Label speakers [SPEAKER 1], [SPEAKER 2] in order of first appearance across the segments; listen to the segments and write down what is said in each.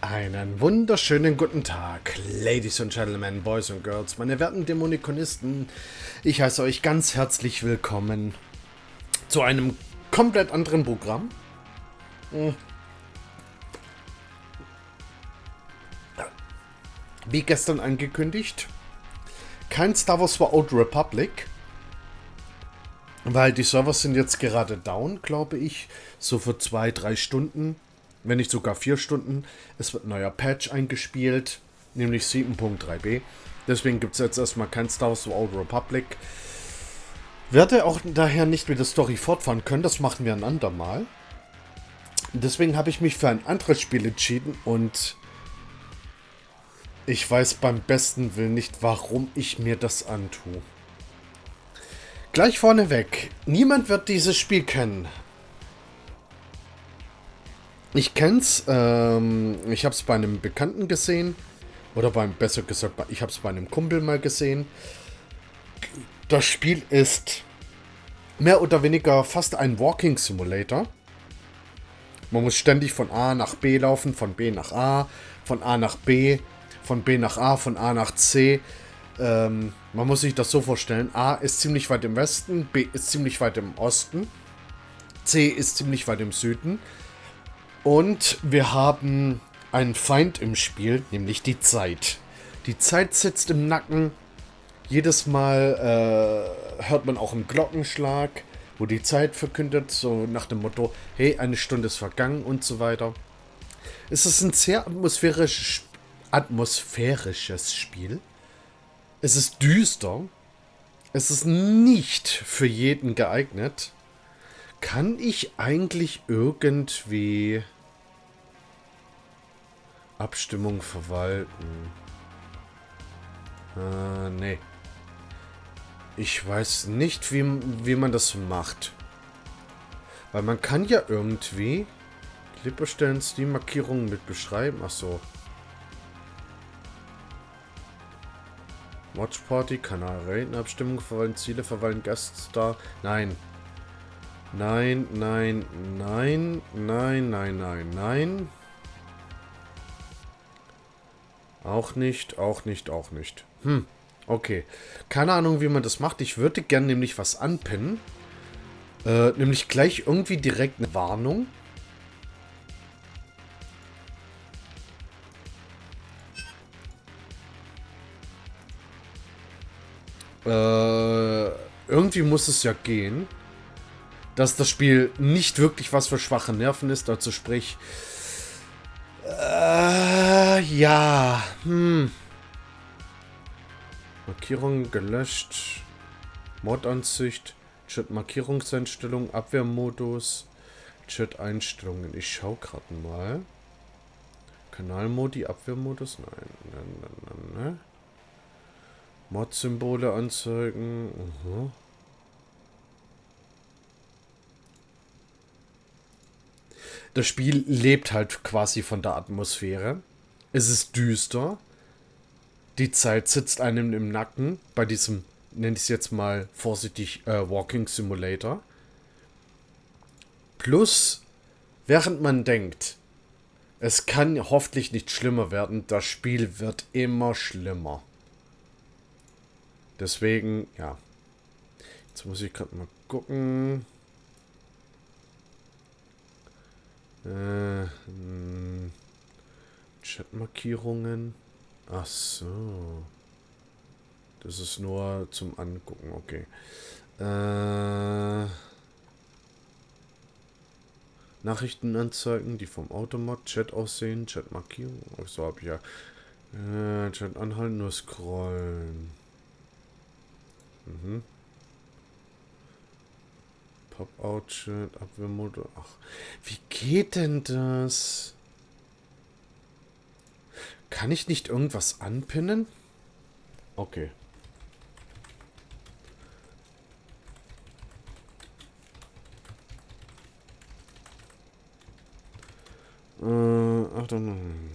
[SPEAKER 1] Einen wunderschönen guten Tag, Ladies and Gentlemen, Boys and Girls, meine werten Dämonikonisten. Ich heiße euch ganz herzlich willkommen zu einem komplett anderen Programm. Wie gestern angekündigt, kein Star Wars The Old Republic, weil die Server sind jetzt gerade down, glaube ich, so für 2-3 Stunden. Wenn nicht sogar 4 Stunden. Es wird ein neuer Patch eingespielt, nämlich 7.3b. Deswegen gibt es jetzt erstmal kein Star Wars The Old Republic. Werde auch daher nicht mit der Story fortfahren können, das machen wir ein andermal. Deswegen habe ich mich für ein anderes Spiel entschieden und ich weiß beim besten Willen nicht, warum ich mir das antue. Gleich vorneweg, niemand wird dieses Spiel kennen. Ich kenn's, ich habe es bei einem Bekannten gesehen, oder besser gesagt, ich habe es bei einem Kumpel mal gesehen. Das Spiel ist mehr oder weniger fast ein Walking Simulator. Man muss ständig von A nach B laufen, von B nach A, von A nach B, von B nach A, von A nach C. Man muss sich das so vorstellen, A ist ziemlich weit im Westen, B ist ziemlich weit im Osten, C ist ziemlich weit im Süden. Und wir haben einen Feind im Spiel, nämlich die Zeit. Die Zeit sitzt im Nacken. Jedes Mal hört man auch einen Glockenschlag, wo die Zeit verkündet, so nach dem Motto, hey, eine Stunde ist vergangen und so weiter. Es ist ein sehr atmosphärisches Spiel. Es ist düster. Es ist nicht für jeden geeignet. Kann ich eigentlich irgendwie Abstimmung verwalten? Nee. Ich weiß nicht, wie man das macht. Weil man kann ja irgendwie Clip erstellen, Steam-Markierungen mit beschreiben. Achso. Watch Party, Kanal raten, Abstimmung verwalten, Ziele verwalten, Gaststar. Nein. Nein, nein, nein, nein, nein, nein, nein. Auch nicht, auch nicht, auch nicht. Okay. Keine Ahnung, wie man das macht. Ich würde gern nämlich was anpinnen. Nämlich gleich irgendwie direkt eine Warnung. Irgendwie muss es ja gehen, dass das Spiel nicht wirklich was für schwache Nerven ist. Also sprich, ja, Markierung gelöscht, Mod-Ansicht, Chat-Markierungseinstellung, Abwehrmodus, Chat-Einstellungen. Ich schau gerade mal. Kanalmodi, Abwehrmodus, nein, nein, nein, nein, ne? Mod-Symbole anzeigen, Das Spiel lebt halt quasi von der Atmosphäre. Es ist düster. Die Zeit sitzt einem im Nacken bei diesem, nenne ich es jetzt mal vorsichtig, Walking Simulator. Plus, während man denkt, es kann hoffentlich nicht schlimmer werden, das Spiel wird immer schlimmer. Deswegen, ja. Jetzt muss ich gerade mal gucken. Chatmarkierungen. Ach so. Das ist nur zum Angucken, okay. Nachrichtenanzeigen, die vom Automat, Chat aussehen, Chatmarkierung. Ach so, hab ich ja. Chat anhalten, nur scrollen. Pop-out-Chat, Abwehrmodus. Ach, wie geht denn das? Kann ich nicht irgendwas anpinnen? Okay. Achtung.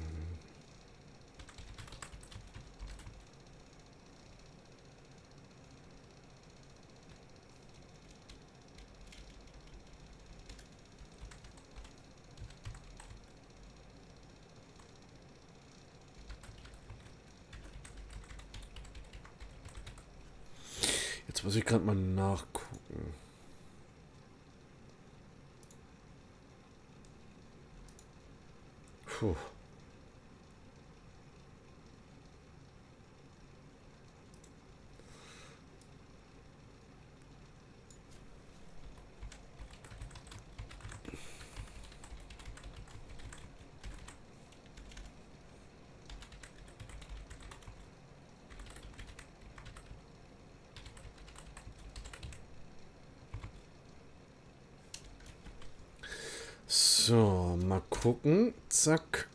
[SPEAKER 1] Jetzt muss ich gerade mal nachgucken. Puh. So, mal gucken. Zack.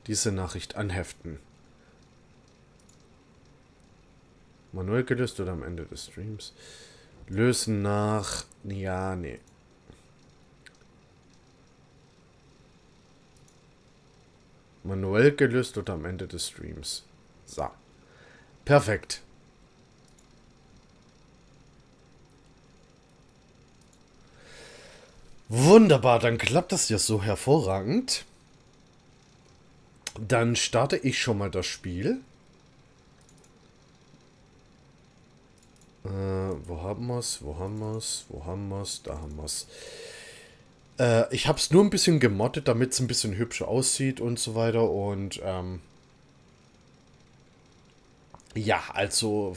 [SPEAKER 1] Diese Nachricht anheften. Manuell gelöst oder am Ende des Streams? Lösen nach... Ja, nee. Manuell gelöst oder am Ende des Streams. So. Perfekt. Wunderbar, dann klappt das ja so hervorragend. Dann starte ich schon mal das Spiel. Wo haben wir's? Wo haben wir's? Wo haben wir's? Da haben wir's. Ich habe es nur ein bisschen gemoddet, damit es ein bisschen hübscher aussieht und so weiter. Und ja, also...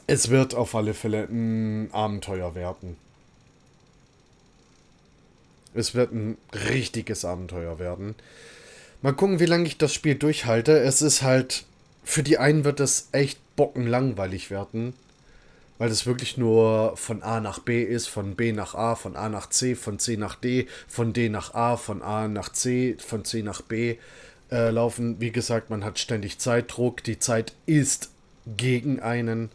[SPEAKER 1] Es wird auf alle Fälle ein Abenteuer werden. Es wird ein richtiges Abenteuer werden. Mal gucken, wie lange ich das Spiel durchhalte. Es ist halt... Für die einen wird es echt bockenlangweilig werden. Weil es wirklich nur von A nach B ist, von B nach A, von A nach C, von C nach D, von D nach A, von A nach C, von C nach B laufen. Wie gesagt, man hat ständig Zeitdruck. Die Zeit ist gegen einen.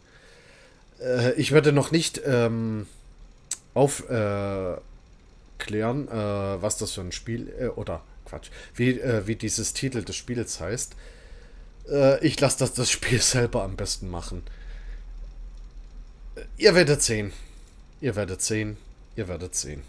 [SPEAKER 1] Ich werde noch nicht aufklären, was das für ein Spiel, oder Quatsch, wie dieses Titel des Spiels heißt. Ich lasse das Spiel selber am besten machen. Ihr werdet sehen. Ihr werdet sehen. Ihr werdet sehen.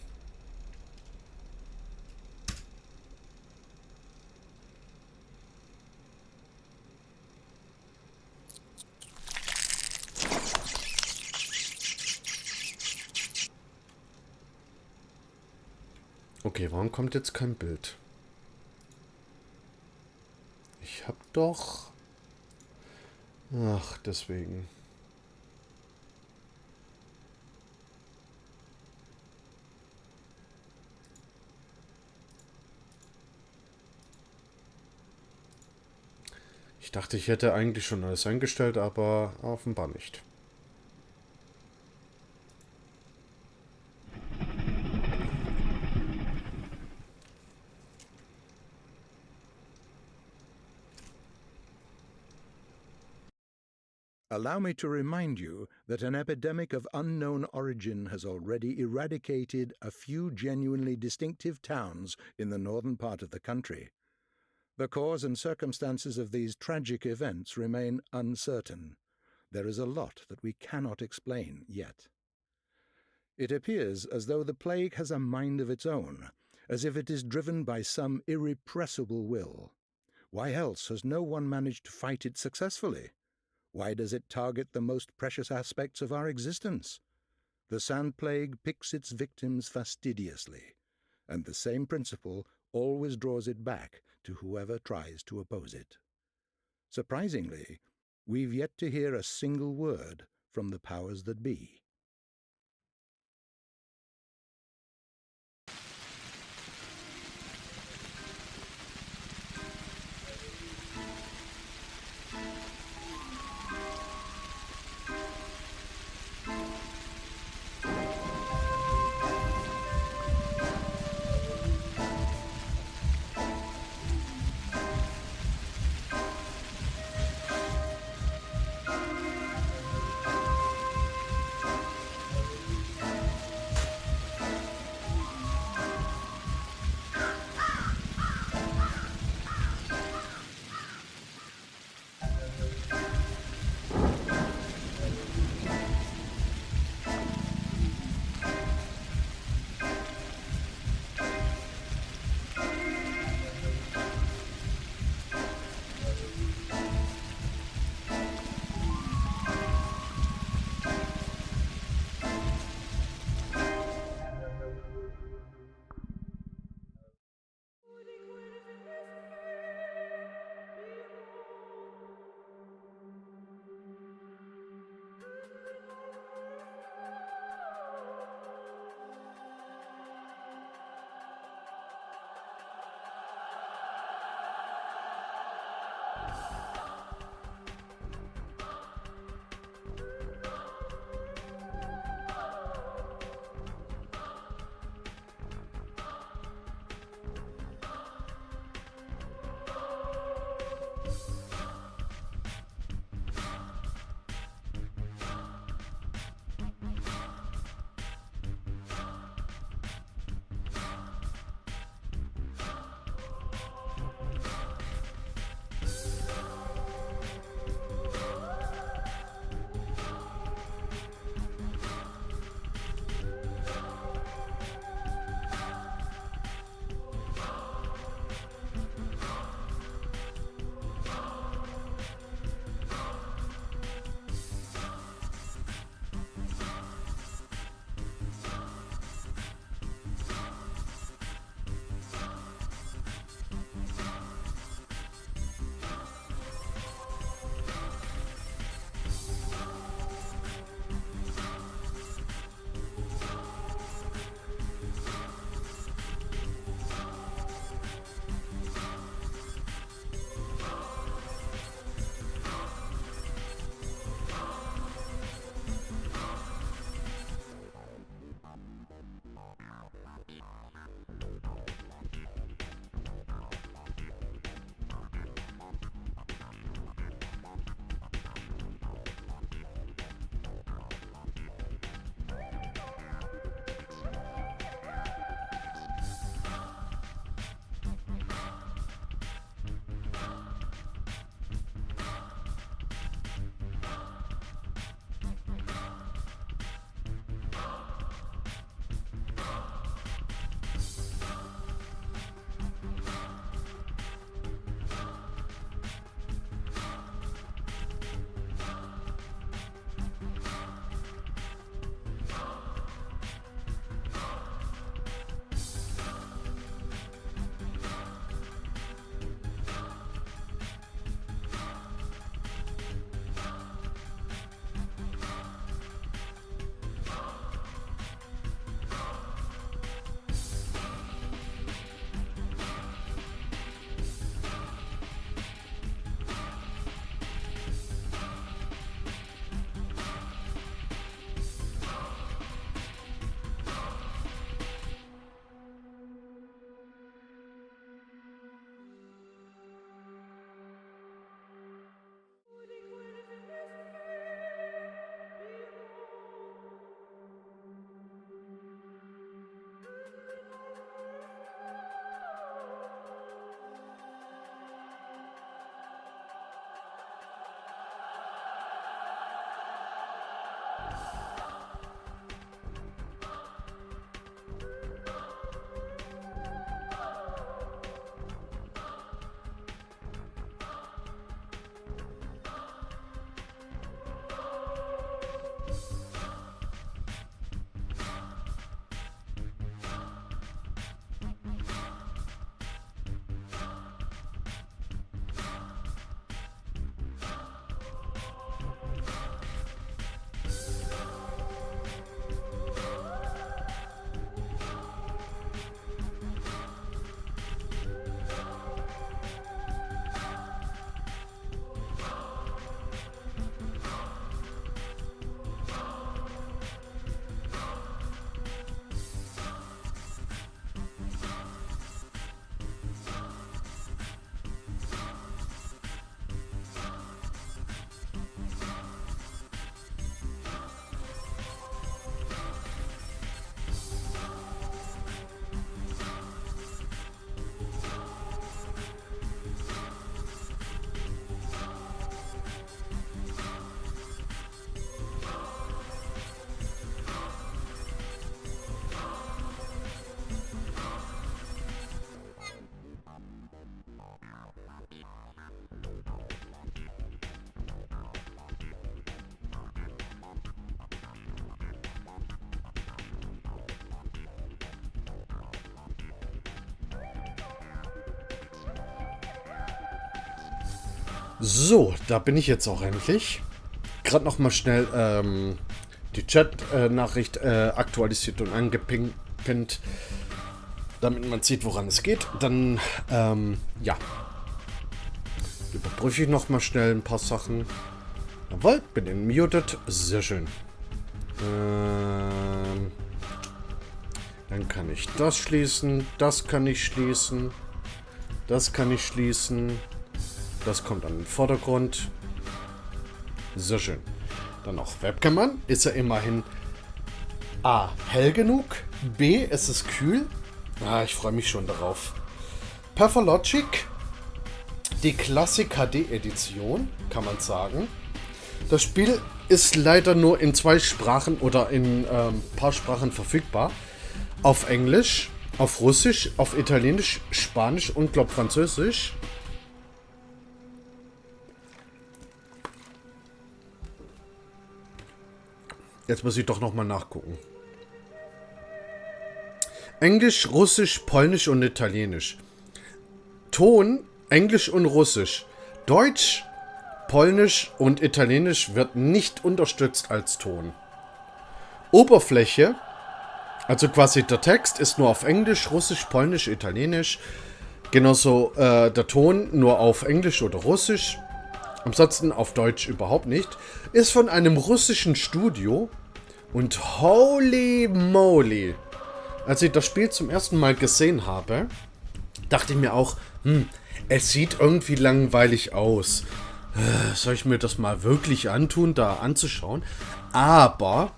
[SPEAKER 1] Okay, warum kommt jetzt kein Bild? Ich hab doch... Ach, deswegen. Ich dachte, ich hätte eigentlich schon alles eingestellt, aber offenbar nicht.
[SPEAKER 2] Allow me to remind you that an epidemic of unknown origin has already eradicated a few genuinely distinctive towns in the northern part of the country. The cause and circumstances of these tragic events remain uncertain. There is a lot that we cannot explain yet. It appears as though the plague has a mind of its own, as if it is driven by some irrepressible will. Why else has no one managed to fight it successfully? Why does it target the most precious aspects of our existence? The sand plague picks its victims fastidiously, and the same principle always draws it back to whoever tries to oppose it. Surprisingly, we've yet to hear a single word from the powers that be.
[SPEAKER 1] So, da bin ich jetzt auch endlich. Gerade noch mal schnell die Chat-Nachricht aktualisiert und angepinnt, damit man sieht, woran es geht. Dann, ja. Überprüfe ich noch mal schnell ein paar Sachen. Jawohl, bin muted. Sehr schön. Dann kann ich das schließen. Das kann ich schließen. Das kann ich schließen. Das kommt an den Vordergrund. Sehr schön. Dann noch Webcam an. Ist er immerhin A. hell genug. B. Es ist kühl. Ah, ich freue mich schon darauf. Pathologic. Die Classic HD Edition, kann man sagen. Das Spiel ist leider nur in 2 Sprachen oder in ein paar Sprachen verfügbar. Auf Englisch, auf Russisch, auf Italienisch, Spanisch und glaub Französisch. Jetzt muss ich doch nochmal nachgucken. Englisch, Russisch, Polnisch und Italienisch. Ton, Englisch und Russisch. Deutsch, Polnisch und Italienisch wird nicht unterstützt als Ton. Oberfläche, also quasi der Text, ist nur auf Englisch, Russisch, Polnisch, Italienisch. Genauso der Ton nur auf Englisch oder Russisch. Ansonsten auf Deutsch überhaupt nicht. Ist von einem russischen Studio. Und holy moly. Als ich das Spiel zum ersten Mal gesehen habe, dachte ich mir auch, es sieht irgendwie langweilig aus. Soll ich mir das mal wirklich antun, da anzuschauen? Aber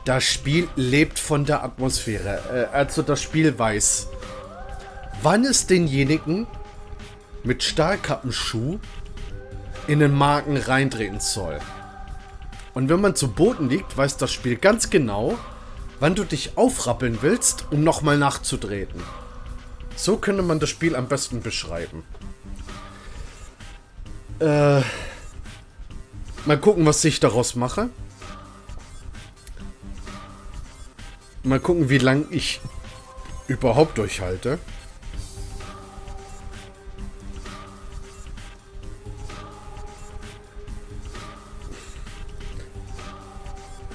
[SPEAKER 1] das Spiel lebt von der Atmosphäre. Also das Spiel weiß, wann es denjenigen mit Stahlkappenschuh in den Magen reindrehen soll. Und wenn man zu Boden liegt, weiß das Spiel ganz genau, wann du dich aufrappeln willst, um nochmal nachzutreten. So könnte man das Spiel am besten beschreiben. Mal gucken, was ich daraus mache. Mal gucken, wie lange ich überhaupt durchhalte.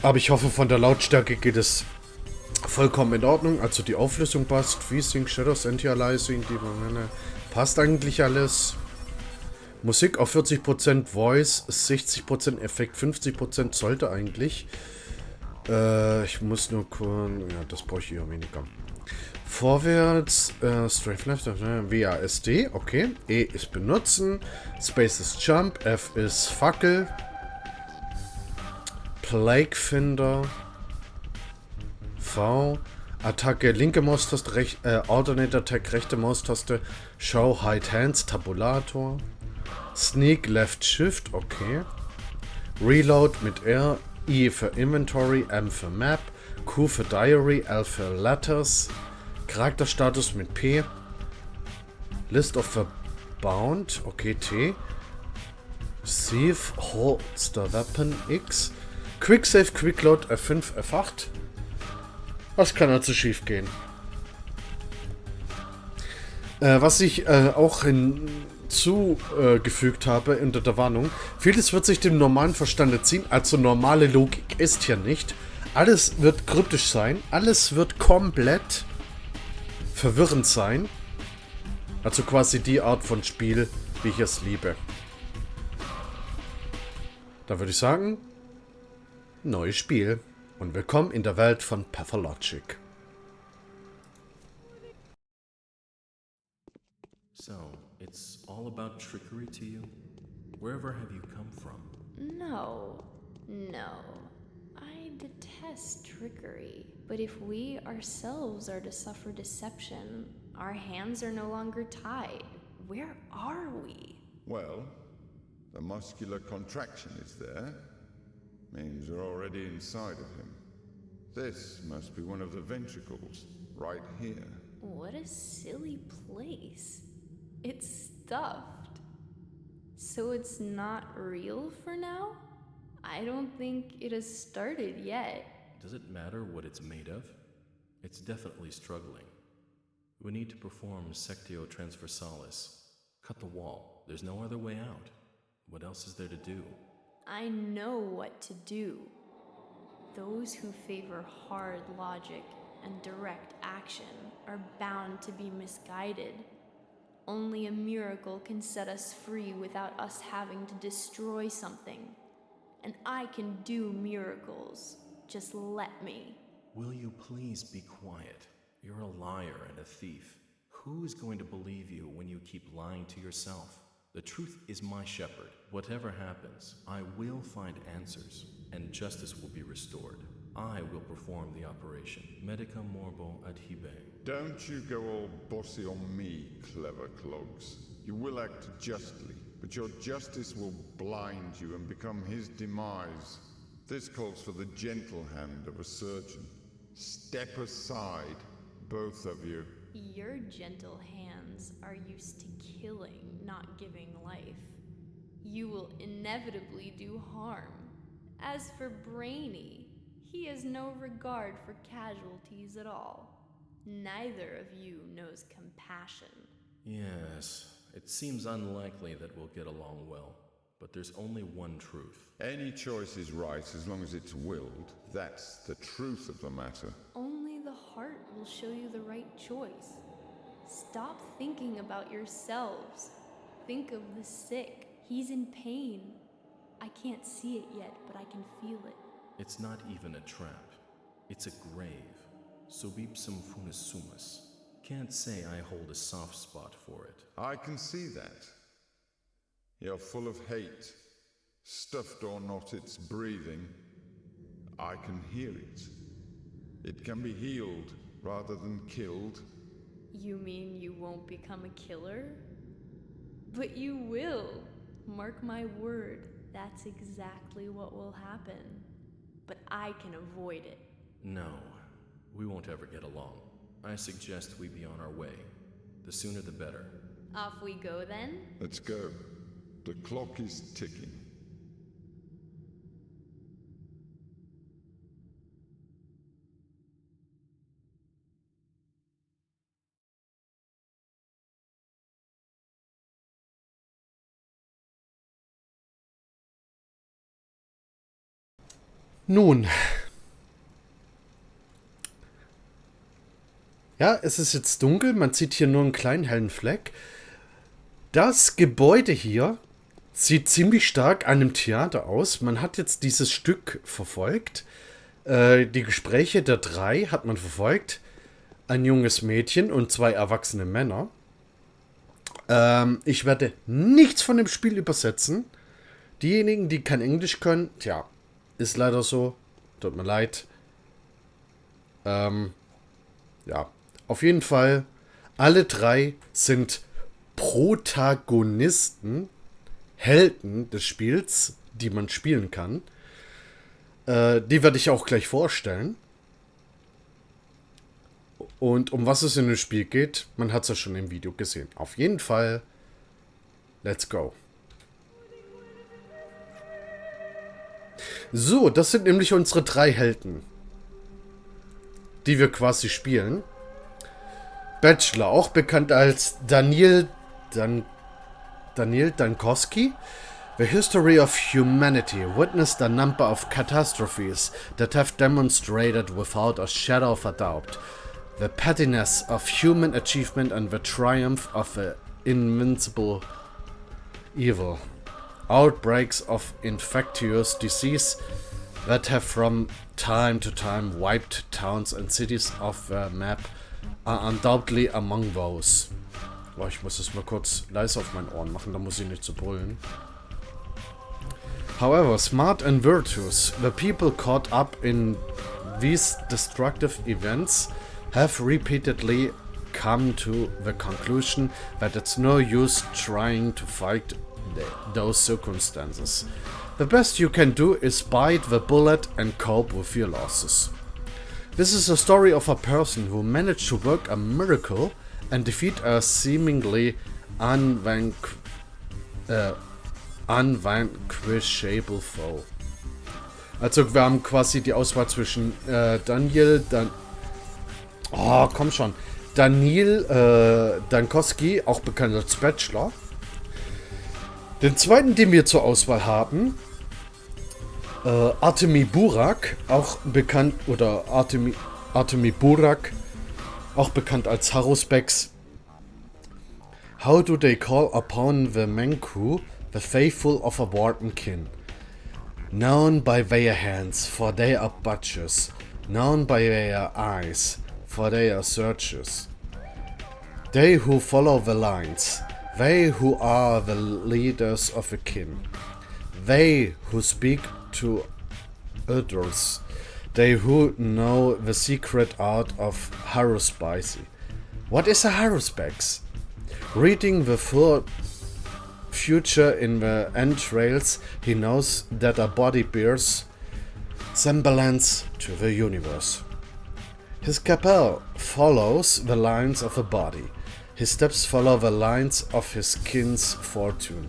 [SPEAKER 1] Aber ich hoffe, von der Lautstärke geht es vollkommen in Ordnung. Also die Auflösung passt. Freezing, Shadows, Anti-Aliasing, passt eigentlich alles. Musik auf 40%, Voice, 60% Effekt, 50% sollte eigentlich. Ich muss nur kurz... Ja, das brauche ich eher weniger. Vorwärts, Straight Left, WASD, okay. E ist benutzen. Space ist Jump, F ist Fackel. Plague Finder. V. Attacke linke Maustaste, Alternate Attack rechte Maustaste. Show Hide Hands, Tabulator. Sneak Left Shift, okay. Reload mit R, I für Inventory, M für Map, Q für Diary, L für Letters, Charakterstatus mit P, List of Bound, okay, T, Save, Holster Weapon, X, Quicksave, Quickload, F5, F8. Was kann also schief gehen? Was ich auch hinzugefügt habe unter der Warnung, vieles wird sich dem normalen Verstand entziehen, also normale Logik ist hier nicht. Alles wird kryptisch sein, alles wird komplett verwirrend sein. Also quasi die Art von Spiel, wie ich es liebe. Da würde ich sagen, neues Spiel und willkommen in der Welt von Pathologic.
[SPEAKER 3] So, it's all about trickery to you? Wherever have you come from?
[SPEAKER 4] No. I detest trickery. But if we ourselves are to suffer deception, our hands are no longer tied. Where are we?
[SPEAKER 5] Well, the muscular contraction is there. Means we're already inside of him. This must be one of the ventricles, right here.
[SPEAKER 4] What a silly place. It's stuffed. So it's not real for now? I don't think it has started yet.
[SPEAKER 3] Does it matter what it's made of? It's definitely struggling. We need to perform Sectio Transversalis. Cut the wall. There's no other way out. What else is there to do?
[SPEAKER 4] I know what to do. Those who favor hard logic and direct action are bound to be misguided. Only a miracle can set us free without us having to destroy something. And I can do miracles. Just let me.
[SPEAKER 3] Will you please be quiet? You're a liar and a thief. Who is going to believe you when you keep lying to yourself? The truth is my shepherd. Whatever happens, I will find answers, and justice will be restored. I will perform the operation. Medica morbo adhibe.
[SPEAKER 5] Don't you go all bossy on me, clever clogs. You will act justly, but your justice will blind you and become his demise. This calls for the gentle hand of a surgeon. Step aside, both of you.
[SPEAKER 4] Your gentle hands are used to killing, not giving life. You will inevitably do harm. As for Brainy, he has no regard for casualties at all. Neither of you knows compassion.
[SPEAKER 3] Yes, it seems unlikely that we'll get along well, but there's only one truth.
[SPEAKER 5] Any choice is right as long as it's willed. That's the truth of the matter.
[SPEAKER 4] Only the heart will show you the right choice. Stop thinking about yourselves. Think of the sick. He's in pain. I can't see it yet, but I can feel it.
[SPEAKER 3] It's not even a trap. It's a grave. Subipsum funis sumus. Can't say I hold a soft spot for it.
[SPEAKER 5] I can see that. You're full of hate. Stuffed or not, it's breathing. I can hear it. It can be healed rather than killed.
[SPEAKER 4] You mean you won't become a killer? But you will. Mark my word, that's exactly what will happen. But I can avoid it.
[SPEAKER 3] No, we won't ever get along. I suggest we be on our way. The sooner the better.
[SPEAKER 4] Off we go then?
[SPEAKER 5] Let's go. The clock is ticking.
[SPEAKER 1] Nun. Ja, es ist jetzt dunkel. Man sieht hier nur einen kleinen hellen Fleck. Das Gebäude hier sieht ziemlich stark einem Theater aus. Man hat jetzt dieses Stück verfolgt. Die Gespräche der drei hat man verfolgt. Ein junges Mädchen und zwei erwachsene Männer. Ich werde nichts von dem Spiel übersetzen. Diejenigen, die kein Englisch können, tja, ist leider so. Tut mir leid. Ja, auf jeden Fall, alle drei sind Protagonisten, Helden des Spiels, die man spielen kann. Die werde ich auch gleich vorstellen. Und um was es in dem Spiel geht, man hat es ja schon im Video gesehen. Auf jeden Fall, let's go. So, das sind nämlich unsere 3 Helden, die wir quasi spielen. Bachelor, auch bekannt als Daniel Dankowski. The history of humanity witnessed a number of catastrophes that have demonstrated without a shadow of a doubt the pettiness of human achievement and the triumph of the invincible evil. Outbreaks of infectious disease that have from time to time wiped towns and cities off the map are undoubtedly among those. Oh, ich muss es mal kurz leise auf meinen Ohren machen, da muss ich nicht so brüllen. However, smart and virtuous, the people caught up in these destructive events have repeatedly come to the conclusion that it's no use trying to fight those circumstances. The best you can do is bite the bullet and cope with your losses. This is a story of a person who managed to work a miracle and defeat a seemingly unvanquishable foe. Also wir haben quasi die Auswahl zwischen Daniel Dankowski, auch bekannt als Bachelor. Den zweiten, den wir zur Auswahl haben, Artemi Burak, auch bekannt, oder Artemi Burak, auch bekannt als Haruspex. How do they call upon the Menku, the faithful of a Warden kin? Known by their hands, for they are butchers. Known by their eyes, for they are searchers. They who follow the lines, they who are the leaders of a kin. They who speak to others. They who know the secret art of haruspicy. What is a haruspex? Reading the future in the entrails, he knows that a body bears semblance to the universe. His capel follows the lines of a body. His steps follow the lines of his kin's fortune.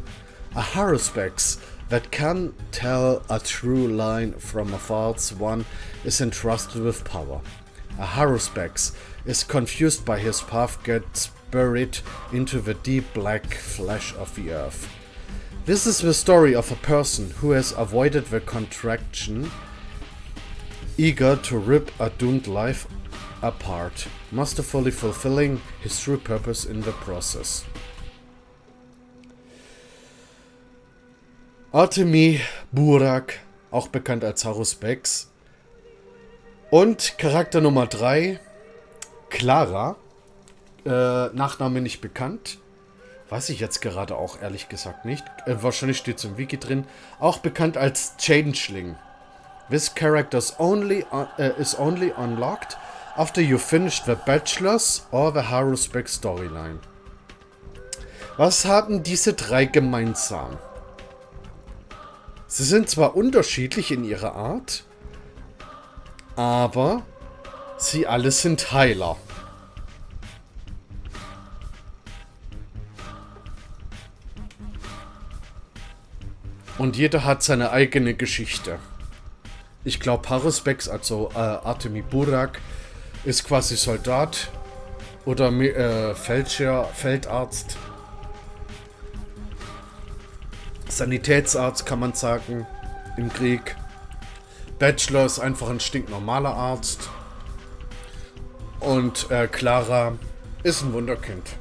[SPEAKER 1] A haruspex that can tell a true line from a false one is entrusted with power. A haruspex is confused by his path, gets buried into the deep black flesh of the earth. This is the story of a person who has avoided the contraction, eager to rip a doomed life apart, masterfully fulfilling his true purpose in the process. Artemi Burak, auch bekannt als Haruspex. Und Charakter Nummer 3, Clara. Nachname nicht bekannt. Weiß ich jetzt gerade auch ehrlich gesagt nicht. Wahrscheinlich steht es im Wiki drin. Auch bekannt als Changeling. This character is only unlocked after you finish the Bachelor's or the Haruspex Storyline. Was haben diese 3 gemeinsam? Sie sind zwar unterschiedlich in ihrer Art, aber sie alle sind Heiler. Und jeder hat seine eigene Geschichte. Ich glaube, Haruspex, also Artemi Burak, ist quasi Soldat oder Feldscher, Feldarzt. Sanitätsarzt kann man sagen, im Krieg. Bachelor ist einfach ein stinknormaler Arzt. Und Clara ist ein Wunderkind.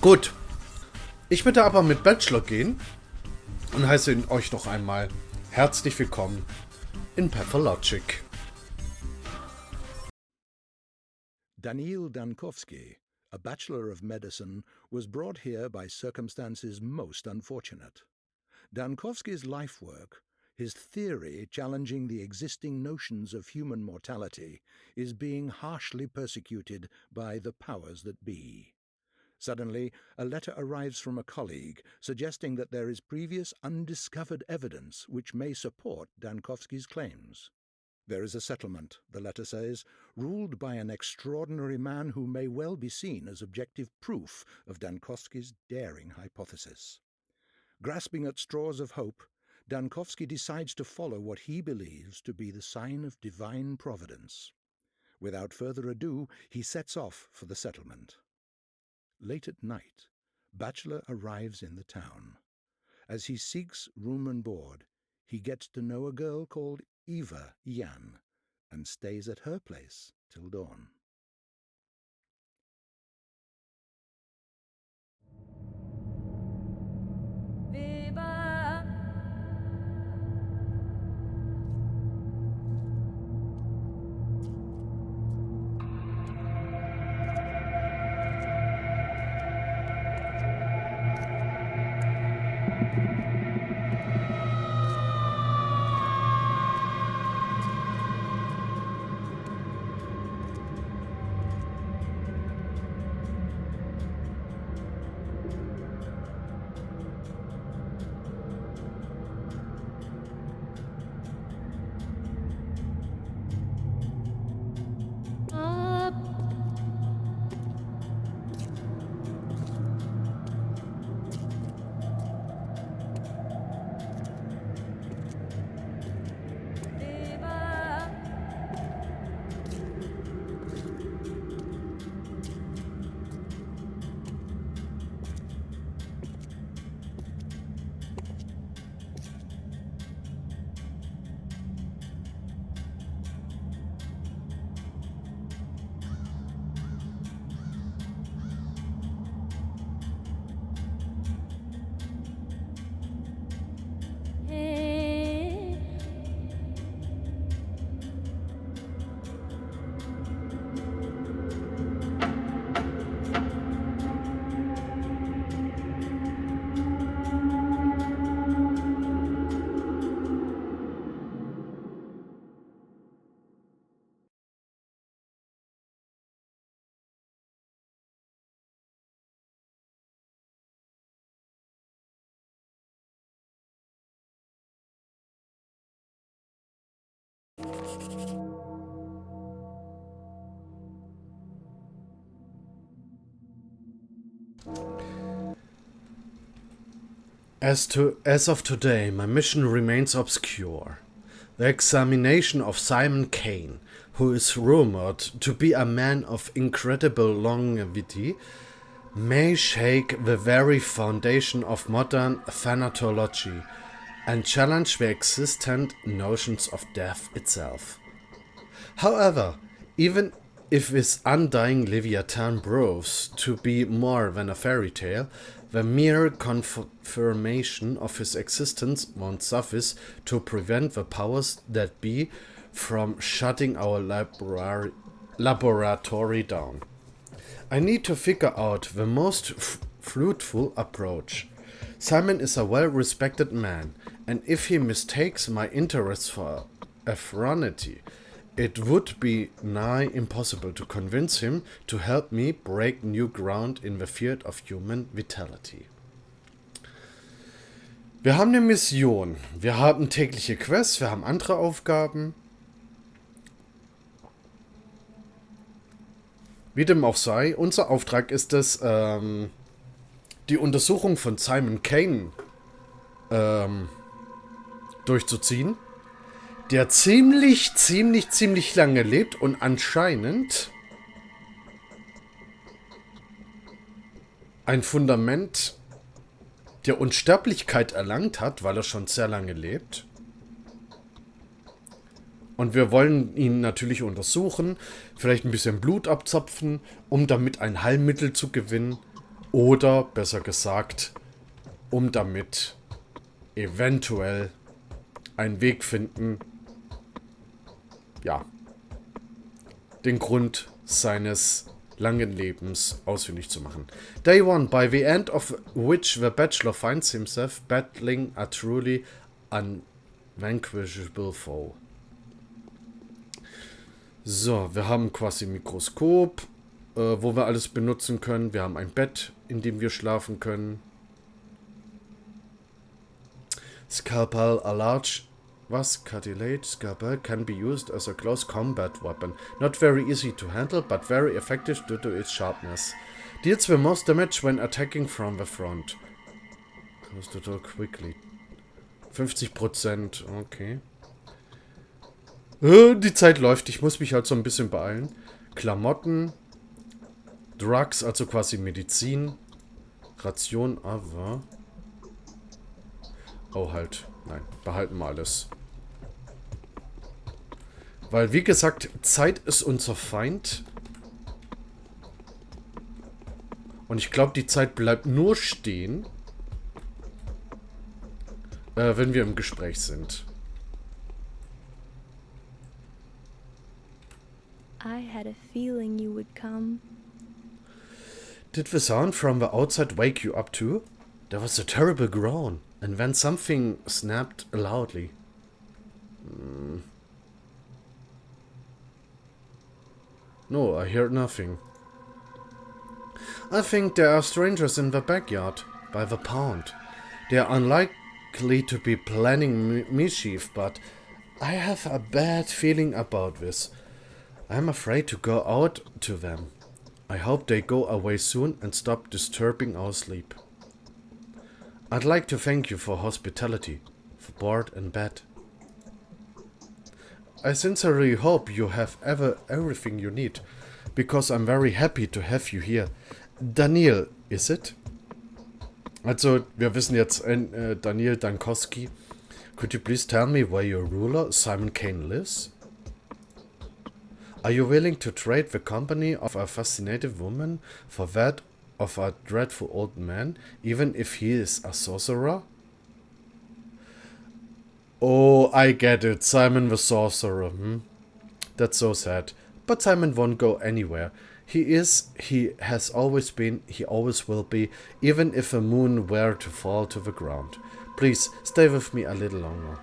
[SPEAKER 1] Gut. Ich würde aber mit Bachelor gehen und heiße euch noch einmal herzlich willkommen in Pathologic.
[SPEAKER 2] Daniil Dankowski, a Bachelor of Medicine, was brought here by circumstances most unfortunate. Dankowski's life work, his theory challenging the existing notions of human mortality, is being harshly persecuted by the powers that be. Suddenly, a letter arrives from a colleague suggesting that there is previous undiscovered evidence which may support Dankovsky's claims. There is a settlement, the letter says, ruled by an extraordinary man who may well be seen as objective proof of Dankovsky's daring hypothesis. Grasping at straws of hope, Dankovsky decides to follow what he believes to be the sign of divine providence. Without further ado, he sets off for the settlement. Late at night, Bachelor arrives in the town. As he seeks room and board, he gets to know a girl called Eva Jan and stays at her place till dawn.
[SPEAKER 1] As of today, my mission remains obscure. The examination of Simon Kane, who is rumored to be a man of incredible longevity, may shake the very foundation of modern thanatology and challenge the existent notions of death itself. However, even if this undying Leviathan proves to be more than a fairy tale, the mere confirmation of his existence won't suffice to prevent the powers that be from shutting our laboratory down. I need to figure out the most fruitful approach. Simon is a well-respected man, and if he mistakes my interest for effrontery, it would be nigh impossible to convince him to help me break new ground in the field of human vitality. Wir haben eine Mission, wir haben tägliche Quests, wir haben andere Aufgaben. Wie dem auch sei, unser Auftrag ist es, die Untersuchung von Simon Kane durchzuziehen, der ziemlich lange lebt und anscheinend ein Fundament der Unsterblichkeit erlangt hat, weil er schon sehr lange lebt. Und wir wollen ihn natürlich untersuchen, vielleicht ein bisschen Blut abzapfen, um damit ein Heilmittel zu gewinnen. Oder, besser gesagt, um damit eventuell einen Weg finden, ja, den Grund seines langen Lebens ausfindig zu machen. Day 1, by the end of which the Bachelor finds himself battling a truly unvanquishable foe. So, wir haben quasi ein Mikroskop. wo wir alles benutzen können. Wir haben ein Bett, in dem wir schlafen können. Scalpel, a large cartilage scalpel can be used as a close combat weapon. Not very easy to handle, but very effective due to its sharpness. Deals the most damage when attacking from the front. Close the door quickly. 50%, okay. Die Zeit läuft, ich muss mich halt so ein bisschen beeilen. Klamotten. Drugs, also quasi Medizin. Ration, aber... Oh, halt. Nein, behalten wir alles. Weil, wie gesagt, Zeit ist unser Feind. Und ich glaube, die Zeit bleibt nur stehen, wenn wir im Gespräch sind.
[SPEAKER 4] I had a feeling you would come.
[SPEAKER 1] Did the sound from the outside wake you up too? There was a terrible groan, and then something snapped loudly. No, I heard nothing. I think there are strangers in the backyard, by the pond. They are unlikely to be planning mischief, but I have a bad feeling about this. I am afraid to go out to them. I hope they go away soon and stop disturbing our sleep. I'd like to thank you for hospitality, for board and bed. I sincerely hope you have everything you need, because I'm very happy to have you here. Daniel, is it? Also, wir wissen jetzt, Daniel Dankowski. Could you please tell me where your ruler, Simon Kane, lives? Are you willing to trade the company of a fascinating woman for that of a dreadful old man, even if he is a sorcerer? Oh, I get it. Simon the sorcerer. That's so sad. But Simon won't go anywhere. He has always been, he always will be, even if the moon were to fall to the ground. Please, stay with me a little longer.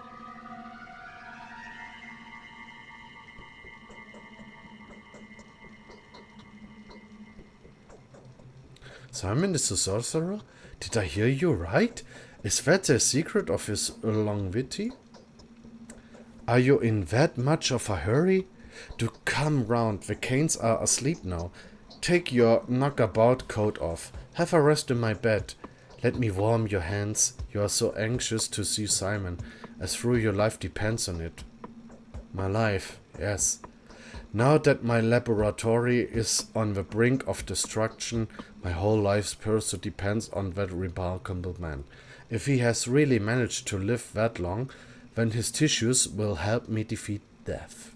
[SPEAKER 1] Simon is a sorcerer? Did I hear you right? Is that the secret of his longevity? Are you in that much of a hurry? Do come round, the Canes are asleep now. Take your knockabout coat off. Have a rest in my bed. Let me warm your hands. You are so anxious to see Simon, as though your life depends on it. My life, yes. Now that my laboratory is on the brink of destruction, my whole life's pursuit depends on that remarkable man. If he has really managed to live that long, then his tissues will help me defeat death.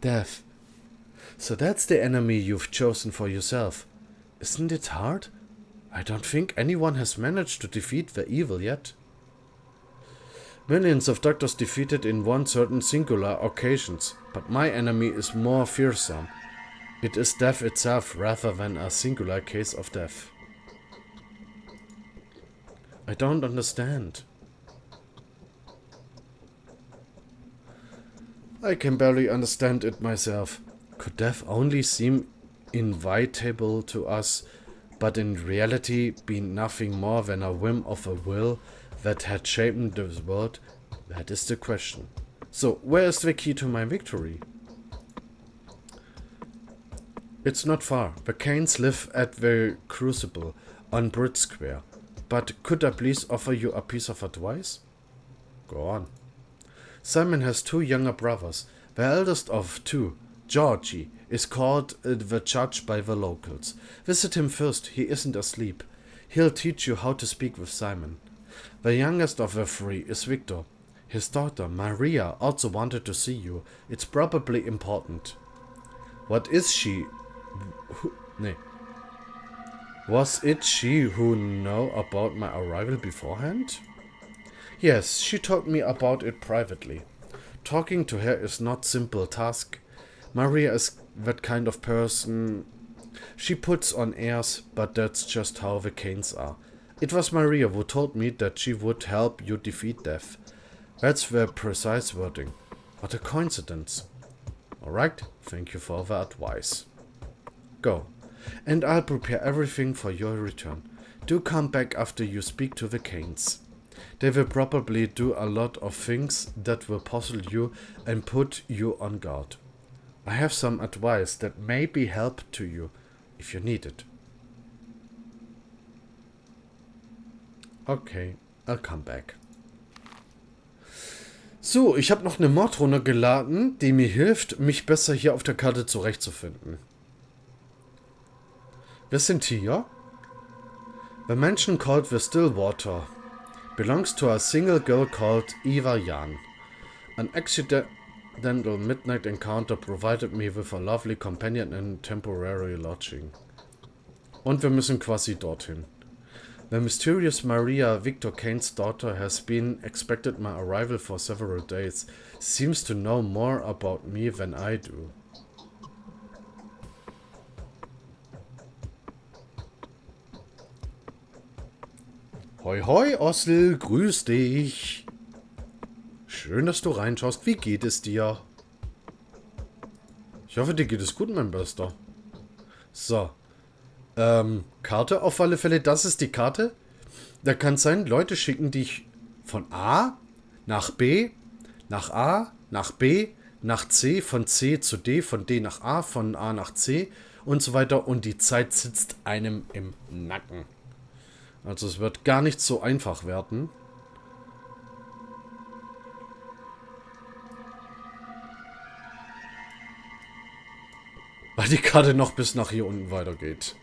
[SPEAKER 1] Death. So that's the enemy you've chosen for yourself. Isn't it hard? I don't think anyone has managed to defeat the evil yet. Millions of doctors defeated in one certain singular occasions, but my enemy is more fearsome. It is death itself rather than a singular case of death. I don't understand. I can barely understand it myself. Could death only seem inevitable to us, but in reality be nothing more than a whim of a will that had shaped this world? That is the question. So, where is the key to my victory? It's not far. The Canes live at the Crucible on Bridge Square. But could I please offer you a piece of advice? Go on. Simon has two younger brothers. The eldest of two, Georgie, is called the Judge by the locals. Visit him first. He isn't asleep. He'll teach you how to speak with Simon. The youngest of the three is Victor. His daughter, Maria, also wanted to see you. It's probably important. What is she? Was it she who knew about my arrival beforehand? Yes, she told me about it privately. Talking to her is not simple task. Maria is that kind of person. She puts on airs, but that's just how the Canes are. It was Maria who told me that she would help you defeat death. That's the precise wording. What a coincidence. Alright, thank you for the advice. Go. And I'll prepare everything for your return. Do come back after you speak to the Canes. They will probably do a lot of things that will puzzle you and put you on guard. I have some advice that may be help to you, if you need it. Okay, I'll come back. So, ich habe noch eine Mod runtergeladen, die mir hilft, mich besser hier auf der Karte zurechtzufinden. Wir sind hier. The mansion called the Stillwater belongs to a single girl called Eva Jan. An accidental midnight encounter provided me with a lovely companion and temporary lodging. Und wir müssen quasi dorthin. The mysterious Maria Victor Kane's daughter has been expected my arrival for several days. Seems to know more about me than I do. Hoi hoi, Ossel, grüß dich. Schön, dass du reinschaust. Wie geht es dir? Ich hoffe, dir geht es gut, mein Bester. So. Karte auf alle Fälle. Das ist die Karte. Da kann es sein, Leute schicken dich von A nach B, nach A, nach B, nach C, von C zu D, von D nach A, von A nach C und so weiter. Und die Zeit sitzt einem im Nacken. Also es wird gar nicht so einfach werden. Weil die Karte noch bis nach hier unten weitergeht.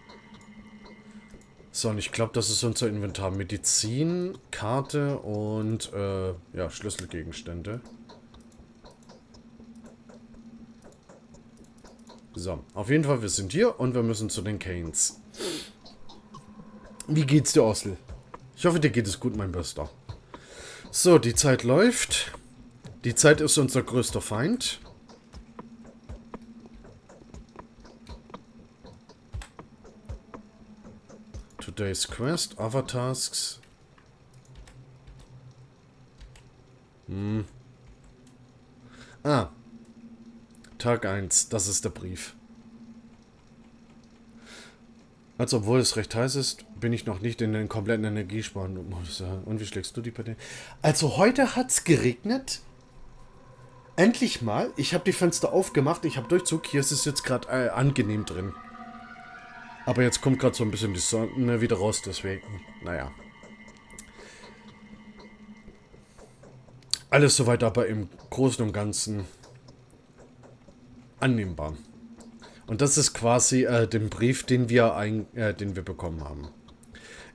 [SPEAKER 1] So, und ich glaube, das ist unser Inventar. Medizin, Karte und ja, Schlüsselgegenstände. So, auf jeden Fall, wir sind hier und wir müssen zu den Canes. Wie geht's dir, Ossel? Ich hoffe, dir geht es gut, mein Bester. So, die Zeit läuft. Die Zeit ist unser größter Feind. Today's Quest, Other Tasks. Tag 1, das ist der Brief. Also, obwohl es recht heiß ist, bin ich noch nicht in den kompletten Energiesparen-Modus. Und wie schlägst du die Partie? Also, heute hat es geregnet. Endlich mal. Ich habe die Fenster aufgemacht. Ich habe Durchzug. Hier ist es jetzt gerade angenehm drin. Aber jetzt kommt gerade so ein bisschen die Sonne wieder raus. Deswegen, naja. Alles soweit aber im Großen und Ganzen annehmbar. Und das ist quasi den Brief, den wir bekommen haben.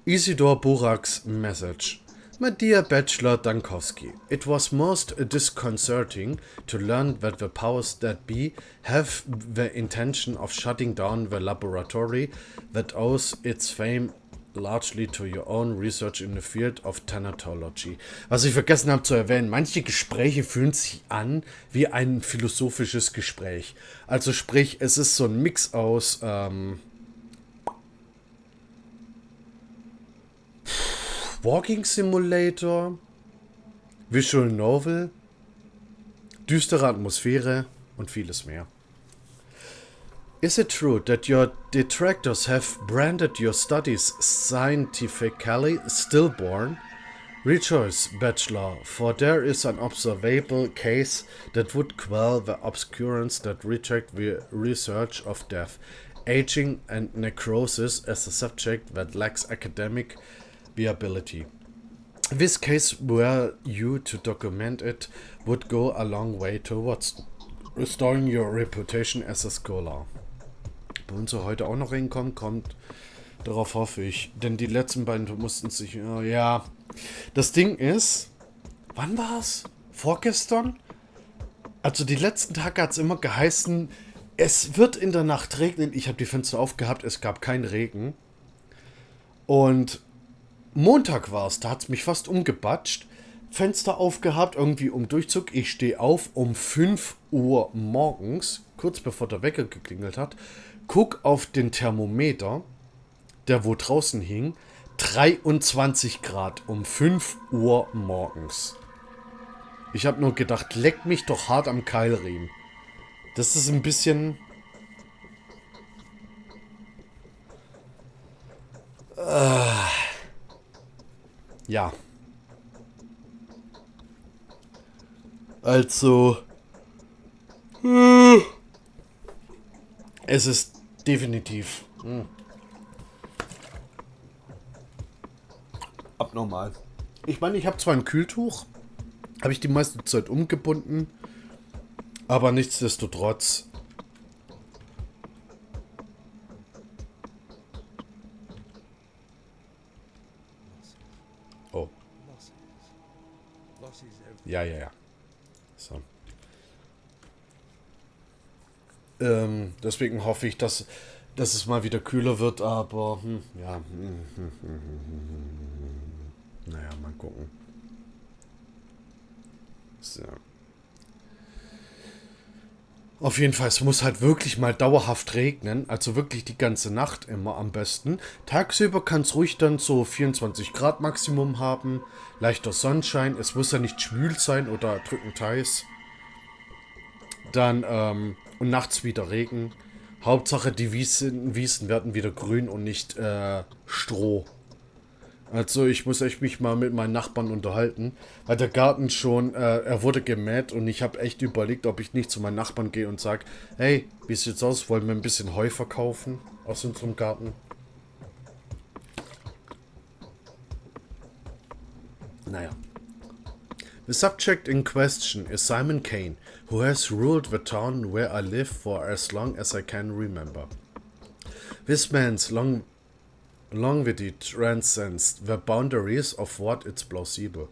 [SPEAKER 1] Isidor Buraks Message. My dear Bachelor Dankowski, it was most disconcerting to learn that the powers that be have the intention of shutting down the laboratory that owes its fame largely to your own research in the field of thanatology. Was ich vergessen habe zu erwähnen, manche Gespräche fühlen sich an wie ein philosophisches Gespräch. Also sprich, es ist so ein Mix aus Walking Simulator, Visual Novel, düstere Atmosphäre und vieles mehr. Is it true that your detractors have branded your studies scientifically stillborn? Rejoice, Bachelor, for there is an observable case that would quell the obscurance that reject the research of death, aging and necrosis as a subject that lacks academic viability. This case, were you to document it, would go a long way towards restoring your reputation as a scholar. Bei uns heute auch noch kommt, darauf hoffe ich. Denn die letzten beiden mussten sich... ja, das Ding ist... Wann war's? Vorgestern? Also die letzten Tage hat es immer geheißen, es wird in der Nacht regnen. Ich habe die Fenster aufgehabt, es gab keinen Regen. Und Montag war es, da hat es mich fast umgebatscht. Fenster aufgehabt, irgendwie um Durchzug. Ich stehe auf um 5 Uhr morgens, kurz bevor der Wecker geklingelt hat. Guck auf den Thermometer, der wo draußen hing. 23 Grad um 5 Uhr morgens. Ich habe nur gedacht, leck mich doch hart am Keilriemen. Das ist ein bisschen... Ja. Also. Es ist definitiv abnormal. Ich meine, ich habe zwar ein Kühltuch, habe ich die meiste Zeit umgebunden, aber nichtsdestotrotz. Oh. Ja. So. Deswegen hoffe ich, dass es mal wieder kühler wird, aber ja. Naja, mal gucken. So. Auf jeden Fall, es muss halt wirklich mal dauerhaft regnen, also wirklich die ganze Nacht immer am besten. Tagsüber kann es ruhig dann so 24 Grad Maximum haben, leichter Sonnenschein, es muss ja nicht schwül sein oder drückend heiß. Dann, und nachts wieder Regen. Hauptsache die Wiesen werden wieder grün und nicht Stroh. Also ich muss echt mich mal mit meinen Nachbarn unterhalten, weil der Garten schon, er wurde gemäht und ich habe echt überlegt, ob ich nicht zu meinen Nachbarn gehe und sage, hey, wie sieht's aus, wollen wir ein bisschen Heu verkaufen aus unserem Garten? Naja. The subject in question is Simon Kane, who has ruled the town where I live for as long as I can remember. This man's longevity transcends the boundaries of what is plausible.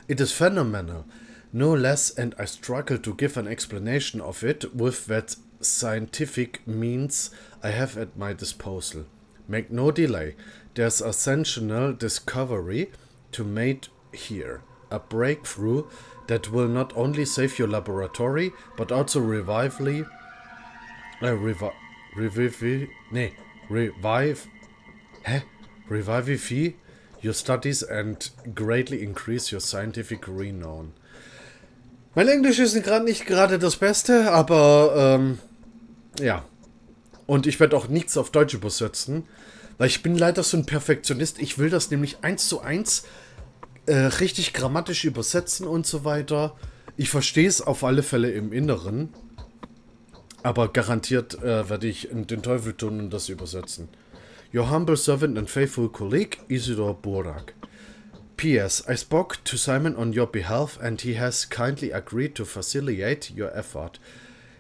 [SPEAKER 1] It is phenomenal, no less, and I struggle to give an explanation of it with that scientific means I have at my disposal. Make no delay, there's a sensational discovery to made here. A breakthrough that will not only save your laboratory, but also revivify your studies and greatly increase your scientific renown. Mein Englisch ist nicht gerade das Beste, aber ja. Und ich werde auch nichts auf Deutsch übersetzen, weil ich bin leider so ein Perfektionist. Ich will das nämlich 1:1 richtig grammatisch übersetzen und so weiter. Ich verstehe es auf alle Fälle im Inneren, aber garantiert werde ich den Teufel tun und das übersetzen. Your humble servant and faithful colleague, Isidor Burak. P.S. I spoke to Simon on your behalf and he has kindly agreed to facilitate your effort.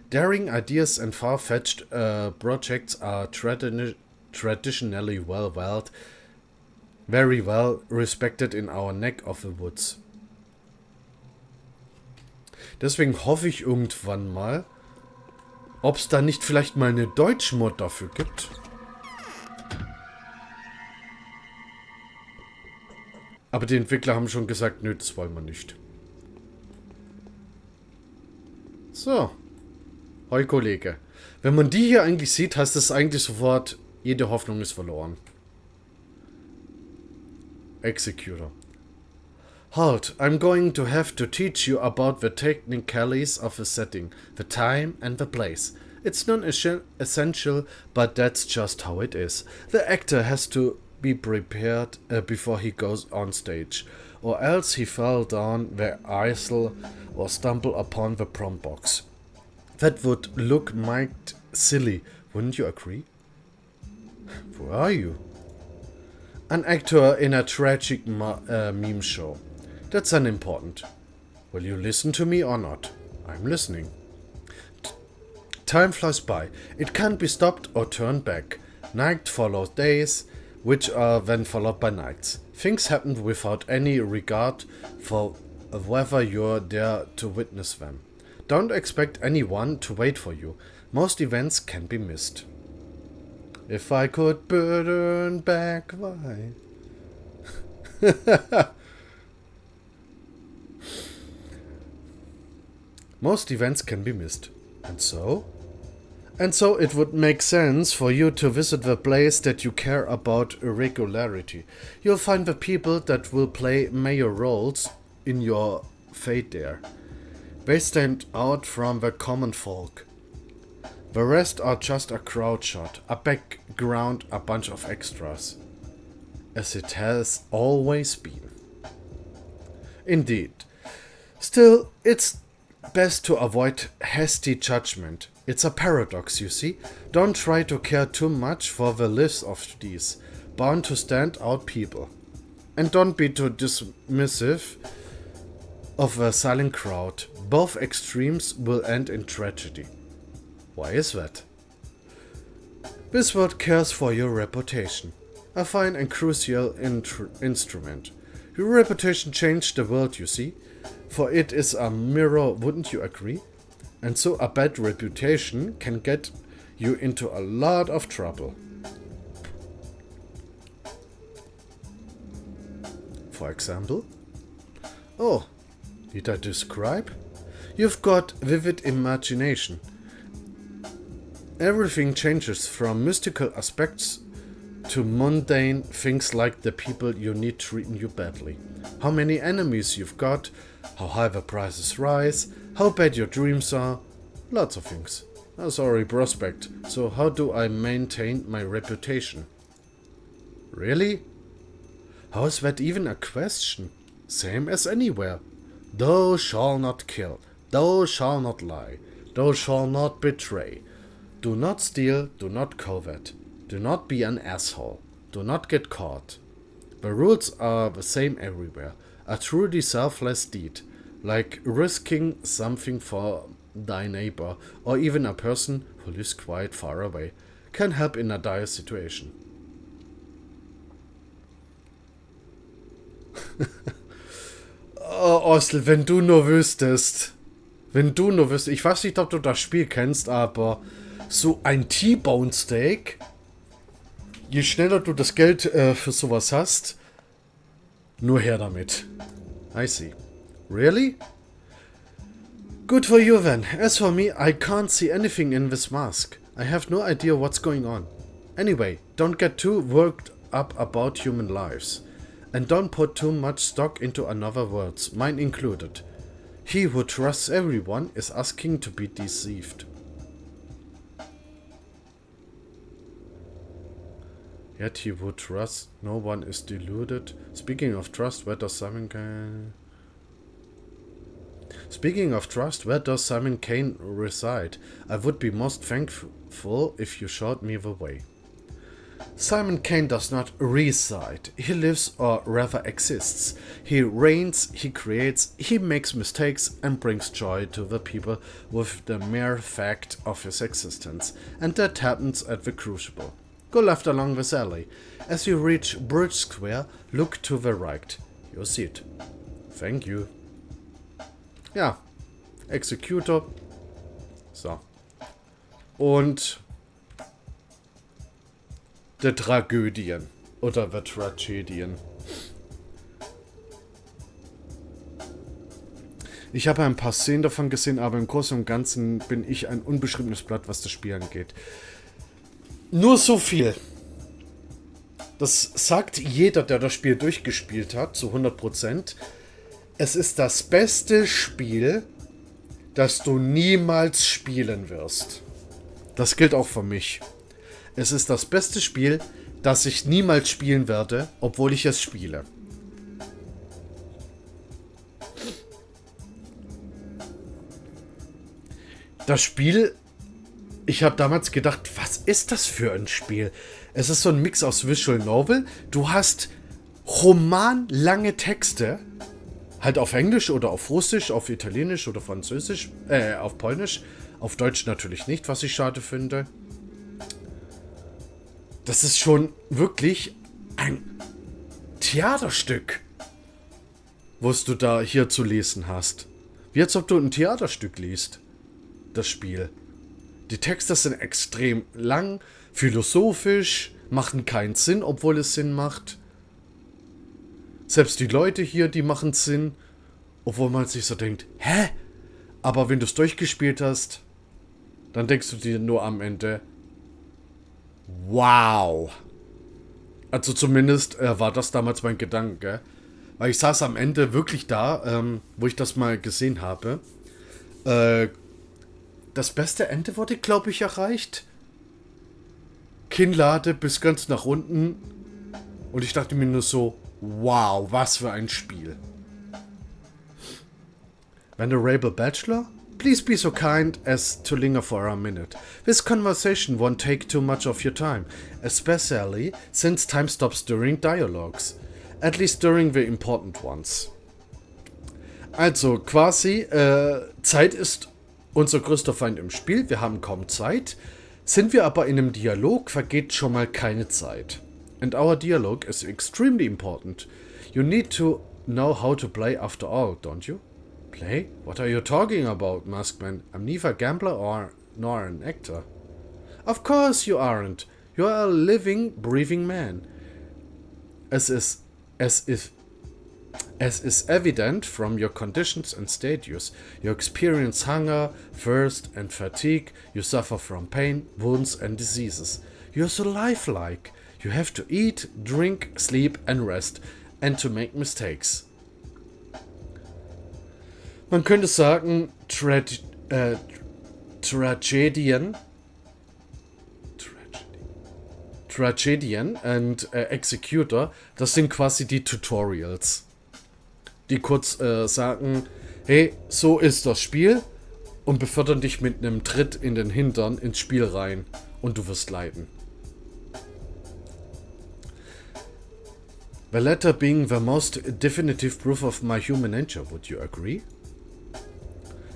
[SPEAKER 1] Daring ideas and far-fetched projects are traditionally very well respected in our neck of the woods. Deswegen hoffe ich irgendwann mal, ob es da nicht vielleicht mal eine Deutschmod dafür gibt. Aber die Entwickler haben schon gesagt, nö, das wollen wir nicht. So. Hoi, Kollege. Wenn man die hier eigentlich sieht, heißt das eigentlich sofort, jede Hoffnung ist verloren. Executor. Halt, I'm going to have to teach you about the technicalities of the setting, the time and the place. It's non-essential, but that's just how it is. The actor has to be prepared before he goes on stage, or else he fell down the aisle or stumble upon the prom box. That would look mighty silly, wouldn't you agree? Who are you? An actor in a tragic meme show. That's unimportant. Will you listen to me or not? I'm listening. Time flies by. It can't be stopped or turned back. Night follows days, which are then followed by nights. Things happen without any regard for whether you're there to witness them. Don't expect anyone to wait for you. Most events can be missed. If I could burn back, why? Most events can be missed. And so? And so it would make sense for you to visit the place that you care about irregularity. You'll find the people that will play major roles in your fate there. They stand out from the common folk. The rest are just a crowd shot, a background, a bunch of extras. as it has always been. Indeed. Still, it's best to avoid hasty judgment. It's a paradox, you see. Don't try to care too much for the lives of these bound to stand out people. And don't be too dismissive of a silent crowd. Both extremes will end in tragedy. Why is that? This word cares for your reputation. A fine and crucial instrument. Your reputation changed the world, you see. For it is a mirror, wouldn't you agree? And so a bad reputation can get you into a lot of trouble. For example? Oh, did I describe? You've got vivid imagination. Everything changes from mystical aspects to mundane things like the people you need treating you badly. How many enemies you've got, how high the prices rise, how bad your dreams are, lots of things. Sorry, prospect, so how do I maintain my reputation? Really? How is that even a question? Same as anywhere. Thou shalt not kill, thou shalt not lie, thou shalt not betray. Do not steal, do not covet, do not be an asshole, do not get caught. The rules are the same everywhere. A truly selfless deed, like risking something for thy neighbor, or even a person who lives quite far away, can help in a dire situation. Oh, Ostel, wenn du nur wüsstest. Wenn du nur wüsstest. Ich weiß nicht, ob du das Spiel kennst, aber so ein T-Bone Steak, je schneller du das Geld für sowas hast, nur her damit. I see. Really? Good for you then. As for me, I can't see anything in this mask. I have no idea what's going on. Anyway, don't get too worked up about human lives. And don't put too much stock into another words, mine included. He who trusts everyone is asking to be deceived. Yet he who trusts no one is deluded. Speaking of trust, where does Simon Kane reside? I would be most thankful if you showed me the way. Simon Kane does not reside. He lives, or rather exists. He reigns, he creates, he makes mistakes and brings joy to the people with the mere fact of his existence. And that happens at the Crucible. Go left along this alley. As you reach Bridge Square, look to the right. You'll see it. Thank you. Ja, Executor. So. Und der Tragödien oder der Tragedien. Ich habe ein paar Szenen davon gesehen, aber im Großen und Ganzen bin ich ein unbeschriebenes Blatt, was das Spiel angeht. Nur so viel. Das sagt jeder, der das Spiel durchgespielt hat, zu 100%. Es ist das beste Spiel, das du niemals spielen wirst. Das gilt auch für mich. Es ist das beste Spiel, das ich niemals spielen werde, obwohl ich es spiele. Das Spiel, ich habe damals gedacht, was ist das für ein Spiel? Es ist so ein Mix aus Visual Novel. Du hast romanlange Texte, halt auf Englisch oder auf Russisch, auf Italienisch oder Französisch, auf Polnisch, auf Deutsch natürlich nicht, was ich schade finde. Das ist schon wirklich ein Theaterstück, was du da hier zu lesen hast. Wie als ob du ein Theaterstück liest, das Spiel. Die Texte sind extrem lang, philosophisch, machen keinen Sinn, obwohl es Sinn macht. Selbst die Leute hier, die machen Sinn, obwohl man sich so denkt, hä? Aber wenn du es durchgespielt hast, dann denkst du dir nur am Ende, wow. Also zumindest war das damals mein Gedanke. Weil ich saß am Ende wirklich da, wo ich das mal gesehen habe. Das beste Ende wurde, glaube ich, erreicht. Kinnlade bis ganz nach unten. Und ich dachte mir nur so, wow, was für ein Spiel. Venerable Bachelor, please be so kind as to linger for a minute. This conversation won't take too much of your time, especially since time stops during dialogues. At least during the important ones. Also quasi, Zeit ist unser größter Feind im Spiel. Wir haben kaum Zeit. Sind wir aber in einem Dialog, vergeht schon mal keine Zeit. And our dialogue is extremely important. You need to know how to play after all, don't you? Play? What are you talking about, Maskman? I'm neither a gambler nor an actor. Of course you aren't. You are a living, breathing man. As is evident from your conditions and status. You experience hunger, thirst, and fatigue. You suffer from pain, wounds, and diseases. You're so lifelike. You have to eat, drink, sleep, and rest, and to make mistakes. Man könnte sagen, Tragedien and Executor, das sind quasi die Tutorials, die kurz sagen, hey, so ist das Spiel und befördern dich mit einem Tritt in den Hintern ins Spiel rein und du wirst leiden. The latter being the most definitive proof of my human nature, would you agree?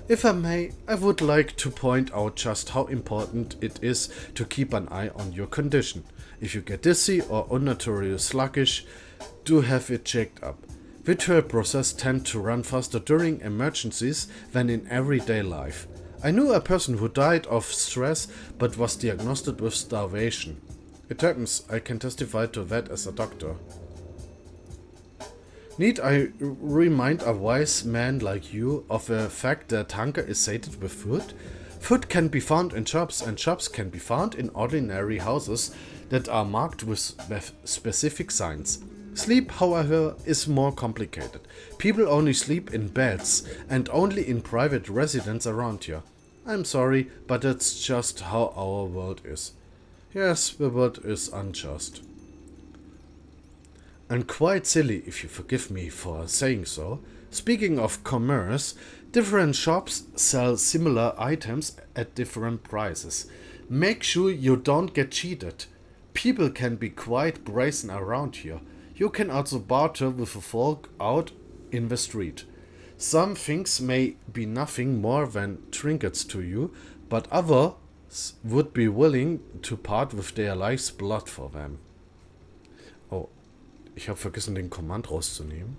[SPEAKER 1] If I may, I would like to point out just how important it is to keep an eye on your condition. If you get dizzy or unnaturally sluggish, do have it checked up. Vital processes tend to run faster during emergencies than in everyday life. I knew a person who died of stress but was diagnosed with starvation. It happens, I can testify to that as a doctor. Need I remind a wise man like you of the fact that hunger is sated with food? Food can be found in shops, and shops can be found in ordinary houses that are marked with specific signs. Sleep, however, is more complicated. People only sleep in beds, and only in private residences around here. I'm sorry, but that's just how our world is. Yes, the world is unjust. And quite silly, if you forgive me for saying so. Speaking of commerce, different shops sell similar items at different prices. Make sure you don't get cheated. People can be quite brazen around here. You can also barter with the folk out in the street. Some things may be nothing more than trinkets to you, but others would be willing to part with their life's blood for them. Oh. Ich habe vergessen, den Command rauszunehmen.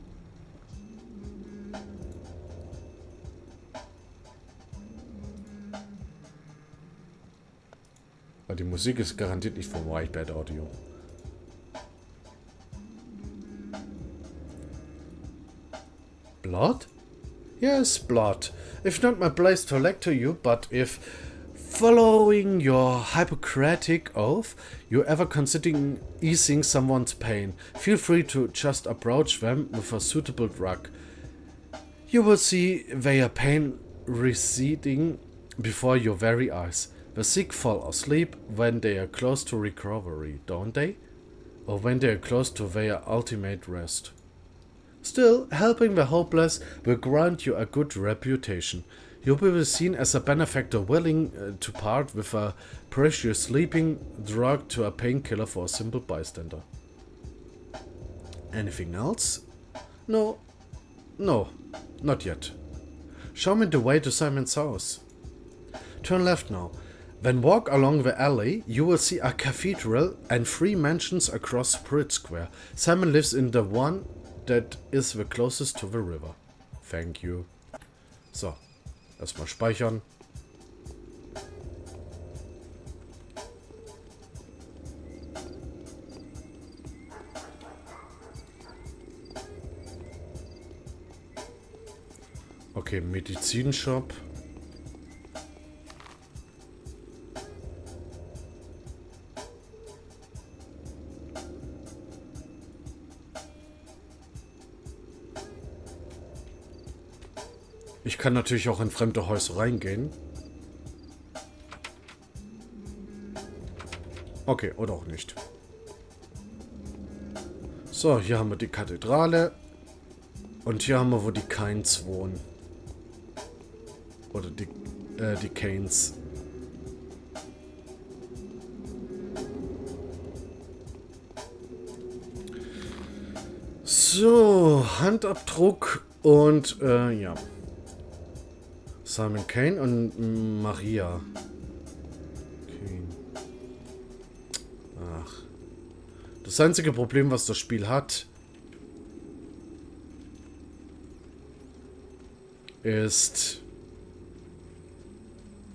[SPEAKER 1] Weil die Musik ist garantiert nicht vom Whitebed Audio. Blood? Yes, blood. If not my place to lecture you, but if, following your Hippocratic oath, you ever considering easing someone's pain, feel free to just approach them with a suitable drug. You will see their pain receding before your very eyes. The sick fall asleep when they are close to recovery, don't they? Or when they are close to their ultimate rest. Still, helping the hopeless will grant you a good reputation. You will be seen as a benefactor willing to part with a precious sleeping drug to a painkiller for a simple bystander. Anything else? No, not yet. Show me the way to Simon's house. Turn left now. Then walk along the alley. You will see a cathedral and 3 mansions across Bridge Square. Simon lives in the one that is the closest to the river. Thank you. So. Erstmal speichern. Okay, Medizinshop. Ich kann natürlich auch in fremde Häuser reingehen. Okay, oder auch nicht. So, hier haben wir die Kathedrale. Und hier haben wir, wo die Kynes wohnen. Oder die Keynes. So, Handabdruck und, ja. Simon Kane und Maria. Kane. Ach. Das einzige Problem, was das Spiel hat, ist,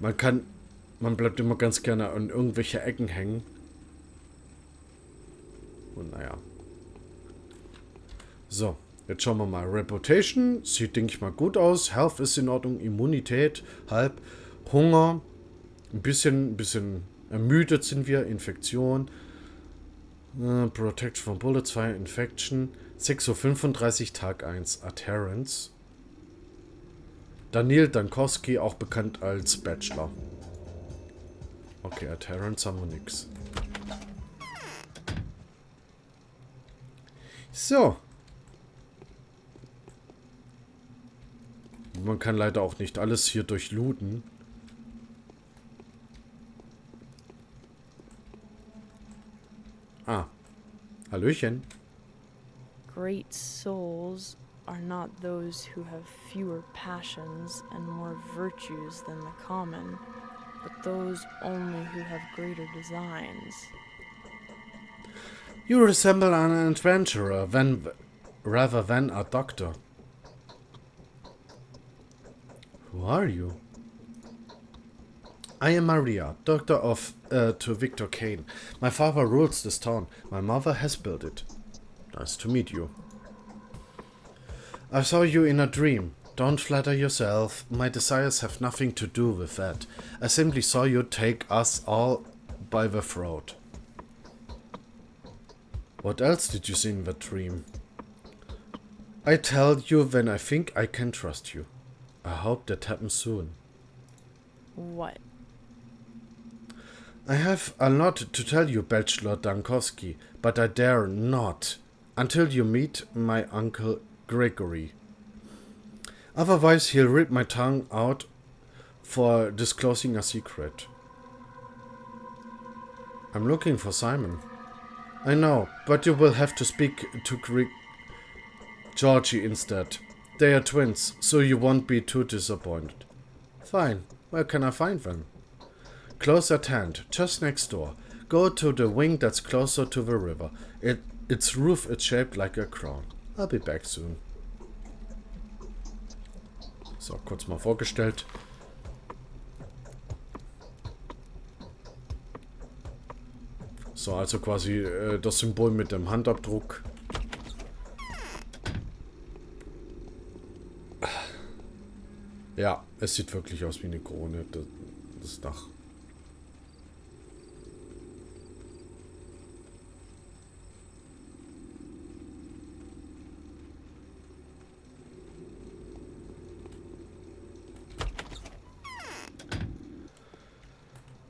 [SPEAKER 1] man bleibt immer ganz gerne an irgendwelche Ecken hängen. Und naja. So, jetzt schauen wir mal. Reputation sieht, denke ich mal, gut aus. Health ist in Ordnung. Immunität, halb. Hunger, ein bisschen ermüdet sind wir. Infektion. Protection from Bullets, Fire, Infection. 6:35 Uhr, Tag 1. Adherence. Daniel Dankowski, auch bekannt als Bachelor. Okay, Adherence haben wir nix. So. Man kann leider auch nicht alles hier durchlooten. Ah. Hallöchen.
[SPEAKER 6] Great souls are not those who have fewer passions and more virtues than the common, but those only who have greater designs.
[SPEAKER 1] You resemble an adventurer rather than a doctor. Who are you? I am Maria, daughter to Victor Kane. My father rules this town. My mother has built it. Nice to meet you. I saw you in a dream. Don't flatter yourself. My desires have nothing to do with that. I simply saw you take us all by the throat. What else did you see in the dream? I tell you when I think I can trust you. I hope that happens soon.
[SPEAKER 6] What?
[SPEAKER 1] I have a lot to tell you, Bachelor Dankowski, but I dare not until you meet my uncle Gregory. Otherwise, he'll rip my tongue out for disclosing a secret. I'm looking for Simon. I know, but you will have to speak to Georgie instead. They are twins, so you won't be too disappointed. Fine. Where can I find them? Close at hand, just next door. Go to the wing that's closer to the river. Its roof is shaped like a crown. I'll be back soon. So, kurz mal vorgestellt. So, also quasi das Symbol mit dem Handabdruck. Ja, es sieht wirklich aus wie eine Krone, das Dach.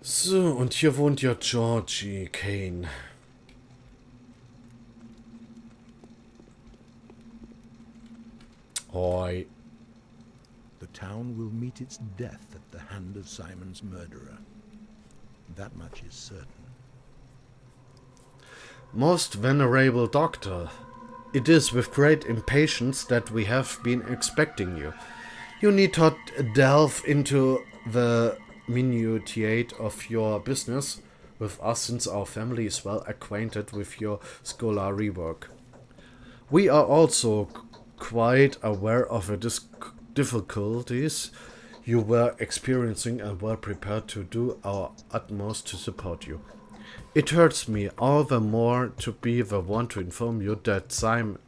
[SPEAKER 1] So, und hier wohnt ja Georgie Kane. Hoi.
[SPEAKER 2] The town will meet its death at the hand of Simon's murderer. That much is certain.
[SPEAKER 1] Most venerable doctor, it is with great impatience that we have been expecting you. You need not delve into the minutiae of your business with us, since our family is well acquainted with your scholarly work. We are also quite aware of the difficulties you were experiencing and were prepared to do our utmost to support you. It hurts me all the more to be the one to inform you that Simon,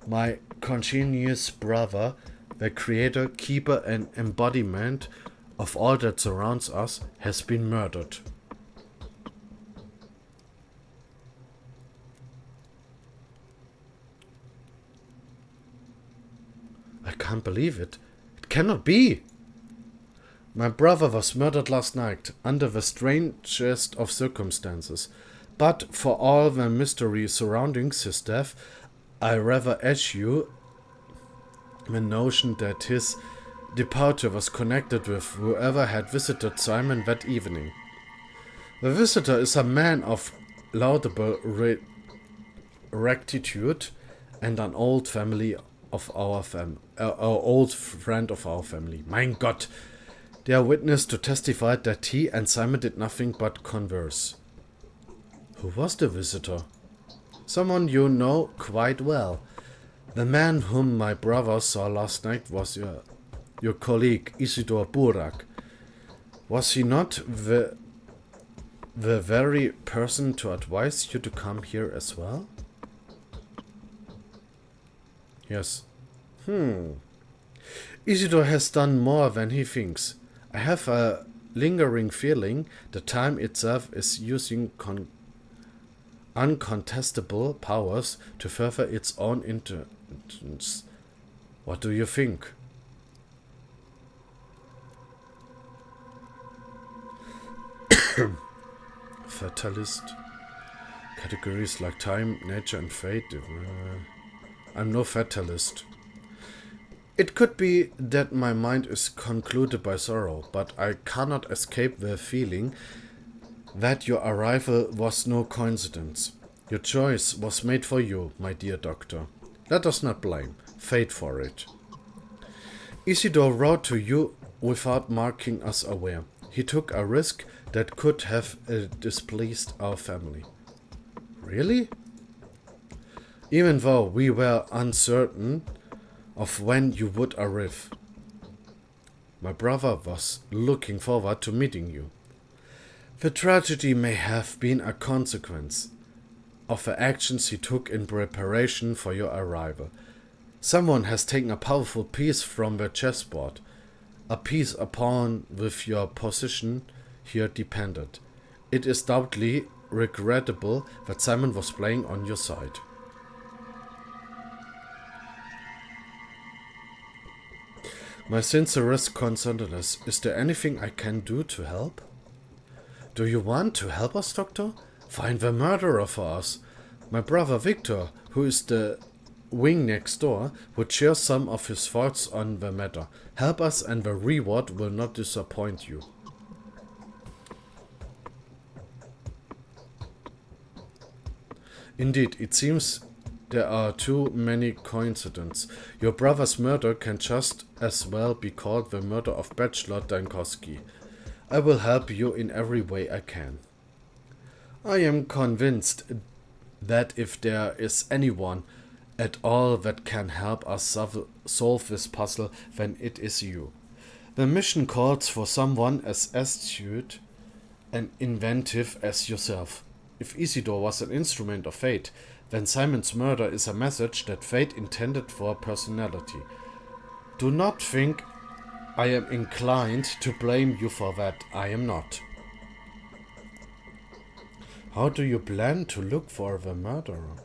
[SPEAKER 1] my congenius brother, the creator, keeper and embodiment of all that surrounds us, has been murdered. I can't believe it. It cannot be. My brother was murdered last night, under the strangest of circumstances. But for all the mystery surrounding his death, I rather eschew the notion that his departure was connected with whoever had visited Simon that evening. The visitor is a man of laudable rectitude and an old family of our old friend of our family. Mein Gott! They are witness to testify that he and Simon did nothing but converse. Who was the visitor? Someone you know quite well. The man whom my brother saw last night was your colleague, Isidor Burak. Was he not the very person to advise you to come here as well? Yes. Isidor has done more than he thinks. I have a lingering feeling the time itself is using uncontestable powers to further its own intentions. What do you think? Fatalist. Categories like time, nature, and fate. I'm no fatalist. It could be that my mind is concluded by sorrow, but I cannot escape the feeling that your arrival was no coincidence. Your choice was made for you, my dear doctor. Let us not blame fate for it. Isidor wrote to you without making us aware. He took a risk that could have displeased our family. Really? Even though we were uncertain of when you would arrive. My brother was looking forward to meeting you. The tragedy may have been a consequence of the actions he took in preparation for your arrival. Someone has taken a powerful piece from the chessboard, a piece upon which your position here depended. It is doubly regrettable that Simon was playing on your side. My sincerest condolences. Is there anything I can do to help? Do you want to help us, Doctor? Find the murderer for us. My brother Victor, who is the wing next door, would share some of his thoughts on the matter. Help us and the reward will not disappoint you. Indeed, it seems there are too many coincidences. Your brother's murder can just as well be called the murder of Bachelor Dankowski. I will help you in every way I can. I am convinced that if there is anyone at all that can help us solve this puzzle, then it is you. The mission calls for someone as astute and inventive as yourself. If Isidor was an instrument of fate, then Simon's murder is a message that fate intended for personality. Do not think I am inclined to blame you for that. I am not. How do you plan to look for the murderer?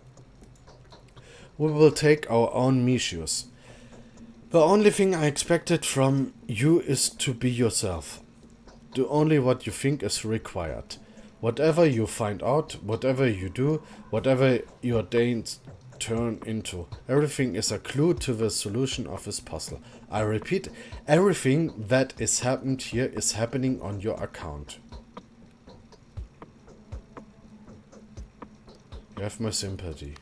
[SPEAKER 1] We will take our own measures. The only thing I expected from you is to be yourself. Do only what you think is required. Whatever you find out, whatever you do, whatever your days turn into, everything is a clue to the solution of this puzzle. I repeat, everything that is happened here is happening on your account. You have my sympathy.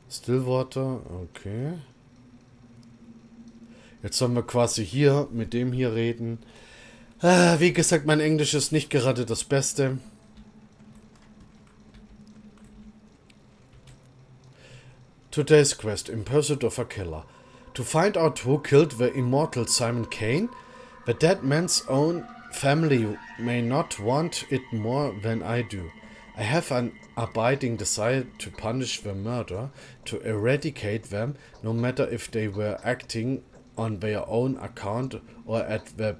[SPEAKER 1] Stillwater, okay. Jetzt sollen wir quasi hier mit dem hier reden. Wie gesagt, mein Englisch ist nicht gerade das Beste. Today's quest, in pursuit of a killer. To find out who killed the immortal Simon Kane, the dead man's own family may not want it more than I do. I have an abiding desire to punish the murderer, to eradicate them, no matter if they were acting on their own account or at the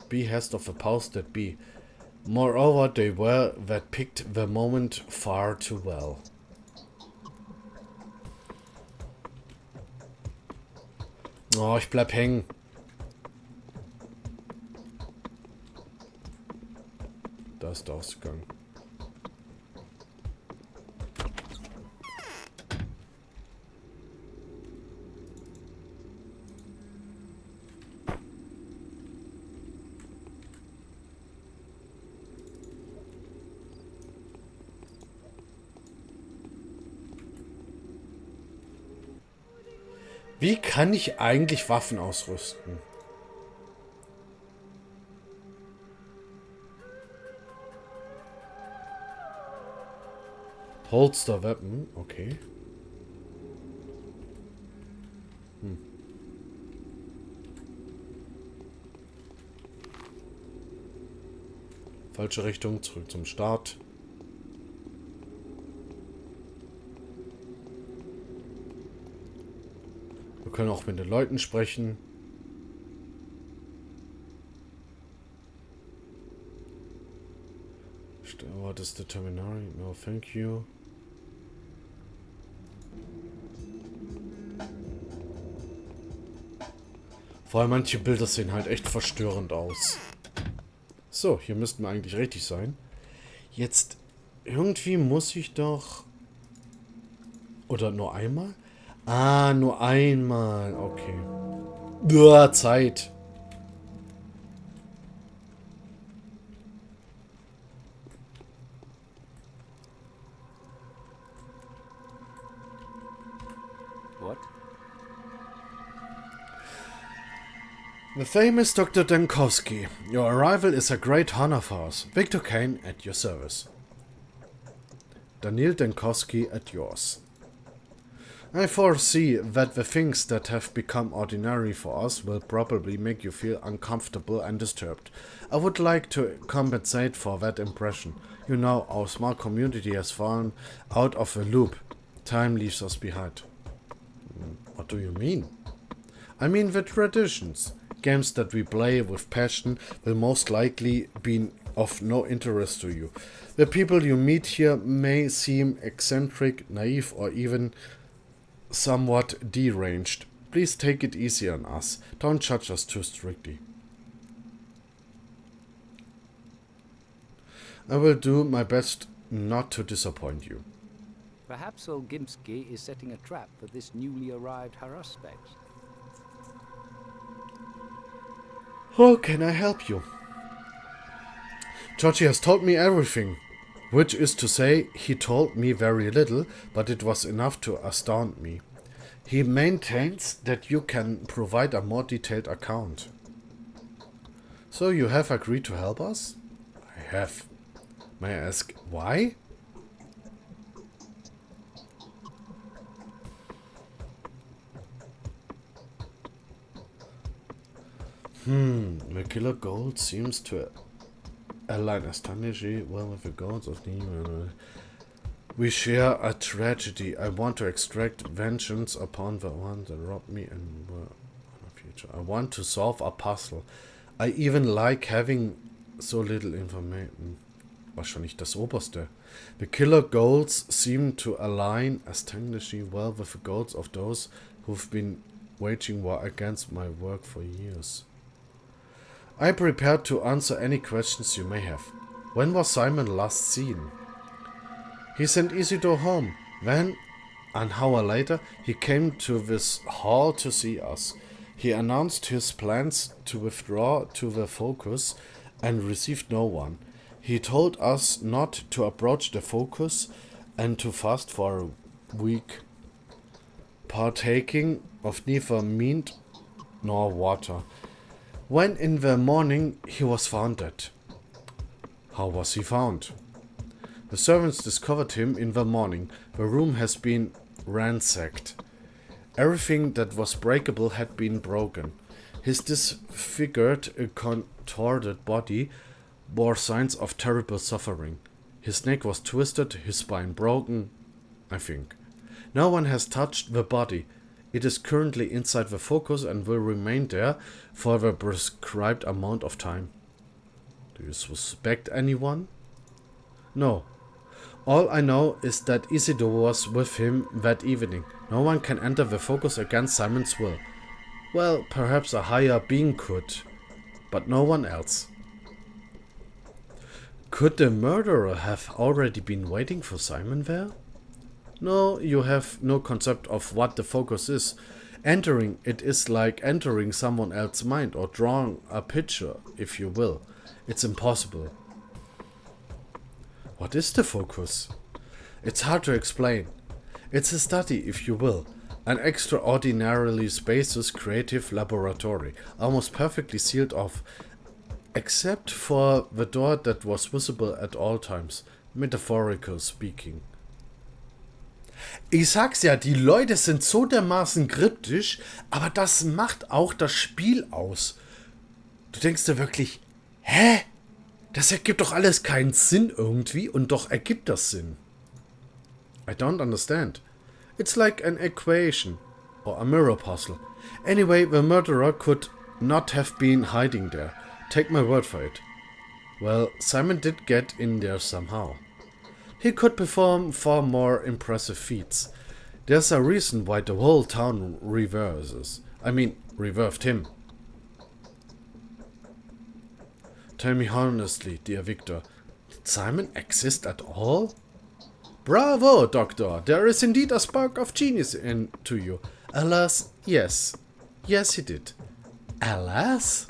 [SPEAKER 1] behest of the powers that be. Moreover, they were that picked the moment far too well. Oh, ich bleib hängen. Da ist der Ausgang. Wie kann ich eigentlich Waffen ausrüsten? Holster Weapon, okay. Falsche Richtung, zurück zum Start. Wir können auch mit den Leuten sprechen. What is the terminal? No, thank you. Vor allem manche Bilder sehen halt echt verstörend aus. So, hier müssten wir eigentlich richtig sein. Jetzt, irgendwie muss ich doch... Oder nur einmal? Ah, nur einmal. Okay. Uah, Zeit.
[SPEAKER 7] What?
[SPEAKER 1] The famous Dr. Dankowski. Your arrival is a great honor for us. Victor Kane at your service. Daniel Dankowski at yours. I foresee that the things that have become ordinary for us will probably make you feel uncomfortable and disturbed. I would like to compensate for that impression. You know, our small community has fallen out of a loop. Time leaves us behind. What do you mean? I mean the traditions. Games that we play with passion will most likely be of no interest to you. The people you meet here may seem eccentric, naive, or even somewhat deranged. Please take it easy on us. Don't judge us too strictly. I will do my best not to disappoint you.
[SPEAKER 7] Perhaps old Gimsky is setting a trap for this newly arrived haruspect.
[SPEAKER 1] How can I help you? Georgie has told me everything. Which is to say, he told me very little, but it was enough to astound me. He maintains that you can provide a more detailed account. So you have agreed to help us? I have. May I ask why? The killer gold seems to align astonishingly well with the goals of the human. We share a tragedy. I want to extract vengeance upon the one that robbed me and were on a future. I want to solve a puzzle. I even like having so little information. Wahrscheinlich das Oberste. The killer goals seem to align astonishingly well with the goals of those who've been waging war against my work for years. I am prepared to answer any questions you may have. When was Simon last seen? He sent Isidore home. Then, an hour later, he came to this hall to see us. He announced his plans to withdraw to the focus and received no one. He told us not to approach the focus and to fast for a week, partaking of neither meat nor water. When in the morning he was found dead. How was he found? The servants discovered him in the morning. The room has been ransacked. Everything that was breakable had been broken. His disfigured, contorted body bore signs of terrible suffering. His neck was twisted, his spine broken, I think. No one has touched the body. It is currently inside the focus and will remain there for the prescribed amount of time. Do you suspect anyone? No. All I know is that Isidore was with him that evening. No one can enter the focus against Simon's will. Well, perhaps a higher being could, but no one else. Could the murderer have already been waiting for Simon there? No, you have no concept of what the focus is. Entering it is like entering someone else's mind or drawing a picture, if you will. It's impossible. What is the focus? It's hard to explain. It's a study, if you will. An extraordinarily spacious creative laboratory, almost perfectly sealed off, except for the door that was visible at all times, metaphorical speaking. Ich sag's ja, die Leute sind so dermaßen kryptisch, aber das macht auch das Spiel aus. Du denkst dir wirklich, hä? Das ergibt doch alles keinen Sinn irgendwie und doch ergibt das Sinn. I don't understand. It's like an equation or a mirror puzzle. Anyway, the murderer could not have been hiding there. Take my word for it. Well, Simon did get in there somehow. He could perform far more impressive feats. There's a reason why the whole town reversed him. Tell me honestly, dear Victor, did Simon exist at all? Bravo, Doctor! There is indeed a spark of genius into you. Alas, yes. Yes, he did. Alas?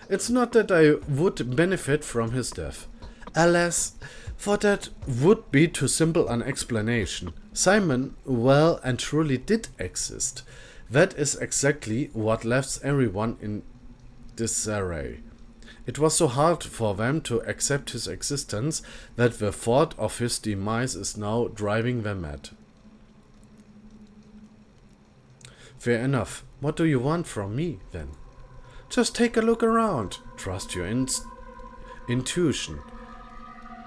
[SPEAKER 1] It's not that I would benefit from his death. Alas, for that would be too simple an explanation. Simon well and truly did exist. That is exactly what left everyone in disarray. It was so hard for them to accept his existence that the thought of his demise is now driving them mad. Fair enough. What do you want from me, then? Just take a look around. Trust your intuition.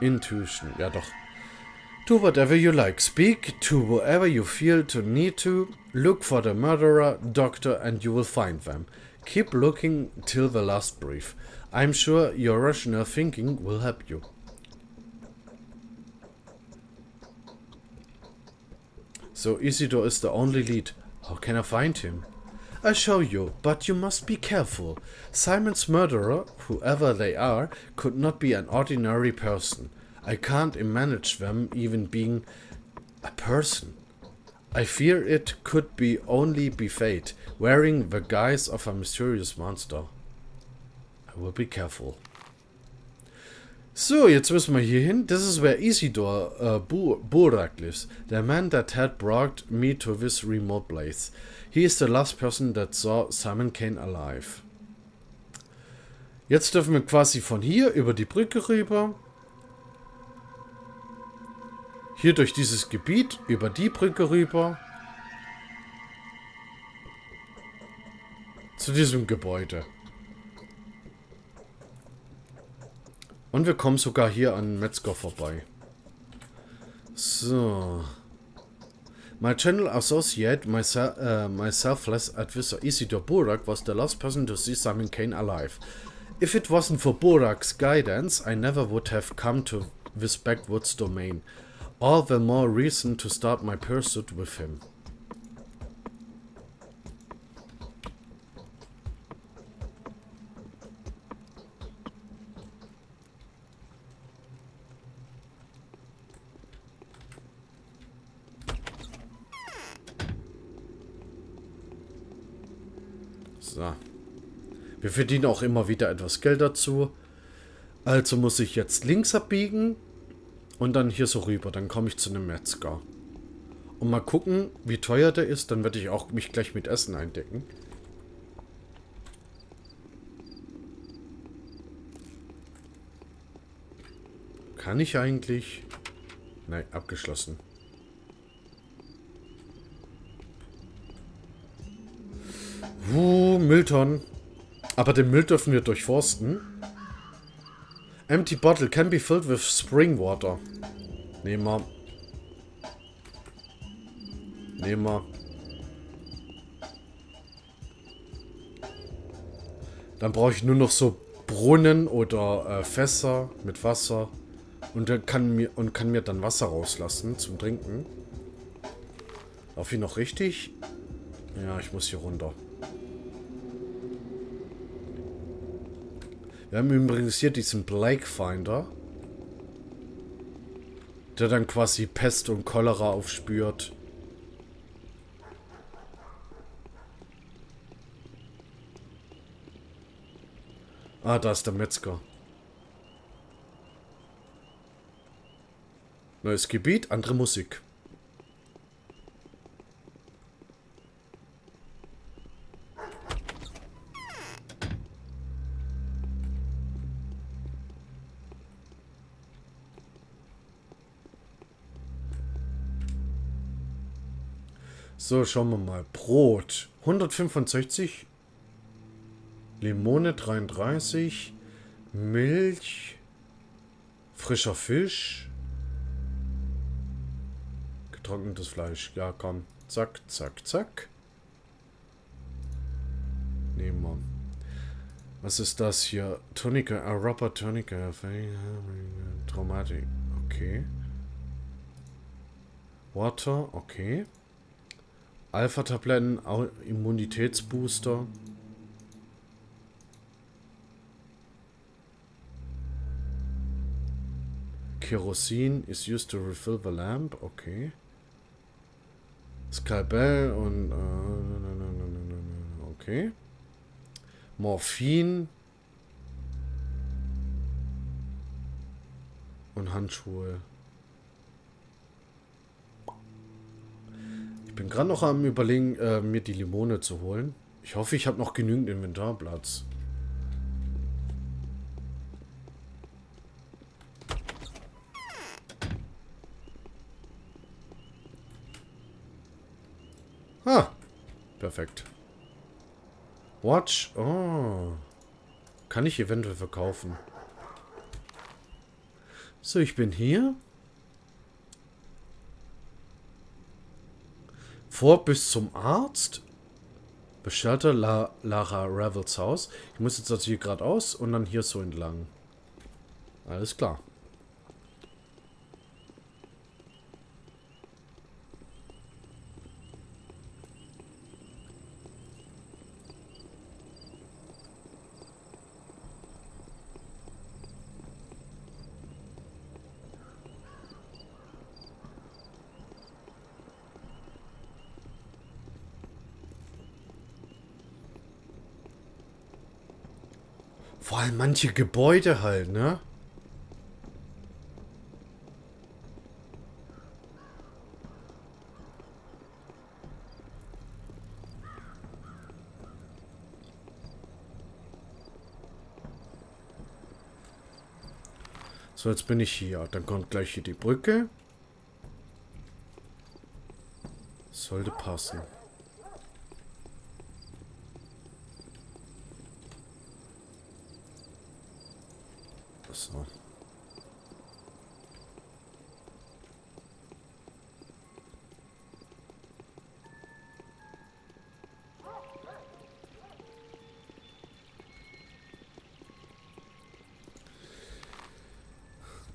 [SPEAKER 1] Intuition, ja doch. Do whatever you like. Speak to whoever you feel to need to. Look for the murderer, Doctor, and you will find them. Keep looking till the last breath. I'm sure your rational thinking will help you. So Isidore is the only lead. How can I find him? I'll show you, but you must be careful. Simon's murderer, whoever they are, could not be an ordinary person. I can't imagine them even being a person. I fear it could be only be fate, wearing the guise of a mysterious monster. I will be careful. So, jetzt müssen wir hier hin. This is where Isidore Burak lives, the man that had brought me to this remote place. He is the last person that saw Simon Kane alive. Jetzt dürfen wir quasi von hier über die Brücke rüber. Hier durch dieses Gebiet, über die Brücke rüber. Zu diesem Gebäude. Und wir kommen sogar hier an Metzger vorbei. So. My channel associate my selfless advisor Isidore Burak was the last person to see Simon Kane alive. If it wasn't for Burak's guidance, I never would have come to this backwoods domain. All the more reason to start my pursuit with him. So. Wir verdienen auch immer wieder etwas Geld dazu. Also muss ich jetzt links abbiegen und dann hier so rüber. Dann komme ich zu einem Metzger. Und mal gucken, wie teuer der ist. Dann werde ich auch mich gleich mit Essen eindecken. Kann ich eigentlich? Nein, abgeschlossen. Mülltonnen. Aber den Müll dürfen wir durchforsten. Empty bottle can be filled with spring water. Nehmen wir. Nehmen wir. Dann brauche ich nur noch so Brunnen oder Fässer mit Wasser. Und kann mir dann Wasser rauslassen zum Trinken. Darf ich noch richtig? Ja, ich muss hier runter. Wir haben übrigens hier diesen Blake Finder. Der dann quasi Pest und Cholera aufspürt. Ah, da ist der Metzger. Neues Gebiet, andere Musik. So, schauen wir mal. Brot 165. Limone 33. Milch. Frischer Fisch. Getrocknetes Fleisch. Ja, komm. Zack, zack, zack. Nehmen wir. Was ist das hier? Tonica, Rubber Tonica. Traumatic. Okay. Water, okay. Alpha-Tabletten, Immunitätsbooster. Kerosin is used to refill the lamp. Okay. Skalpell und... okay. Morphin. Und Handschuhe. Ich bin gerade noch am Überlegen, mir die Limone zu holen. Ich hoffe, ich habe noch genügend Inventarplatz. Ah, perfekt. Watch. Oh. Kann ich eventuell verkaufen. So, ich bin hier. Vor bis zum Arzt. Bestellter Lara Ravels Haus. Ich muss jetzt hier geradeaus und dann hier so entlang. Alles klar. Vor allem manche Gebäude halt, ne? So, jetzt bin ich hier. Dann kommt gleich hier die Brücke. Sollte passen. So.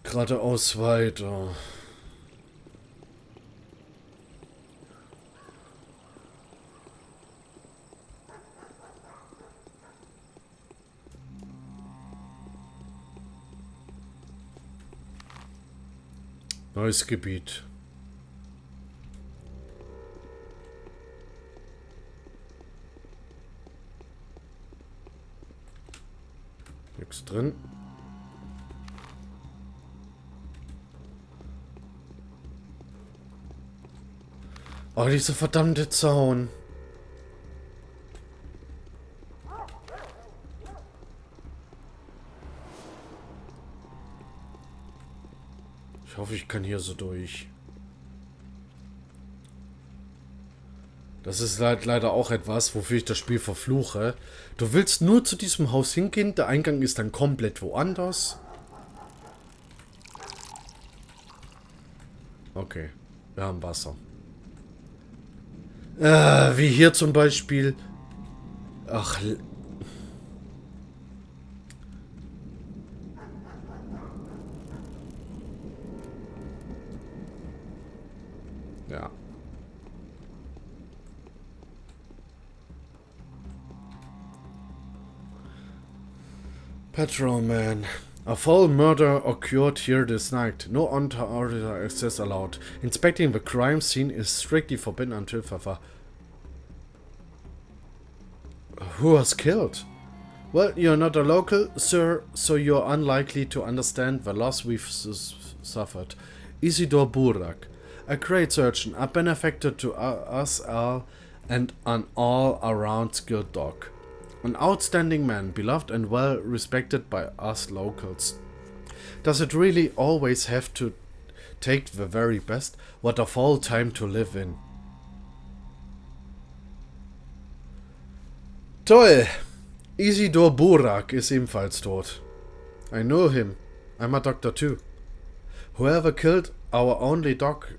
[SPEAKER 1] Geradeaus weiter. Neues Gebiet. Nichts drin. Oh, dieser verdammte Zaun. Ich hoffe, ich kann hier so durch. Das ist halt leider auch etwas, wofür ich das Spiel verfluche. Du willst nur zu diesem Haus hingehen, der Eingang ist dann komplett woanders. Okay, wir haben Wasser. Wie hier zum Beispiel. Ach. Ja. Patrolman. A foul murder occurred here this night. No unauthorized access allowed. Inspecting the crime scene is strictly forbidden until further. Who was killed? Well, you're not a local, sir, so you're unlikely to understand the loss we've suffered. Isidor Burak, a great surgeon, a benefactor to us all, and an all-around skilled doc. An outstanding man, beloved and well respected by us locals. Does it really always have to take the very best? What a foul time to live in. Toll! Isidor Burak ist ebenfalls tot. I know him. I'm a doctor too. Whoever killed our only doc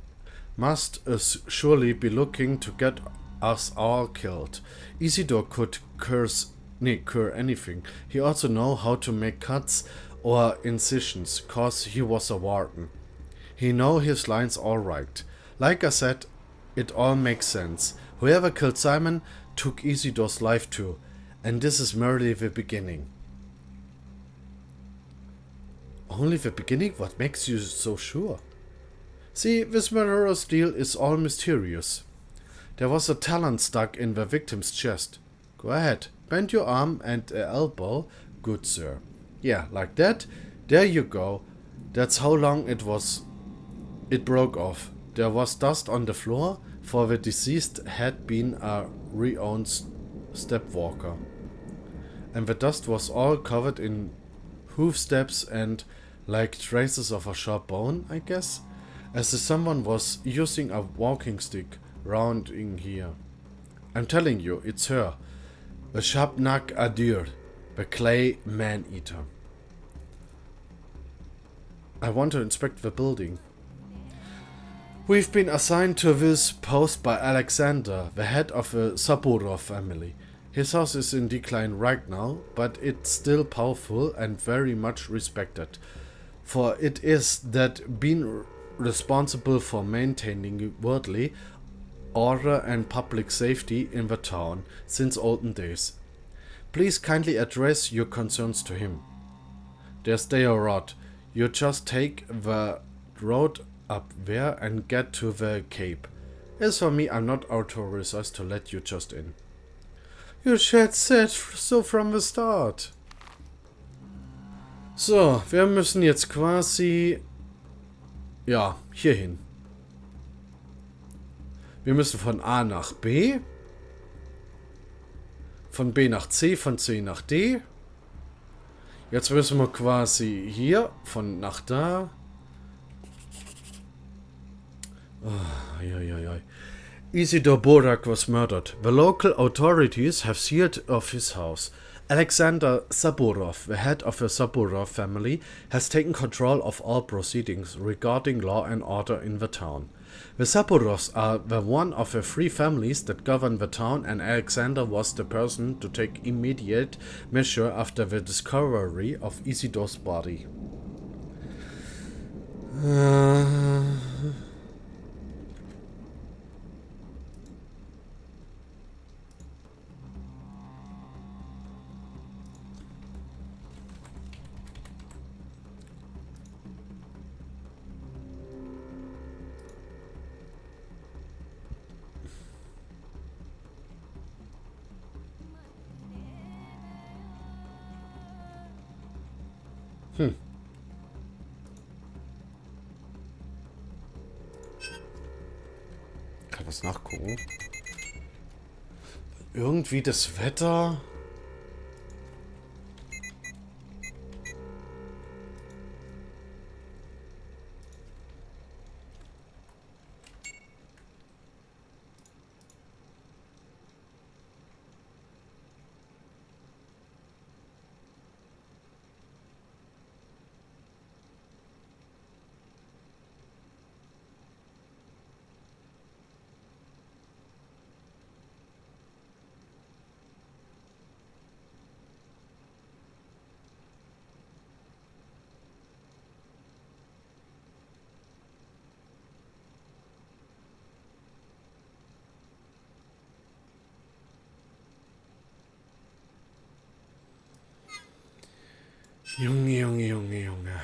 [SPEAKER 1] must surely be looking to get us all killed. Isidor could cure anything. He also know how to make cuts or incisions, cause he was a warden. He know his lines all right. Like I said, it all makes sense. Whoever killed Simon took Isidor's life too, and this is merely the beginning. Only the beginning? What makes you so sure? See, this murderer's deal is all mysterious. There was a talon stuck in the victim's chest. Go ahead, bend your arm and elbow. Good, sir. Yeah, like that. There you go. That's how long it was. It broke off. There was dust on the floor, for the deceased had been a renowned stepwalker. And the dust was all covered in hoof steps and like traces of a sharp bone, I guess, as if someone was using a walking stick round in here. I'm telling you, it's her. The Shabnak Adir, the clay man-eater. I want to inspect the building. We've been assigned to this post by Alexander, the head of the Saburov family. His house is in decline right now, but it's still powerful and very much respected. For it is that being responsible for maintaining worldly order and public safety in the town since olden days. Please kindly address your concerns to him. There's their rod. You just take the road up there and get to the cape. As for me, I'm not authorized to let you just in. You should said so from the start. So, wir müssen jetzt quasi, ja, hier hin. Wir müssen von A nach B, von B nach C, von C nach D. Jetzt müssen wir quasi hier, von nach da. Isidor Burak was murdered. The local authorities have sealed off his house. Alexander Saburov, the head of the Saburov family, has taken control of all proceedings regarding law and order in the town. The Saburovs are the one of the three families that govern the town, and Alexander was the person to take immediate measure after the discovery of Isidor's body. Kann was nachgucken? Irgendwie das Wetter. Junge, Junge, Junge, Junge.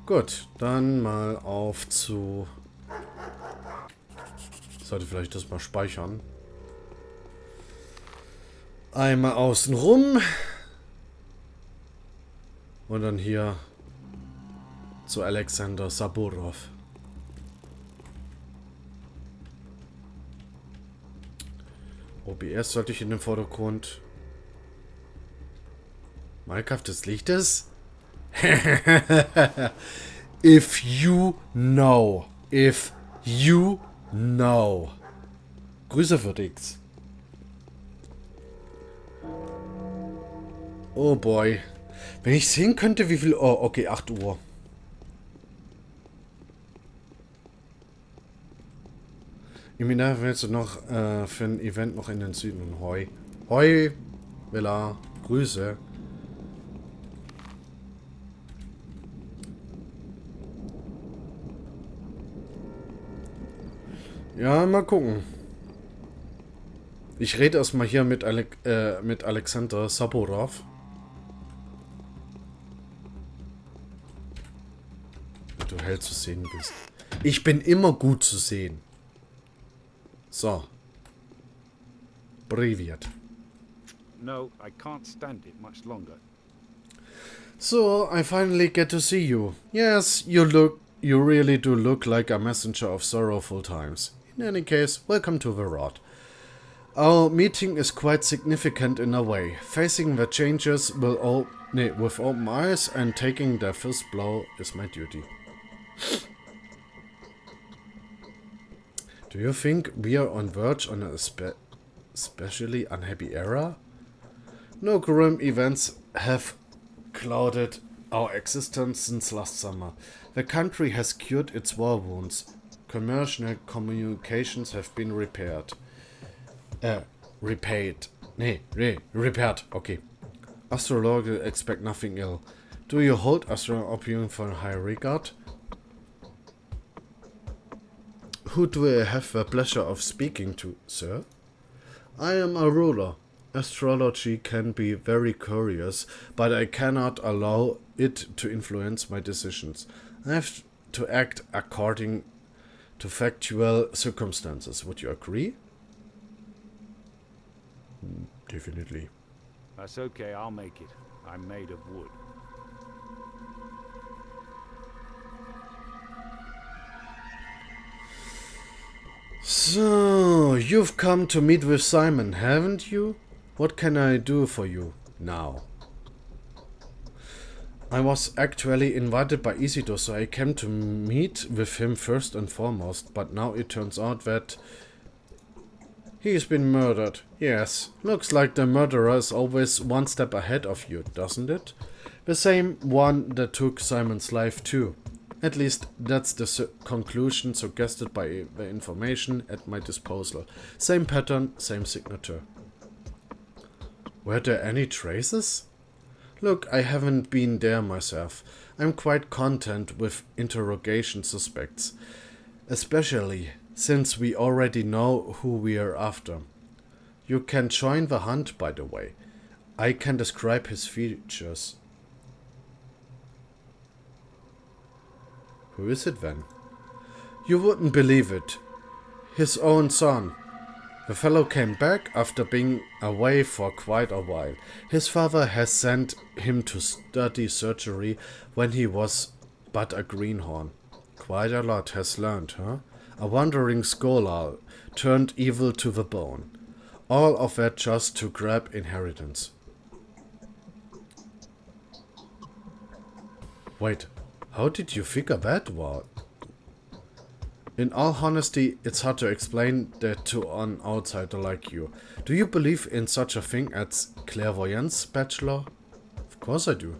[SPEAKER 1] Gut, dann mal auf zu... Sollte vielleicht das mal speichern. Einmal außen rum. Und dann hier zu Alexander Saburov. OBS sollte ich in den Vordergrund. Minecraft des Lichtes? If you know. If you know. Grüße für Dix. Oh boy. Wenn ich sehen könnte, wie viel... Oh, okay, 8 Uhr. Imina, willst du noch für ein Event noch in den Süden? Hoi. Hoi, Villa. Grüße. Ja, mal gucken. Ich rede erstmal hier mit Alexander Saburov. Du hell zu sehen bist. Ich bin immer gut zu sehen. So. Privet.
[SPEAKER 7] No, I can't stand it much longer.
[SPEAKER 1] So, I finally get to see you. Yes, you really do look like a messenger of sorrowful times. In any case, welcome to the Rod. Our meeting is quite significant in a way. Facing the changes with open eyes and taking their first blow is my duty. Do you think we are on verge on a especially unhappy era? No grim events have clouded our existence since last summer. The country has cured its war wounds. Commercial communications have been repaired. Repaired. Okay. Astrologers expect nothing ill. Do you hold astrology for high regard? Who do I have the pleasure of speaking to, sir? I am a ruler. Astrology can be very curious, but I cannot allow it to influence my decisions. I have to act according to factual circumstances. Would you agree? Definitely.
[SPEAKER 7] That's okay, I'll make it. I'm made of wood.
[SPEAKER 1] So, you've come to meet with Simon, haven't you? What can I do for you now? I was actually invited by Isidore, so I came to meet with him first and foremost, but now it turns out that he's been murdered. Yes, looks like the murderer is always one step ahead of you, doesn't it? The same one that took Simon's life too. At least that's the conclusion suggested by the information at my disposal. Same pattern, same signature. Were there any traces? Look, I haven't been there myself. I'm quite content with interrogation suspects, especially since we already know who we are after. You can join the hunt, by the way. I can describe his features. Who is it then? You wouldn't believe it. His own son. The fellow came back after being away for quite a while. His father has sent him to study surgery when he was but a greenhorn. Quite a lot has learned, huh? A wandering scholar turned evil to the bone. All of that just to grab inheritance. Wait, how did you figure that out? In all honesty, it's hard to explain that to an outsider like you. Do you believe in such a thing as clairvoyance, Bachelor? Of course I do.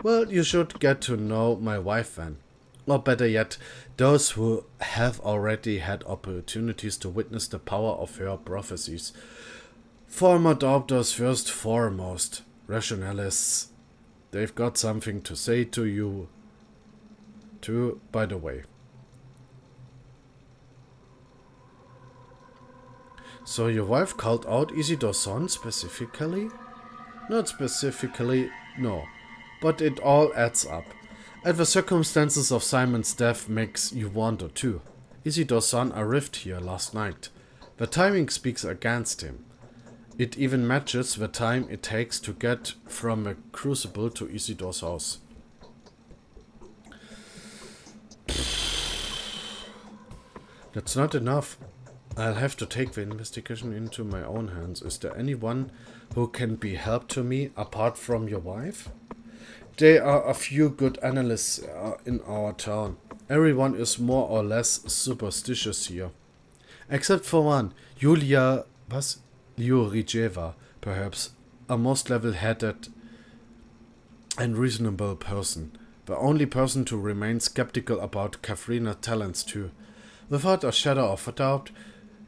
[SPEAKER 1] Well, you should get to know my wife then. Or better yet, those who have already had opportunities to witness the power of her prophecies. Former doubters first foremost, rationalists. They've got something to say to you too, by the way. So your wife called out Isidore's son specifically? Not specifically, no. But it all adds up. And the circumstances of Simon's death makes you wonder too. Isidore's son arrived here last night. The timing speaks against him. It even matches the time it takes to get from a crucible to Isidore's house. That's not enough. I'll have to take the investigation into my own hands. Is there anyone who can be helped to me apart from your wife? There are a few good analysts in our town. Everyone is more or less superstitious here. Except for one, Julia Liorijeva, perhaps, a most level-headed and reasonable person. The only person to remain skeptical about Katharina's talents too. Without a shadow of a doubt,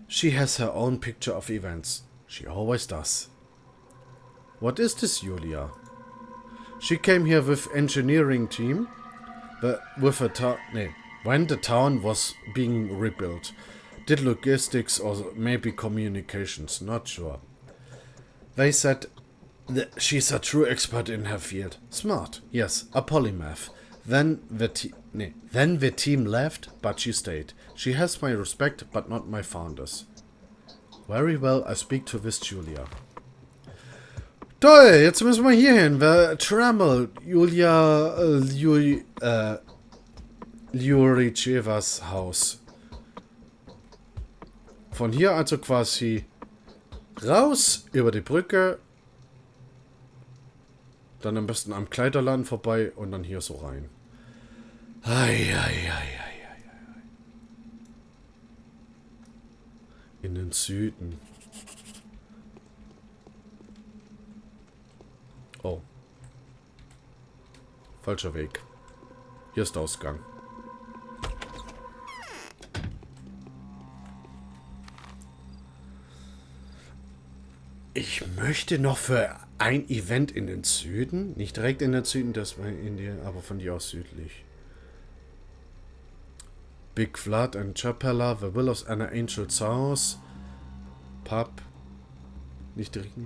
[SPEAKER 1] she has her own picture of events. She always does. What is this, Julia? She came here with engineering team, when the town was being rebuilt. Did logistics or maybe communications, not sure. They said that she's a true expert in her field. Smart, yes, a polymath. Then the team left, but she stayed. She has my respect, but not my founders. Very well, I speak to this Julia. Toll, jetzt müssen wir hier hin. The Trammel, Julia Liorijevas Haus. Von hier also quasi raus, über die Brücke, dann am besten am Kleiderladen vorbei und dann hier so rein. In den Süden. Oh. Falscher Weg. Hier ist der Ausgang. Ich möchte noch für ein Event in den Süden. Nicht direkt in den Süden, das war in Indien, aber von hier aus südlich. Big Flood and Chapella, The Willows and an Angel's House. Pub. Nicht direkt.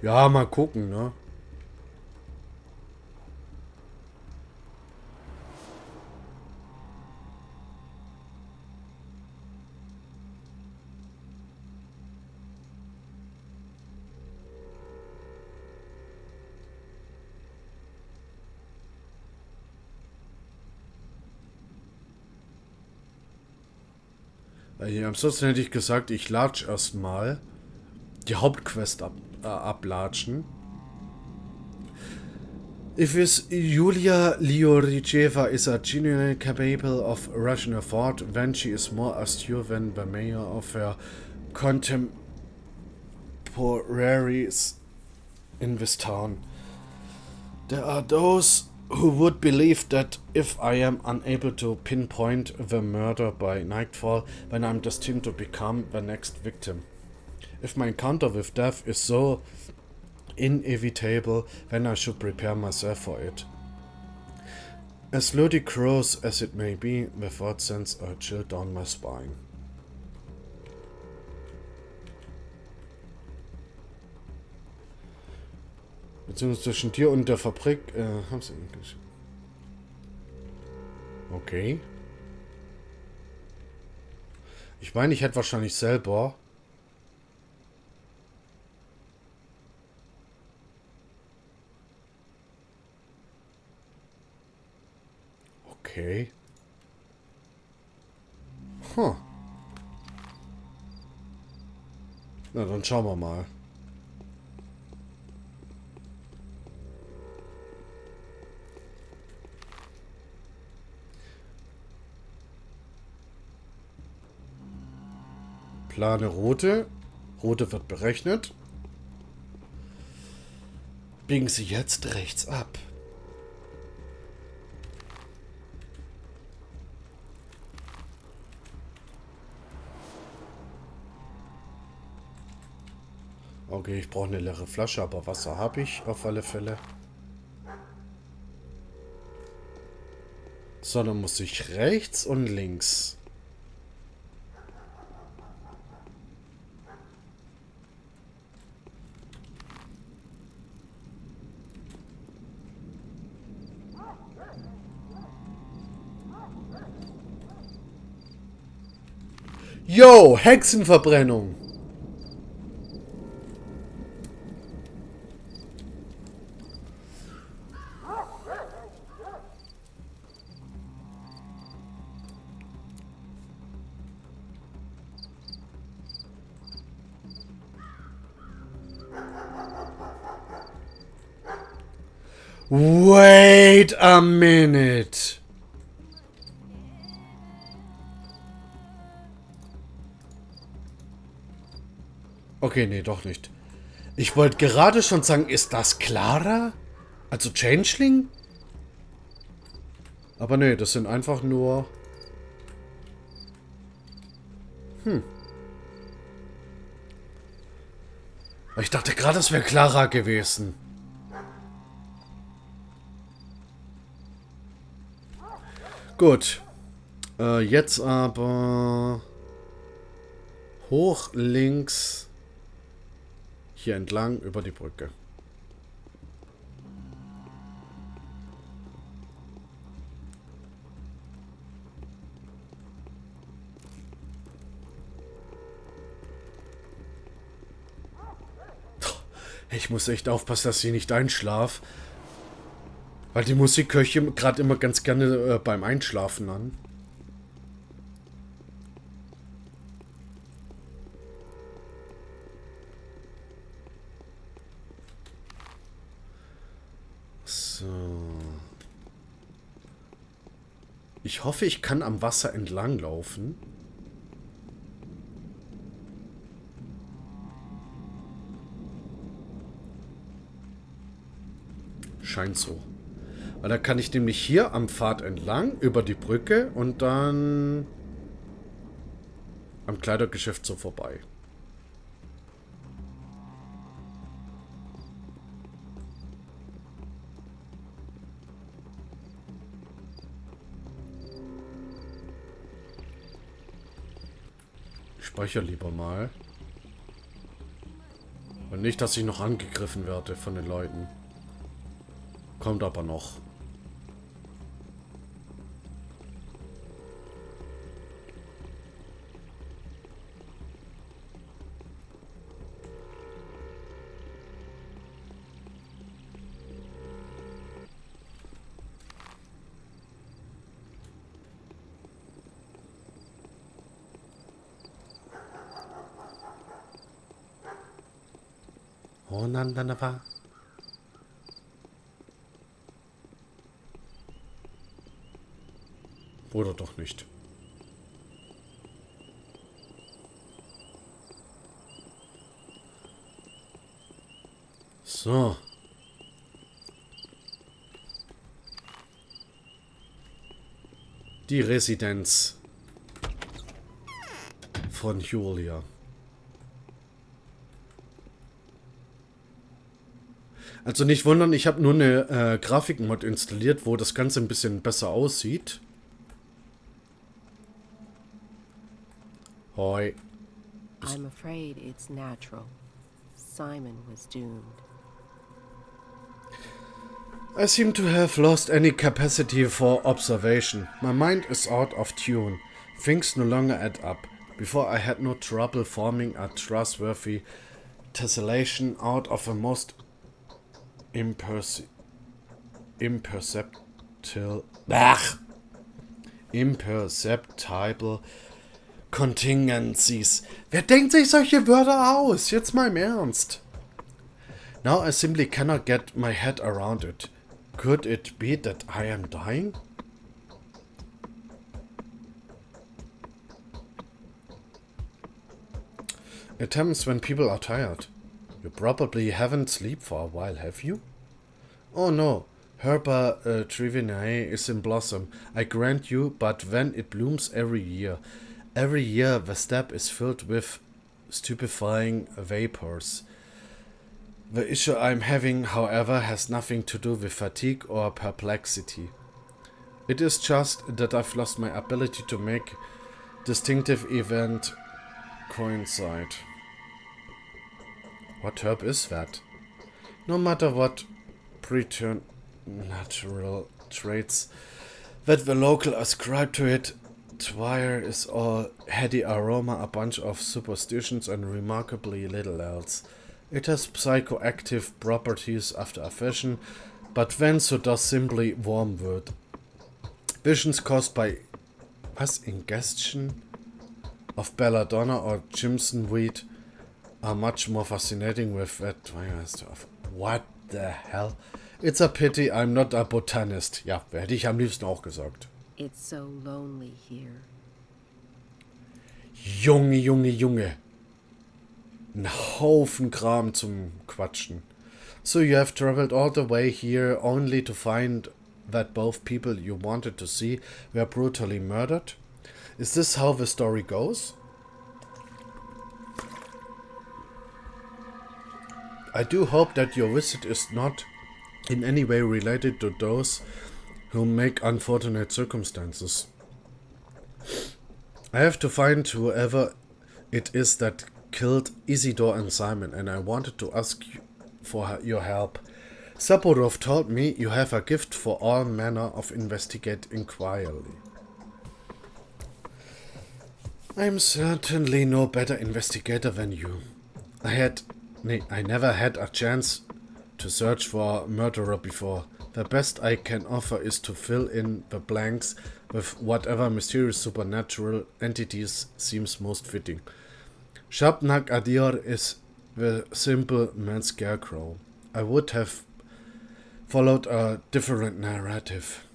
[SPEAKER 1] Ja, mal gucken, ne? Ansonsten hätte ich gesagt, ich latsch erstmal die Hauptquest ablatschen. If Julia Liorijeva is a genuinely capable of rational thought, then she is more astute than the mayor of her contemporaries in this town. There are those who would believe that if I am unable to pinpoint the murder by nightfall, then I'm destined to become the next victim. If my encounter with death is so inevitable, then I should prepare myself for it. As ludicrous as it may be, the thought sends a chill down my spine. Beziehungsweise zwischen dir und der Fabrik, haben sie Englisch. Okay. Ich meine, ich hätte wahrscheinlich selber. Okay. Na, dann schauen wir mal. Plane Route. Route wird berechnet. Biegen Sie jetzt rechts ab. Okay, ich brauche eine leere Flasche, aber Wasser habe ich auf alle Fälle. Sondern muss ich rechts und links. Yo, Hexenverbrennung. Wait a minute. Okay, nee, doch nicht. Ich wollte gerade schon sagen, ist das Clara? Also Changeling? Aber nee, das sind einfach nur... Ich dachte gerade, das wäre Clara gewesen. Gut. Jetzt aber... Hoch, links... Hier entlang über die Brücke. Ich muss echt aufpassen, dass ich nicht einschlaf. Weil die Musik höre ich gerade immer ganz gerne beim Einschlafen an. So. Ich hoffe, ich kann am Wasser entlang laufen. Scheint so. Weil da kann ich nämlich hier am Pfad entlang, über die Brücke und dann am Kleidergeschäft so vorbei. Ich speichere lieber mal. Und nicht, dass ich noch angegriffen werde von den Leuten. Kommt aber noch. Oh, na. Oder doch nicht. So. Die Residenz von Julia. Also nicht wundern, ich habe nur eine Grafikmod installiert, wo das Ganze ein bisschen besser aussieht. Hoi.
[SPEAKER 8] I'm afraid it's natural. Simon was doomed.
[SPEAKER 1] I seem to have lost any capacity for observation. My mind is out of tune. Things no longer add up. Before I had no trouble forming a trustworthy tessellation out of a most imperceptible contingencies. Wer denkt sich solche Wörter aus? Jetzt mal im Ernst. Now I simply cannot get my head around it. Could it be that I am dying? It happens when people are tired. You probably haven't slept for a while, have you? Oh no, Herba Trivinae is in blossom, I grant you, but when it blooms every year the steppe is filled with stupefying vapors. The issue I'm having, however, has nothing to do with fatigue or perplexity. It is just that I've lost my ability to make distinctive event coincide. What herb is that? No matter what preternatural traits that the local ascribe to it, Twire is all heady aroma, a bunch of superstitions and remarkably little else. It has psychoactive properties after a fashion, but then so does simply wormwood. Visions caused by ingestion of belladonna or Jimson weed are much more fascinating with that Twire stuff. What the hell? It's a pity I'm not a botanist. Ja, hätte ich am liebsten auch gesagt.
[SPEAKER 8] It's so lonely here.
[SPEAKER 1] Junge. Ein Haufen Kram zum Quatschen. So you have traveled all the way here only to find that both people you wanted to see were brutally murdered? Is this how the story goes? I do hope that your visit is not in any way related to those who make unfortunate circumstances. I have to find whoever it is that killed Isidore and Simon, and I wanted to ask you for your help. Saporov told me you have a gift for all manner of investigate inquiry. I'm certainly no better investigator than you. I never had a chance to search for a murderer before. The best I can offer is to fill in the blanks with whatever mysterious supernatural entities seems most fitting. Shabnak Adir is the simple man's scarecrow. I would have followed a different narrative.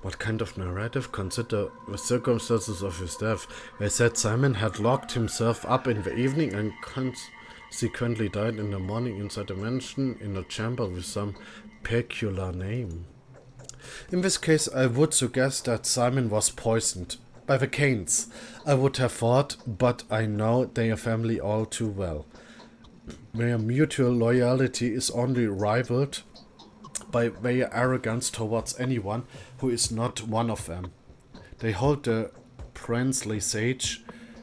[SPEAKER 1] What kind of narrative? Consider the circumstances of his death. They said Simon had locked himself up in the evening and consequently died in the morning inside a mansion in a chamber with some peculiar name. In this case, I would suggest that Simon was poisoned by the Canes. I would have thought, but I know their family all too well. Their mutual loyalty is only rivaled by their arrogance towards anyone who is not one of them. They hold the princely sage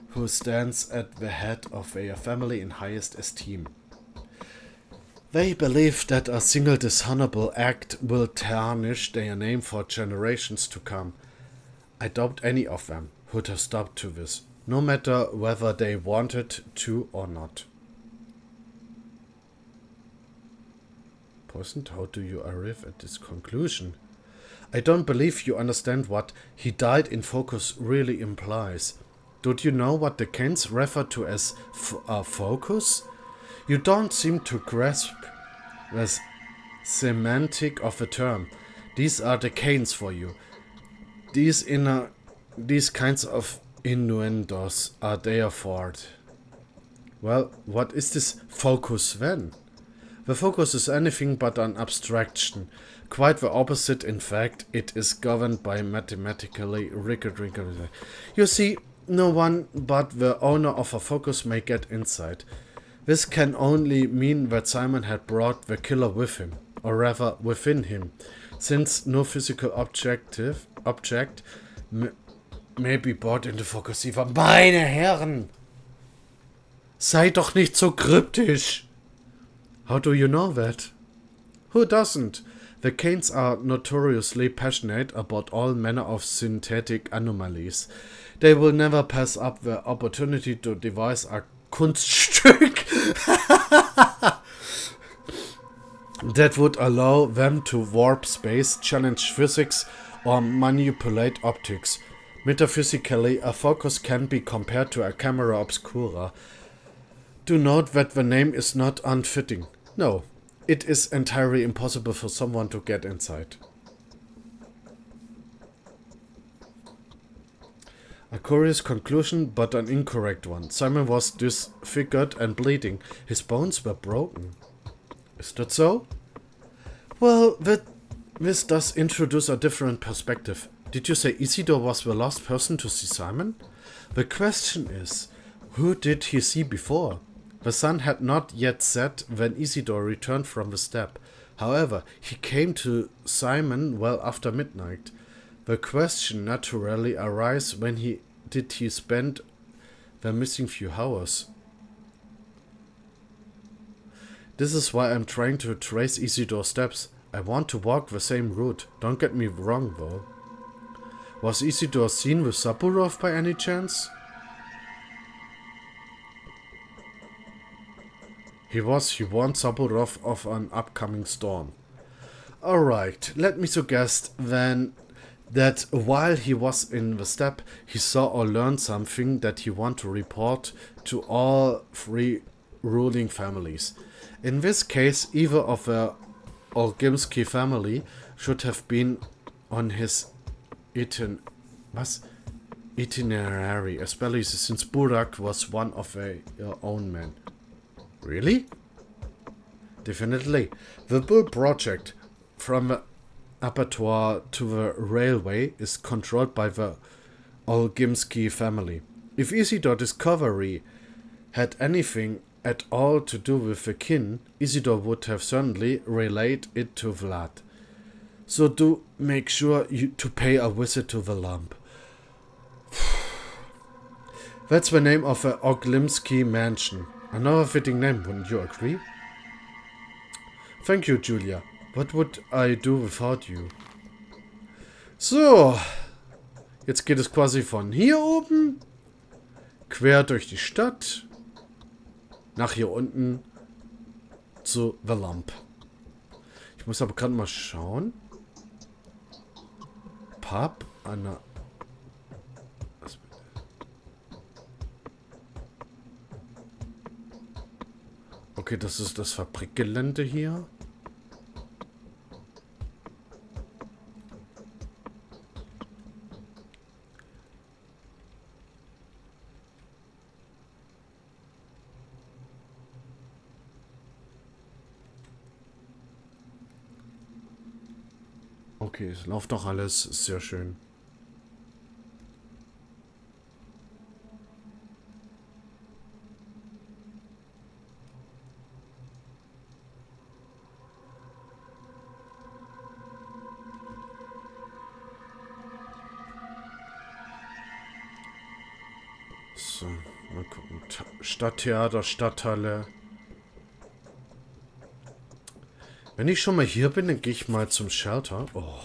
[SPEAKER 1] who stands at the head of their family in highest esteem. They believe that a single dishonorable act will tarnish their name for generations to come. I doubt any of them would have stopped to this, no matter whether they wanted to or not. Poisoned? How do you arrive at this conclusion? I don't believe you understand what "he died in focus" really implies. Don't you know what the Canes refer to as focus? You don't seem to grasp the semantic of the term. These are the Canes for you. These kinds of innuendos are their fault. Well, what is this focus then? The focus is anything but an abstraction. Quite the opposite, in fact. It is governed by mathematically rigorous. You see, no one but the owner of a focus may get inside. This can only mean that Simon had brought the killer with him, or rather within him, since no physical object may be brought into focus. Meine Herren! Sei doch nicht so kryptisch! How do you know that? Who doesn't? The Canes are notoriously passionate about all manner of synthetic anomalies. They will never pass up the opportunity to devise a Kunststück that would allow them to warp space, challenge physics, or manipulate optics. Metaphysically, a focus can be compared to a camera obscura. Do note that the name is not unfitting. No, it is entirely impossible for someone to get inside. A curious conclusion, but an incorrect one. Simon was disfigured and bleeding. His bones were broken. Is that so? Well, this does introduce a different perspective. Did you say Isidore was the last person to see Simon? The question is, who did he see before? The sun had not yet set when Isidore returned from the step. However, he came to Simon well after midnight. The question naturally arises, when did he spend the missing few hours? This is why I'm trying to trace Isidore's steps. I want to walk the same route. Don't get me wrong, though. Was Isidore seen with Saburov by any chance? He warned Saburov of an upcoming storm. Alright, let me suggest then that while he was in the step, he saw or learned something that he wanted to report to all three ruling families. In this case, either of the Olgimsky family should have been on his itinerary, especially since Burak was one of their own men. Really? Definitely. The Bull project, from the abattoir to the railway, is controlled by the Olgimsky family. If Isidore's discovery had anything at all to do with the kin, Isidore would have certainly relayed it to Vlad. So do make sure to pay a visit to the lump. That's the name of the Oglimsky mansion. Another fitting name, wouldn't you agree? Thank you, Julia. What would I do without you? So, jetzt geht es quasi von hier oben, quer durch die Stadt, nach hier unten zu The Lump. Ich muss aber gerade mal schauen. Pub, Anna. Okay, das ist das Fabrikgelände hier. Okay, es läuft doch alles sehr schön. So, mal gucken. Stadttheater, Stadthalle. Wenn ich schon mal hier bin, dann gehe ich mal zum Shelter. Oh.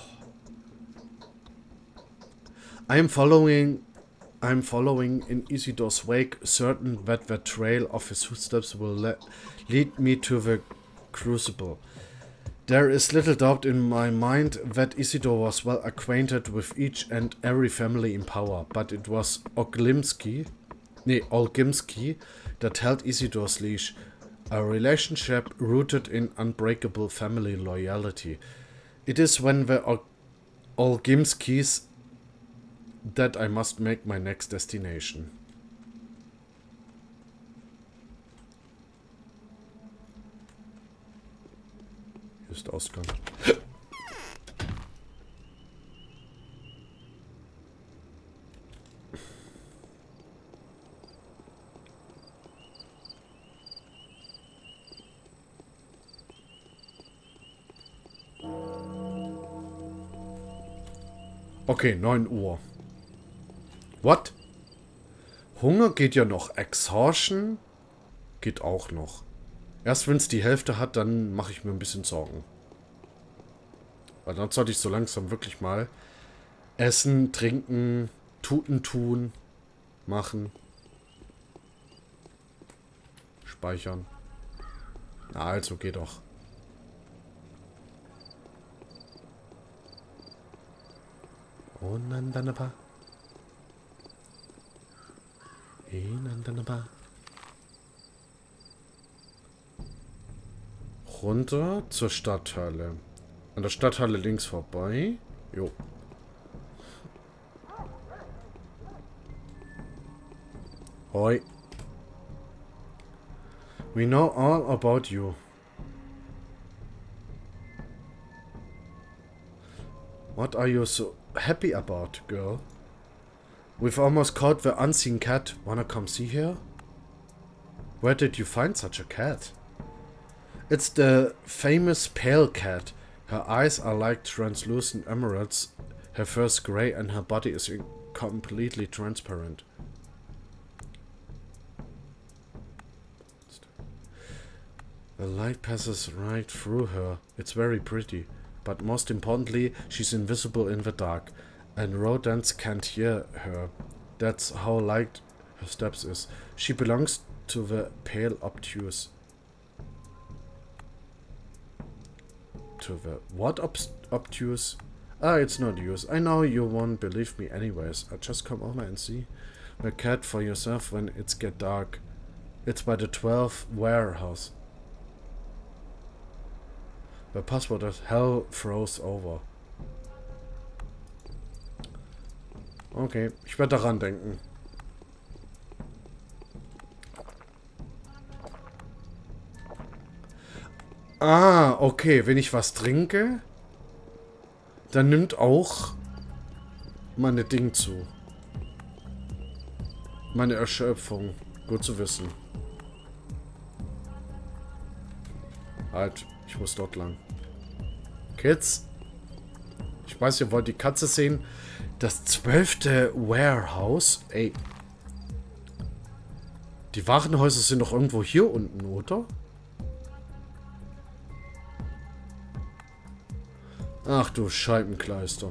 [SPEAKER 1] I'm following in Isidore's wake, certain that the trail of his footsteps will lead me to the crucible. There is little doubt in my mind that Isidore was well acquainted with each and every family in power, but it was Olgimsky that held Isidore's leash, a relationship rooted in unbreakable family loyalty. It is when the Olgimskys that I must make my next destination. Hier ist Ausgang. Okay, 9 Uhr. What? Hunger geht ja noch. Exhaustion geht auch noch. Erst wenn es die Hälfte hat, dann mache ich mir ein bisschen Sorgen. Weil dann sollte ich so langsam wirklich mal essen, trinken, tun, machen. Speichern. Na, also geht doch. Oh, Nandanaba. Runter zur Stadthalle. An der Stadthalle links vorbei. Jo. Hoi. We know all about you. What are you so happy about, girl? We've almost caught the unseen cat. Wanna come see her? Where did you find such a cat? It's the famous pale cat. Her eyes are like translucent emeralds, her fur's grey, and her body is completely transparent. The light passes right through her. It's very pretty. But most importantly, she's invisible in the dark, and rodents can't hear her. That's how light her steps is. She belongs to the pale obtuse. To the what obtuse? Ah, it's not use. I know you won't believe me anyways. Just come over and see the cat for yourself when it's get dark. It's by the 12th warehouse. The password is hell froze over. Okay, ich werde daran denken. Ah, okay, wenn ich was trinke, dann nimmt auch meine Ding zu. Meine Erschöpfung. Gut zu wissen. Halt, ich muss dort lang. Kids, ich weiß, ihr wollt die Katze sehen. Das 12. Warehouse. Ey. Die Warenhäuser sind doch irgendwo hier unten, oder? Ach du Scheibenkleister.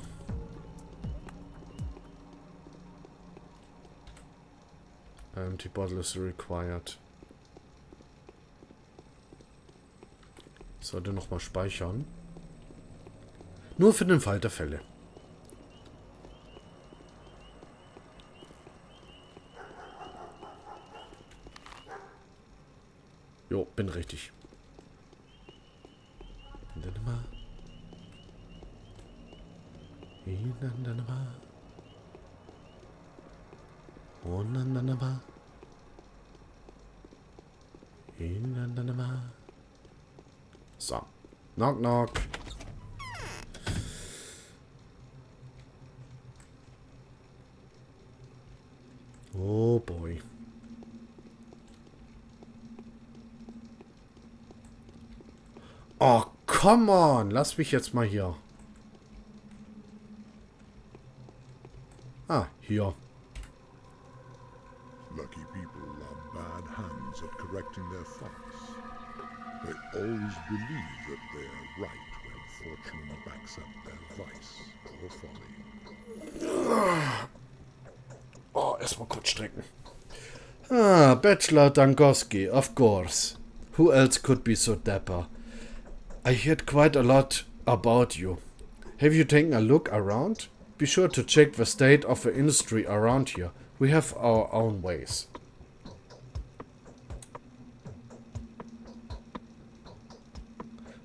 [SPEAKER 1] Empty bottle is required. Ich sollte nochmal speichern. Nur für den Fall der Fälle. Jo, bin richtig. So. Knock, knock. Oh boy. Oh, come on. Lass mich jetzt mal hier. Ah, hier.
[SPEAKER 9] Lucky people are bad hands at correcting their faults. They always believe that they're right when fortune backs up their vice or folly.
[SPEAKER 1] Oh, erstmal kurz strecken. Ah, Bachelor Dangoski, of course. Who else could be so dapper? I heard quite a lot about you. Have you taken a look around? Be sure to check the state of the industry around here. We have our own ways.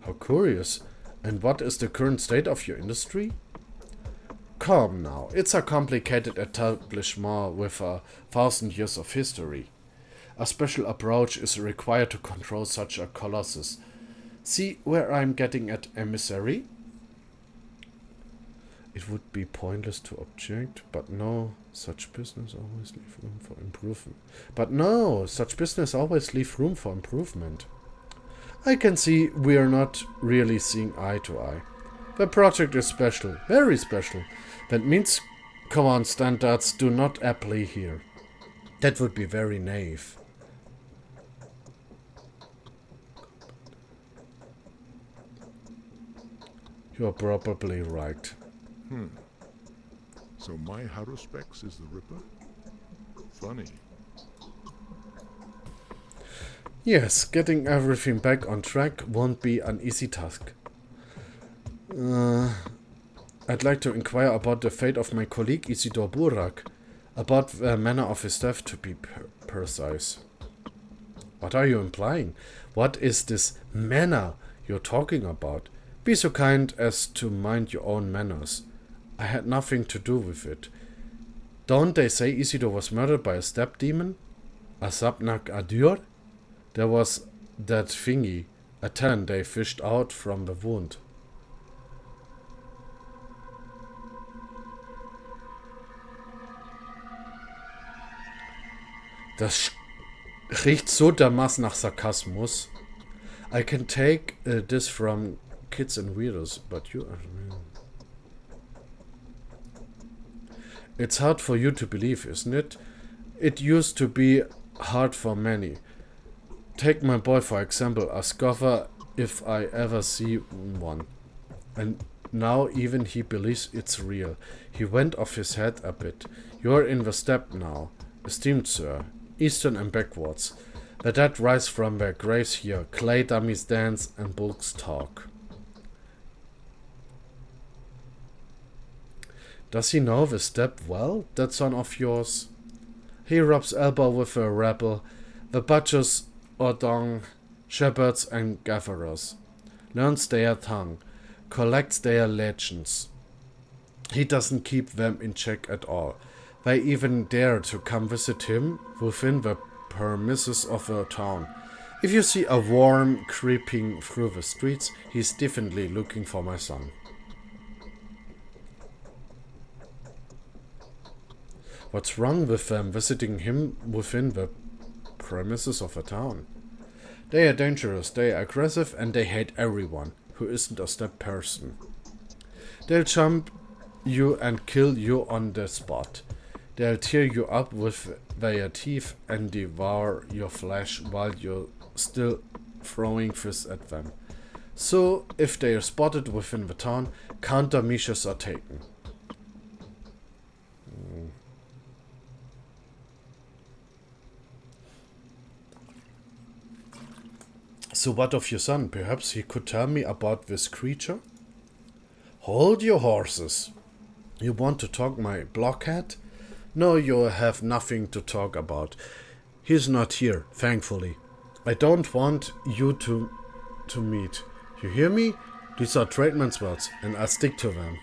[SPEAKER 1] How curious. And what is the current state of your industry? Come now, it's a complicated establishment with 1,000 years of history. A special approach is required to control such a colossus. See where I'm getting at, emissary? It would be pointless to object, but no, such business always leave room for improvement. I can see we are not really seeing eye to eye. The project is special, very special. That means command standards do not apply here. That would be very naive. You're probably right.
[SPEAKER 9] So my Haruspex is the Ripper? Funny.
[SPEAKER 1] Yes, getting everything back on track won't be an easy task. I'd like to inquire about the fate of my colleague Isidor Burak, about the manner of his death to be precise. What are you implying? What is this manner you're talking about? Be so kind as to mind your own manners. I had nothing to do with it. Don't they say Isidor was murdered by a step demon? A Sabnak Adur? There was that thingy, a talent they fished out from the wound. riecht so dermaßen nach Sarkasmus. I can take this from kids and weirdos, but you are... It's hard for you to believe, isn't it? It used to be hard for many. Take my boy, for example, a scoffer if I ever see one. And now even he believes it's real. He went off his head a bit. You're in the step now, esteemed sir. Eastern and backwards. The dead rise from their graves here. Clay dummies dance and bulls talk. Does he know the step well, that son of yours? He rubs elbow with a rabble, the butchers, ordong, shepherds and gatherers. Learns their tongue, collects their legends. He doesn't keep them in check at all. They even dare to come visit him within the premises of a town. If you see a worm creeping through the streets, he's definitely looking for my son. What's wrong with them visiting him within the premises of a town? They are dangerous, they are aggressive, and they hate everyone who isn't a step person. They'll jump you and kill you on the spot. They'll tear you up with their teeth and devour your flesh while you're still throwing fists at them. So, if they are spotted within the town, countermeasures are taken. So what of your son? Perhaps he could tell me about this creature? Hold your horses. You want to talk, my blockhead? No, you have nothing to talk about. He's not here, thankfully. I don't want you to meet. You hear me? These are tradesmen's words, and I'll stick to them.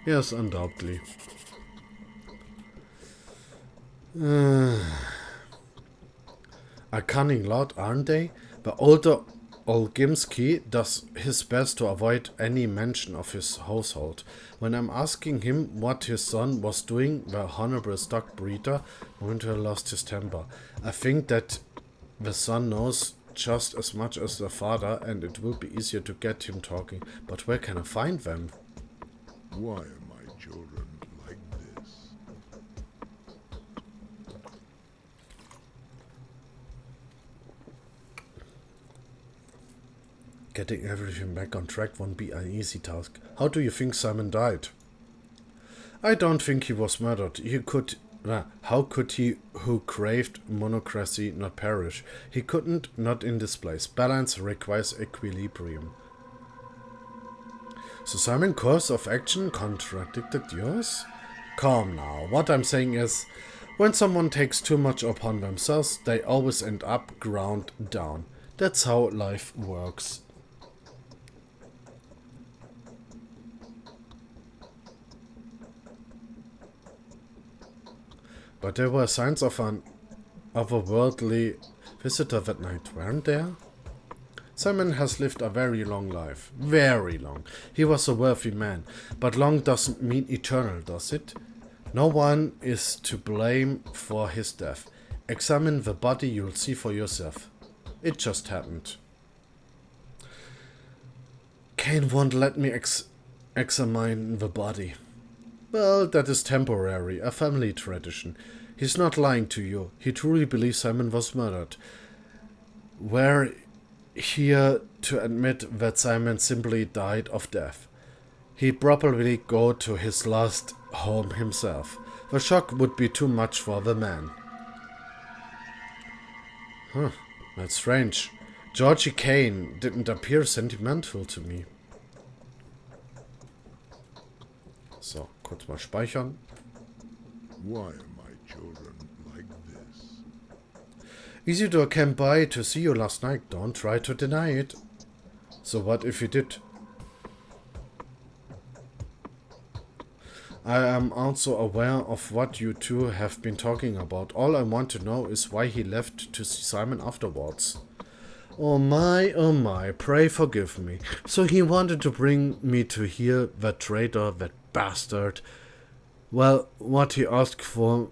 [SPEAKER 1] Yes, undoubtedly. A cunning lot, aren't they? The older Olgimsky does his best to avoid any mention of his household. When I'm asking him what his son was doing, the honorable stock breeder momentarily lost his temper. I think that the son knows just as much as the father, and it will be easier to get him talking. But where can I find them?
[SPEAKER 9] Why are my children like this?
[SPEAKER 1] Getting everything back on track won't be an easy task. How do you think Simon died? I don't think he was murdered. How could he who craved monocracy not perish? He couldn't, not in this place. Balance requires equilibrium. So Simon's course of action contradicted yours? Calm now. What I'm saying is, when someone takes too much upon themselves, they always end up ground down. That's how life works. But there were signs of an otherworldly visitor that night, weren't there? Simon has lived a very long life. Very long. He was a worthy man. But long doesn't mean eternal, does it? No one is to blame for his death. Examine the body, you'll see for yourself. It just happened. Cain won't let me examine the body. Well, that is temporary, a family tradition. He's not lying to you. He truly believes Simon was murdered. We're here to admit that Simon simply died of death. He'd probably go to his last home himself. The shock would be too much for the man. Huh, that's strange. Georgie Cain didn't appear sentimental to me. So, kurz mal speichern.
[SPEAKER 9] Why are my children like this?
[SPEAKER 1] Isidore came by to see you last night. Don't try to deny it. So what if he did? I am also aware of what you two have been talking about. All I want to know is why he left to see Simon afterwards. Oh my, pray forgive me. So he wanted to bring me to here, that traitor, that bastard. Well, what he asked for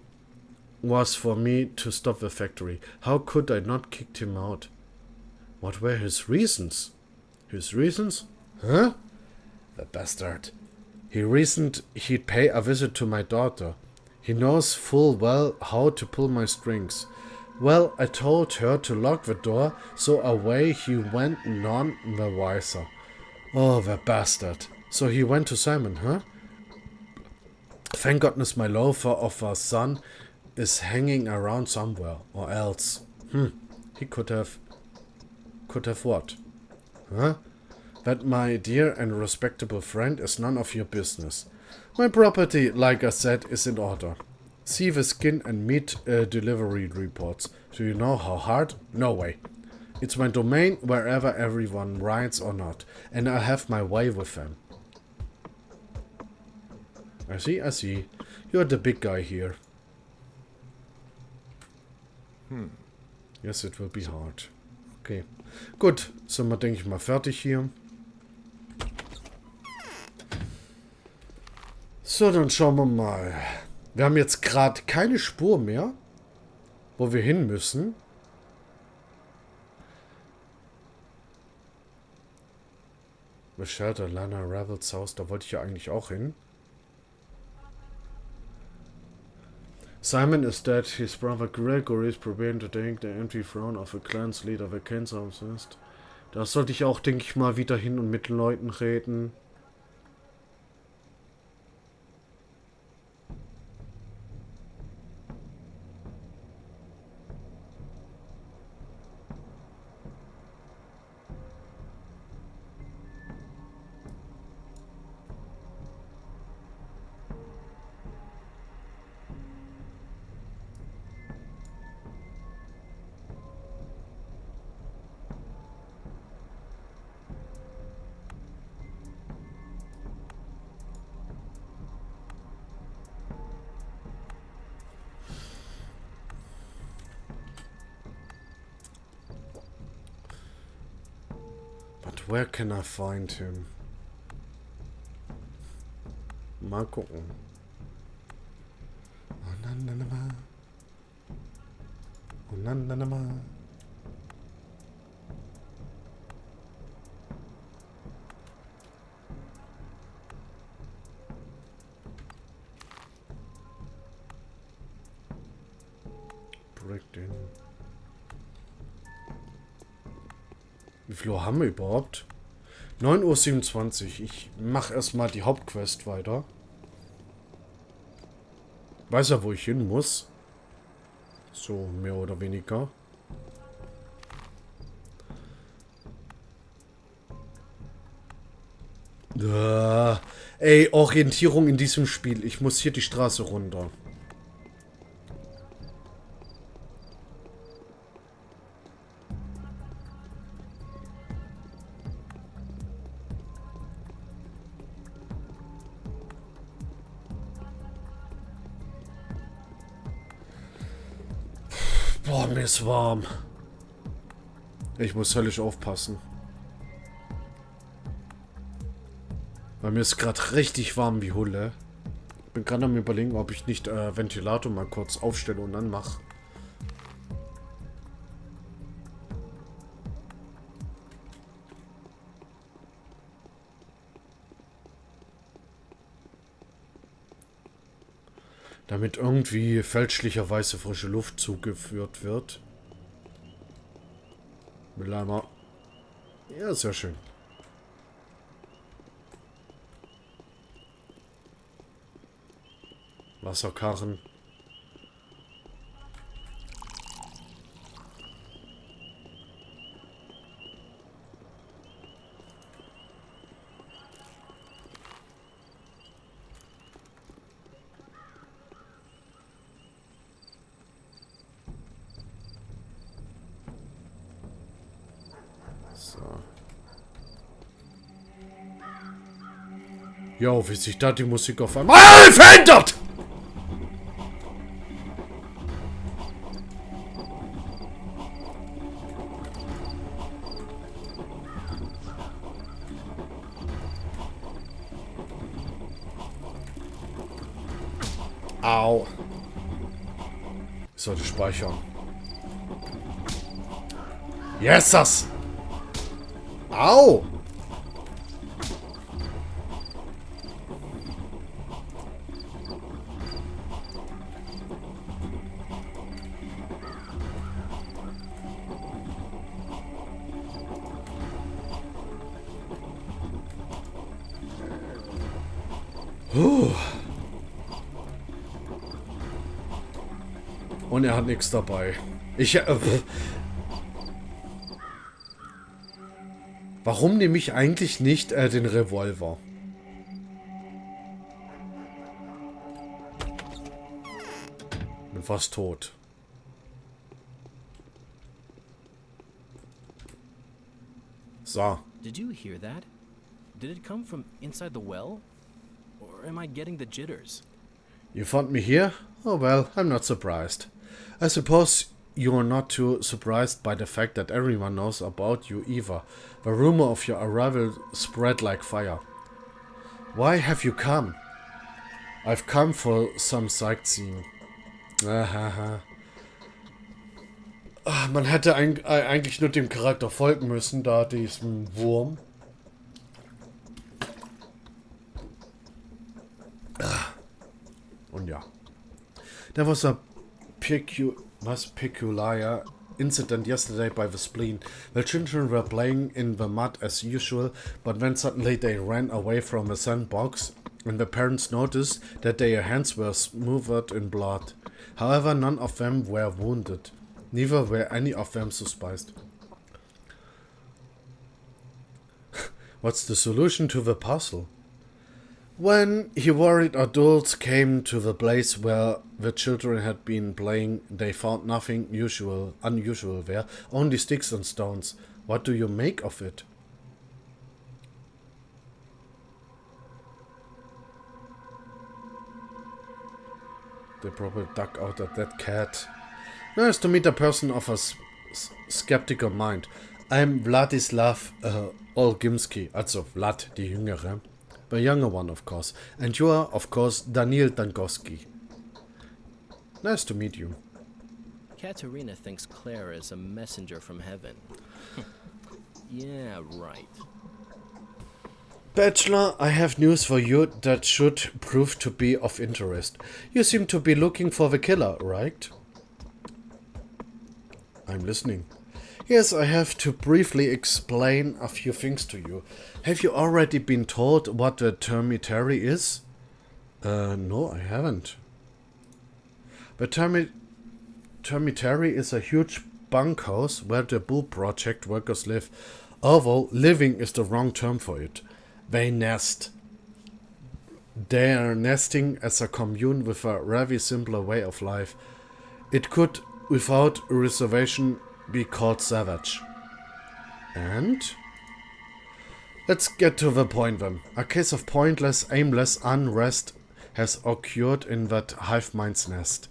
[SPEAKER 1] was for me to stop the factory. How could I not kick him out? What were his reasons? His reasons? Huh? The bastard. He reasoned he'd pay a visit to my daughter. He knows full well how to pull my strings. Well, I told her to lock the door, so away he went none the wiser. Oh, the bastard. So he went to Simon, huh? Thank goodness my loafer of a son is hanging around somewhere, or else. He could have what? Huh? That my dear and respectable friend is none of your business. My property, like I said, is in order. See the skin and meat delivery reports. Do you know how hard? No way. It's my domain wherever everyone writes or not, and I have my way with them. I see. You're the big guy here. Yes, it will be hard. Okay. Gut, sind wir, denke ich mal, fertig hier. So, dann schauen wir mal. Wir haben jetzt gerade keine Spur mehr, wo wir hin müssen. The Shelter, Lana Ravels Haus, da wollte ich ja eigentlich auch hin. Simon is dead. His brother Gregory is preparing to take the empty throne of the clan's leader, the Kansas ist. Da sollte ich auch, denke ich mal, wieder hin und mit Leuten reden. But where can I find him? Mal gucken. Break-in. Wie viel Uhr haben wir überhaupt? 9:27 Uhr. Ich mache erstmal die Hauptquest weiter. Weiß ja, wo ich hin muss. So, mehr oder weniger. Ey, Orientierung in diesem Spiel. Ich muss hier die Straße runter. Boah, mir ist warm. Ich muss höllisch aufpassen. Weil mir ist gerade richtig warm wie Hulle. Ich bin gerade am Überlegen, ob ich nicht Ventilator mal kurz aufstelle und anmache. Damit irgendwie fälschlicherweise frische Luft zugeführt wird. Mülleimer. Ja, sehr schön. Wasserkarren. Jo, wie sich da die Musik auf einmal verändert! Au. Ich sollte speichern. Yes! Au! Und er hat nichts dabei. Warum nehme ich eigentlich nicht den Revolver? Bin fast tot. So.
[SPEAKER 3] Did you hear that? Did it come from inside the well? Or am I getting the jitters?
[SPEAKER 1] You found me here? Oh well, I'm not surprised. I suppose you are not too surprised by the fact that everyone knows about you either. The rumor of your arrival spread like fire. Why have you come? I've come for some sightseeing. Ahaha. Man hätte eigentlich nur dem Charakter folgen müssen, da diesem Wurm. Und ja. There was a peculiar incident yesterday by the spleen. The children were playing in the mud as usual, but then suddenly they ran away from the sandbox, and the parents noticed that their hands were smothered in blood. However, none of them were wounded. Neither were any of them suspicious. What's the solution to the puzzle? When he worried adults came to the place where the children had been playing, they found nothing unusual there, only sticks and stones. What do you make of it? They probably dug out a dead cat. Nice to meet a person of a skeptical mind. I'm Vladislav Olgimsky, also Vlad, die Jüngere. The younger one, of course. And you are, of course, Daniel Dankowski. Nice to meet you.
[SPEAKER 3] Katerina thinks Claire is a messenger from heaven. Yeah, right.
[SPEAKER 1] Bachelor, I have news for you that should prove to be of interest. You seem to be looking for the killer, right? I'm listening. Yes, I have to briefly explain a few things to you. Have you already been told what the termitary is? No, I haven't. The termitary is a huge bunkhouse where the Bull Project workers live. Although living is the wrong term for it. They nest. They are nesting as a commune with a very simpler way of life. It could, without reservation, be called savage. And? Let's get to the point then. A case of pointless, aimless unrest has occurred in that hive mind's nest.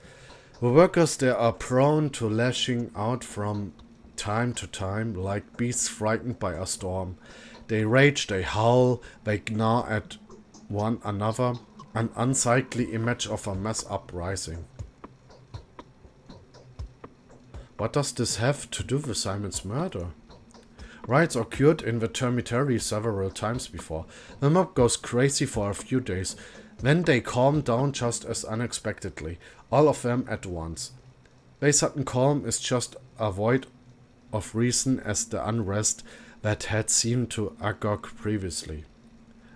[SPEAKER 1] The workers there are prone to lashing out from time to time like beasts frightened by a storm. They rage, they howl, they gnaw at one another, an unsightly image of a mass uprising. What does this have to do with Simon's murder? Riots occurred in the termitary several times before. The mob goes crazy for a few days, then they calm down just as unexpectedly, all of them at once. Their sudden calm is just a void of reason as the unrest that had seemed to agog previously.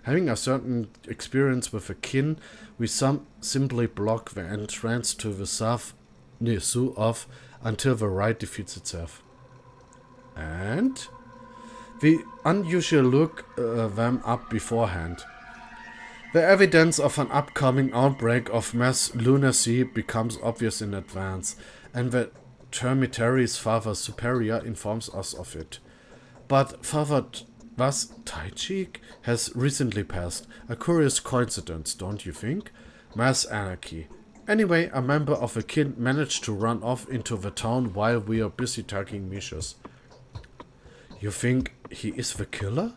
[SPEAKER 1] Having a certain experience with a kin, we simply block the entrance to the zoo off until the riot defeats itself. And we unusually look them up beforehand. The evidence of an upcoming outbreak of mass lunacy becomes obvious in advance, and the termitary's Father Superior informs us of it. But Father Tajik has recently passed. A curious coincidence, don't you think? Mass anarchy. Anyway, a member of a kin managed to run off into the town while we are busy tagging Mishas. You think he is the killer?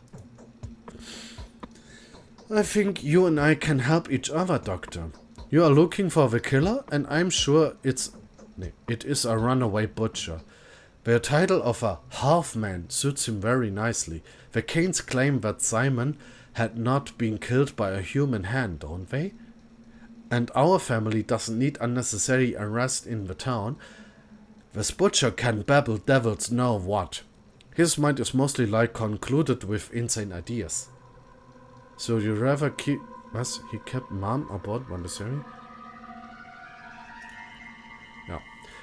[SPEAKER 1] I think you and I can help each other, Doctor. You are looking for the killer, and I'm sure it's Nee, it is a runaway butcher. The title of a half-man suits him very nicely. The Kanes claim that Simon had not been killed by a human hand, don't they? And our family doesn't need unnecessary arrest in the town. This butcher can babble devils know what. His mind is mostly like concluded with insane ideas. So you rather keep... Was? He kept mom aboard one series? Yeah.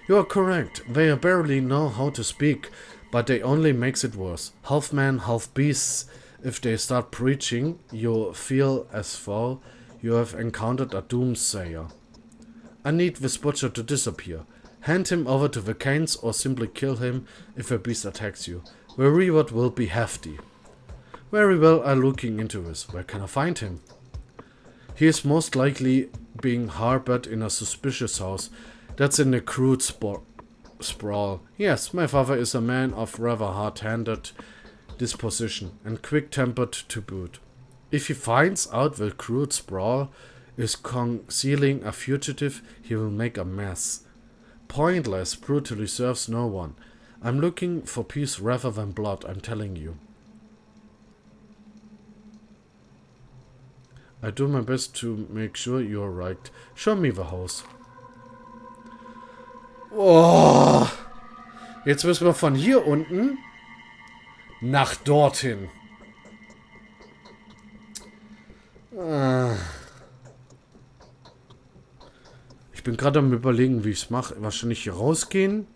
[SPEAKER 1] You are correct. They barely know how to speak, but they only makes it worse. Half man, half beasts. If they start preaching, you feel as though you have encountered a doomsayer. I need this butcher to disappear. Hand him over to the Kanes or simply kill him if a beast attacks you. The reward will be hefty. Very well, I'm looking into this. Where can I find him? He is most likely being harbored in a suspicious house. That's in the crude sprawl. Yes, my father is a man of rather hard-handed disposition and quick-tempered to boot. If he finds out the crude sprawl is concealing a fugitive, he will make a mess. Pointless brutally serves no one. I'm looking for peace rather than blood, I'm telling you. I do my best to make sure you're right. Show me the house. Oh, jetzt müssen wir von hier unten nach dorthin. Ich bin gerade am Überlegen, wie ich es mache. Wahrscheinlich hier rausgehen.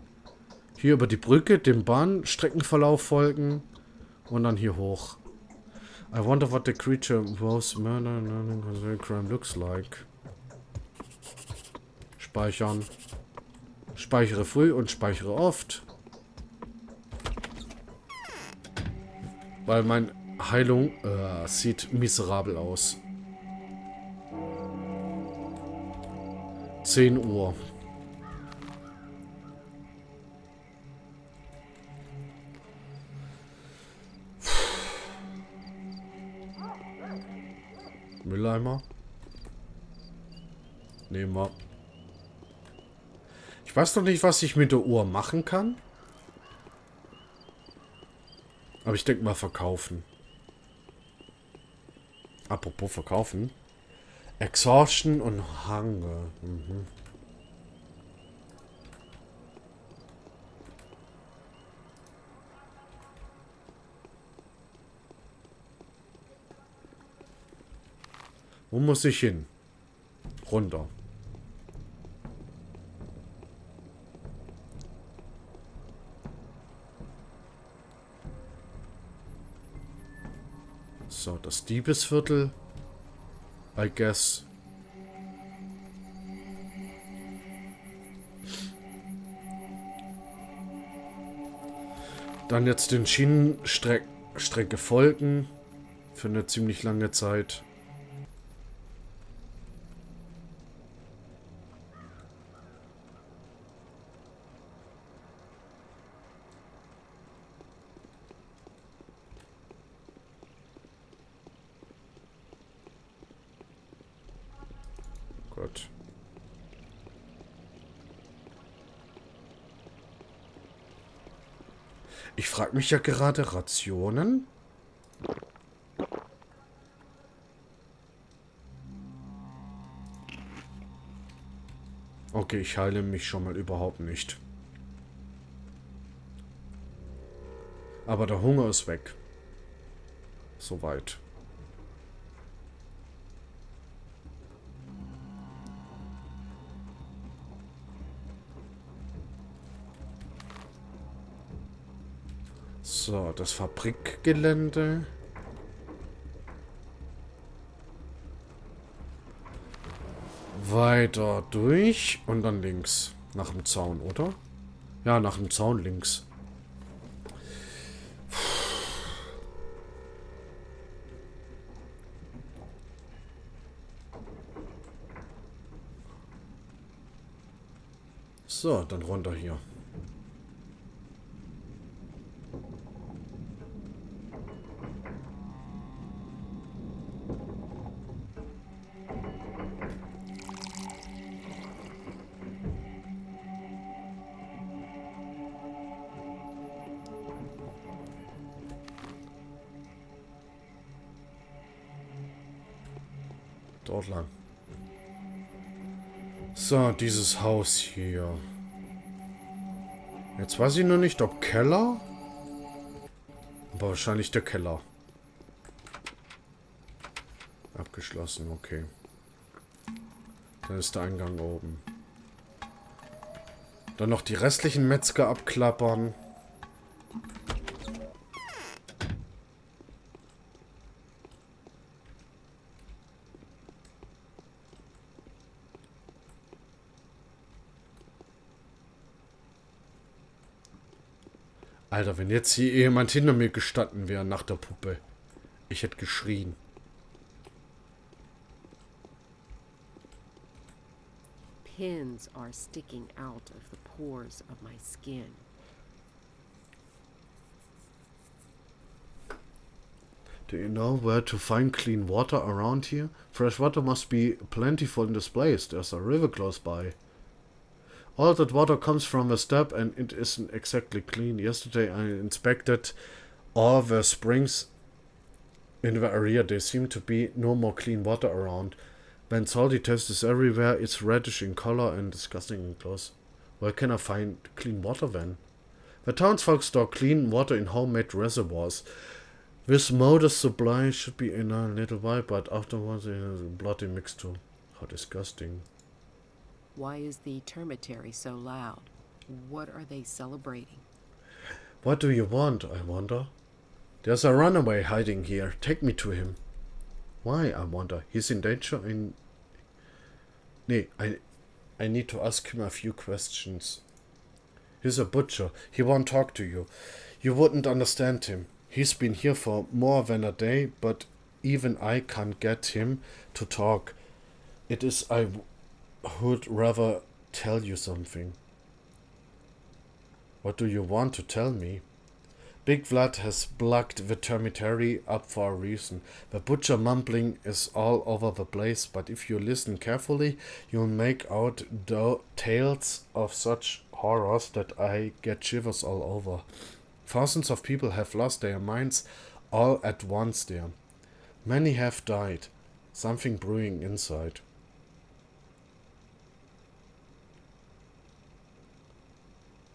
[SPEAKER 1] Hier über die Brücke, dem Bahnstreckenverlauf folgen. Und dann hier hoch. I wonder what the creature was murder crime looks like. Speichern. Speichere früh und speichere oft. Weil meine Heilung sieht miserabel aus. 10 Uhr. Mülleimer. Nehmen wir. Ich weiß noch nicht, was ich mit der Uhr machen kann. Aber ich denke mal verkaufen. Apropos verkaufen. Exhaustion und Hunger. Mhm. Wo muss ich hin? Runter. So, das Diebesviertel. I guess. Dann jetzt den Schienenstrecke folgen. Für eine ziemlich lange Zeit. Gut. Ich frage mich ja gerade, Rationen? Okay, ich heile mich schon mal überhaupt nicht. Aber der Hunger ist weg. Soweit. So, das Fabrikgelände. Weiter durch und dann links. Nach dem Zaun, oder? Ja, nach dem Zaun links. So, dann runter hier. Dort lang. So, dieses Haus hier. Jetzt weiß ich nur nicht, ob Keller. Aber wahrscheinlich der Keller. Abgeschlossen, okay. Dann ist der Eingang oben. Dann noch die restlichen Metzger abklappern. Alter, wenn jetzt hier jemand hinter mir gestanden wäre nach der Puppe. Ich hätte geschrien.
[SPEAKER 8] Pins are sticking out of the pores of my skin.
[SPEAKER 1] Do you know where to find clean water around here? Fresh water must be plentiful in this place. There's a river close by. All that water comes from a step and it isn't exactly clean. Yesterday I inspected all the springs in the area. There seem to be no more clean water around. When salty taste is everywhere, it's reddish in color and disgusting in clothes. Where can I find clean water then? The townsfolk store clean water in homemade reservoirs. This modest supply should be in a little while, but afterwards it is a bloody mixture. How disgusting.
[SPEAKER 8] Why is the termitary so loud? What are they celebrating?
[SPEAKER 1] What do you want, I wonder? There's a runaway hiding here. Take me to him. Why, I wonder? He's in danger in... Nee, I need to ask him a few questions. He's a butcher. He won't talk to you. You wouldn't understand him. He's been here for more than a day, but even I can't get him to talk. It is I would rather tell you something. What do you want to tell me? Big Vlad has plugged the termitary up for a reason. The butcher mumbling is all over the place, but if you listen carefully, you'll make out tales of such horrors that I get shivers all over. Thousands of people have lost their minds all at once there. Many have died. Something brewing inside.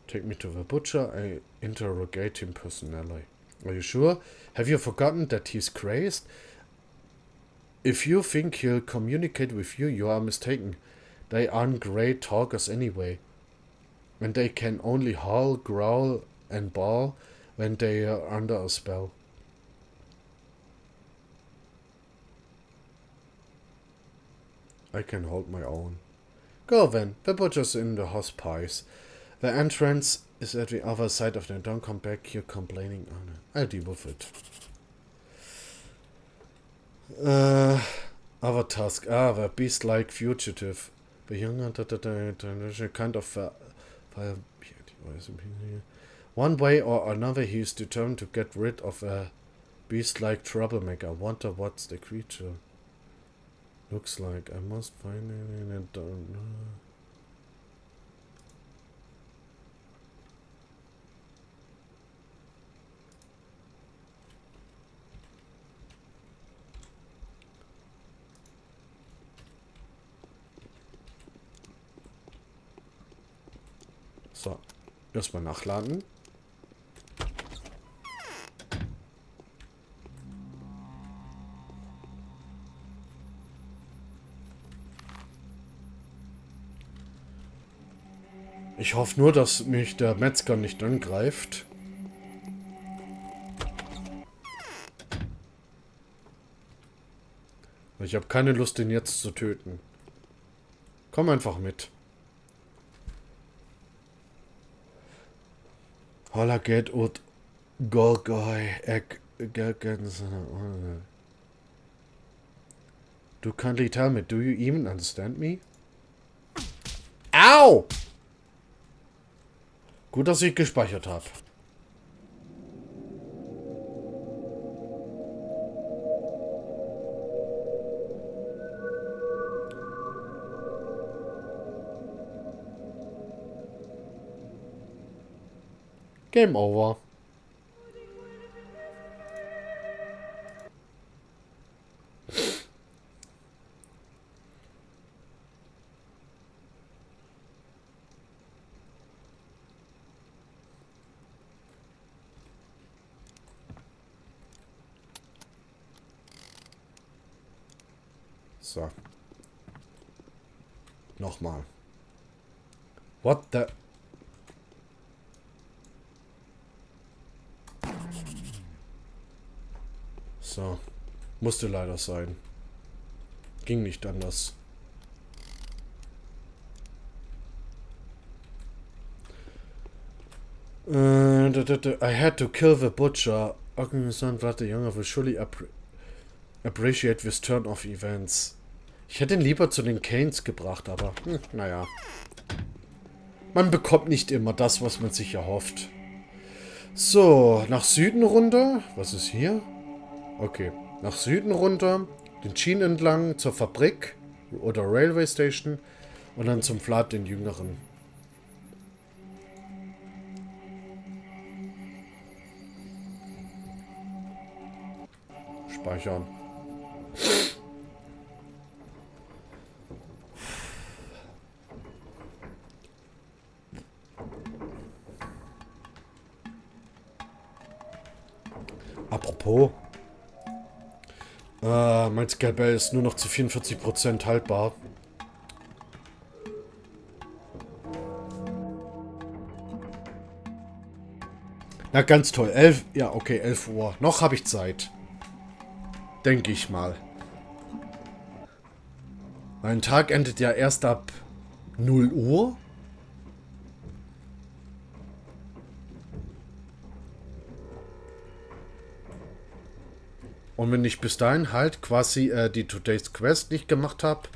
[SPEAKER 1] Take me to the butcher. I interrogate him personally. Are you sure? Have you forgotten that he's crazed? If you think he'll communicate with you, you are mistaken. They aren't great talkers anyway. And they can only howl, growl, and bawl when they are under a spell. I can hold my own. Go then. The butcher's in the hospice. The entrance is at the other side of the... Don't come back here complaining. Oh, no. I'll deal with it. Other task. The beast-like fugitive. The younger... kind of... One way or another he is determined to get rid of a beast-like troublemaker. I wonder what's the creature looks like. I must find it and I don't know. So, erstmal nachladen. Ich hoffe nur, dass mich der Metzger nicht angreift. Ich habe keine Lust, ihn jetzt zu töten. Komm einfach mit. Holla geht ut Gorgoi ek Du kindly tell me, do you even understand me? Au! Gut, dass ich gespeichert habe. Game over. So. Nochmal. What the... So. Musste leider sein. Ging nicht anders. I had to kill the butcher. Organisant that the younger will surely appreciate this turn of events. Ich hätte ihn lieber zu den Canes gebracht, aber naja. Man bekommt nicht immer das, was man sich erhofft. So, nach Süden runter. Was ist hier? Okay, nach Süden runter, den Schienen entlang zur Fabrik oder Railway Station und dann zum Pfad den Jüngeren. Speichern. Apropos. Mein Scalpel ist nur noch zu 44% haltbar. Na, ganz toll. 11. Ja, okay, 11 Uhr. Noch habe ich Zeit. Denke ich mal. Mein Tag endet ja erst ab 0 Uhr. Und wenn ich bis dahin halt quasi die Today's Quest nicht gemacht habe,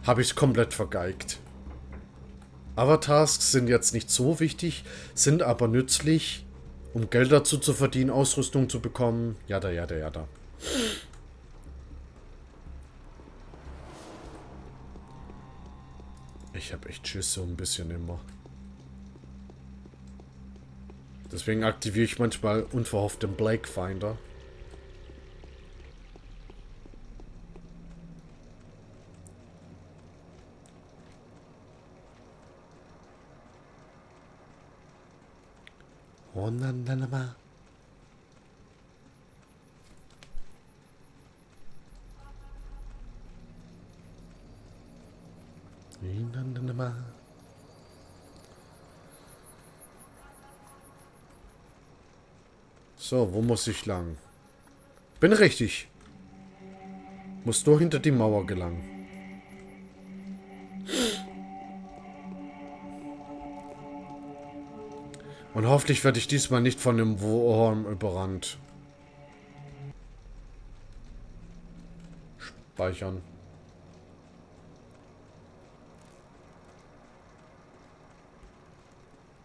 [SPEAKER 1] habe ich es komplett vergeigt. Avatasks sind jetzt nicht so wichtig, sind aber nützlich, um Geld dazu zu verdienen, Ausrüstung zu bekommen. Jada, jada, jada. Ich habe echt Schiss so ein bisschen immer. Deswegen aktiviere ich manchmal unverhofft den Blake Finder. Oh, na, na, na, na. Na, na, na, na. So, wo muss ich lang? Bin richtig. Muss nur hinter die Mauer gelangen. Und hoffentlich werde ich diesmal nicht von dem Wurm überrannt. Speichern.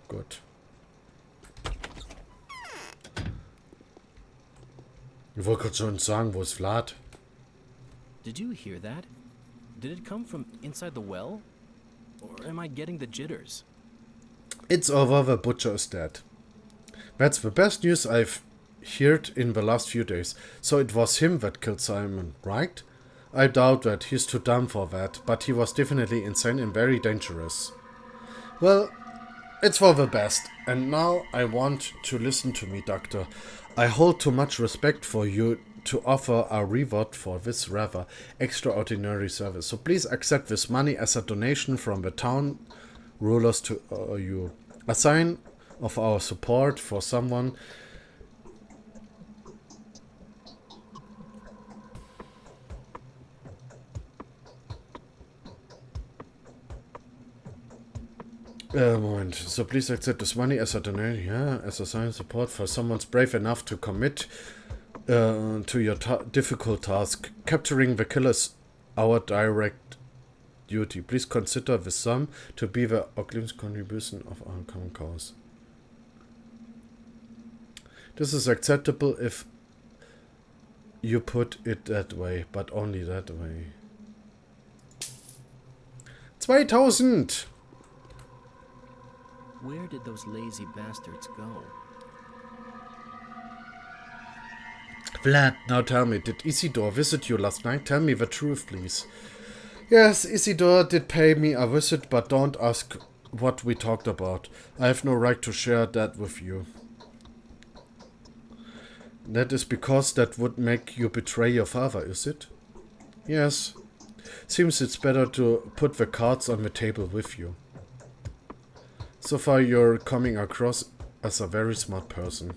[SPEAKER 1] Gut. Ich wollte gerade schon sagen, wo ist Vlad?
[SPEAKER 3] Did you hear that? Did it come from inside the well? Or am I getting the jitters?
[SPEAKER 1] It's over, the butcher is dead. That's the best news I've heard in the last few days. So it was him that killed Simon, right? I doubt that, he's too dumb for that, but he was definitely insane and very dangerous. Well, it's for the best. And now I want to listen to me, Doctor. I hold too much respect for you to offer a reward for this rather extraordinary service. So please accept this money as a donation from the town rulers to you. A sign of our support for someone moment. So please accept this money as a donation, yeah, as a sign of support for someone's brave enough to commit to your difficult task. Capturing the killers our direct duty. Please consider the sum to be the Oakland's contribution of our common cause. This is acceptable if you put it that way, but only that way. 2000!
[SPEAKER 3] Where did those lazy bastards go?
[SPEAKER 1] Vlad, now tell me, did Isidore visit you last night? Tell me the truth, please. Yes, Isidore did pay me a visit, but don't ask what we talked about. I have no right to share that with you. That is because that would make you betray your father, is it? Yes. Seems it's better to put the cards on the table with you. So far you're coming across as a very smart person.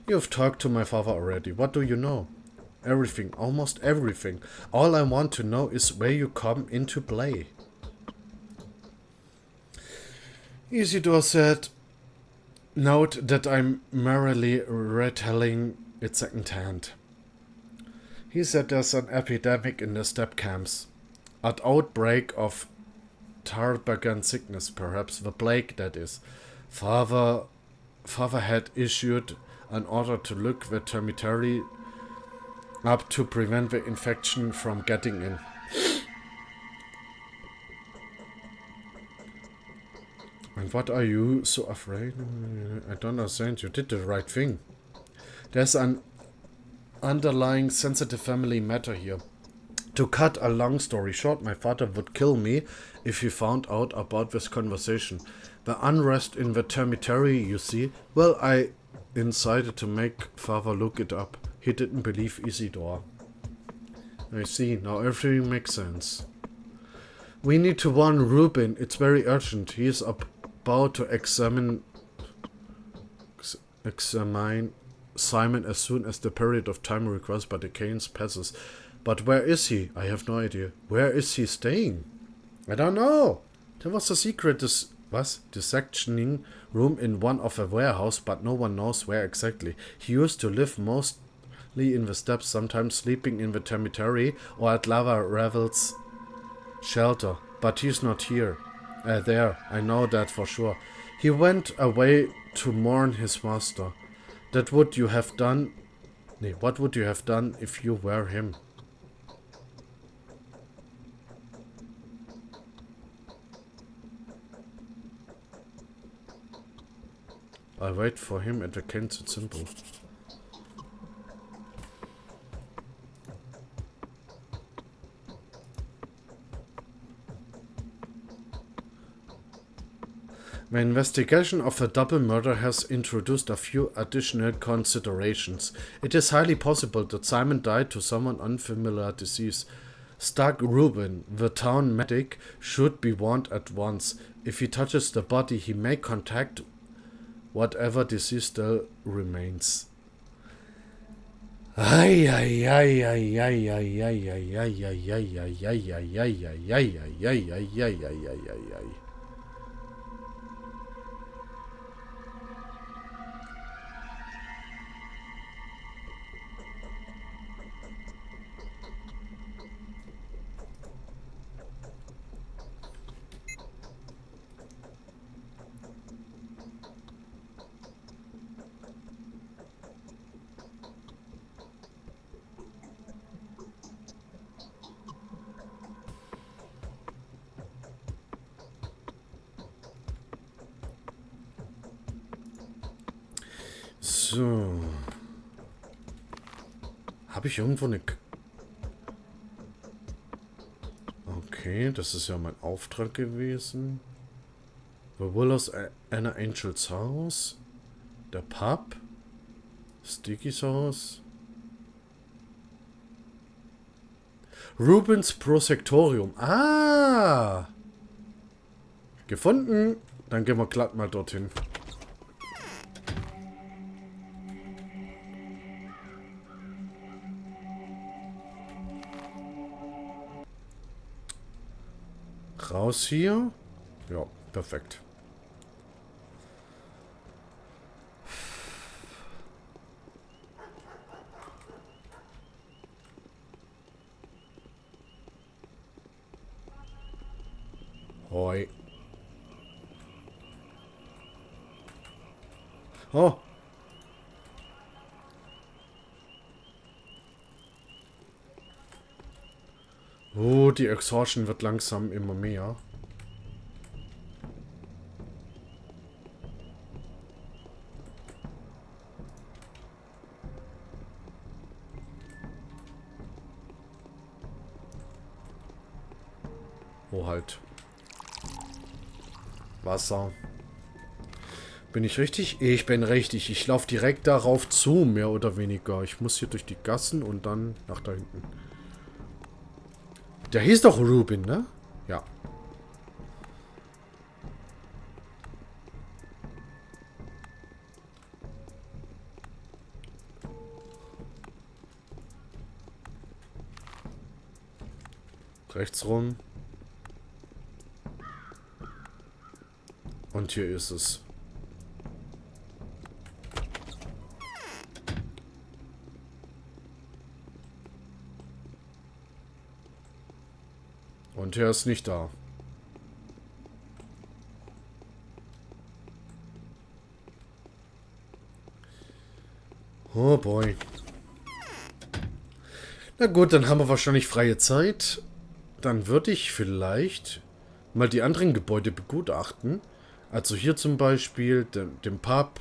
[SPEAKER 1] You've talked to my father already. What do you know? Everything. Almost everything. All I want to know is where you come into play. Isidore said, note that I'm merely retelling it secondhand. He said there's an epidemic in the steppe camps. An outbreak of Tarbagan sickness, perhaps the plague, that is. Father had issued an order to look the termitary up to prevent the infection from getting in. And what are you so afraid? I don't understand. You did the right thing. There's an underlying sensitive family matter here. To cut a long story short, my father would kill me if he found out about this conversation. The unrest in the termitary, you see. Well, I decided to make father look it up. He didn't believe Isidore. I see. Now everything makes sense. We need to warn Rubin. It's very urgent. He is about to examine Simon as soon as the period of time requested by the Canes passes. But where is he? I have no idea. Where is he staying? I don't know. There was a secret dissectioning room in one of the warehouse, but no one knows where exactly. He used to live mostly in the steppes, sometimes sleeping in the termitary or at Lava Revel's shelter. But he's not here. There, I know that for sure. He went away to mourn his master. What would you have done if you were him? I wait for him at the Canes, it's simple. The investigation of the double murder has introduced a few additional considerations. It is highly possible that Simon died to someone unfamiliar disease. Stark Rubin, the town medic, should be warned at once. If he touches the body, he may contact whatever disease still remains. So. Habe ich irgendwo eine... Okay, das ist ja mein Auftrag gewesen. The Willows Anna Angels Haus. Der Pub. Stickys Haus. Rubens Prosektorium. Ah! Gefunden. Dann gehen wir glatt mal dorthin. Raus hier. Ja, perfekt. Hoi. Oh. Oh, die Exhaustion wird langsam immer mehr. Oh, halt. Wasser. Bin ich richtig? Ich bin richtig. Ich laufe direkt darauf zu, mehr oder weniger. Ich muss hier durch die Gassen und dann nach da hinten. Der hieß doch Rubin, ne? Ja. Rechts rum. Und hier ist es. Und er ist nicht da. Oh boy. Na gut, dann haben wir wahrscheinlich freie Zeit. Dann würde ich vielleicht mal die anderen Gebäude begutachten. Also hier zum Beispiel den Pub.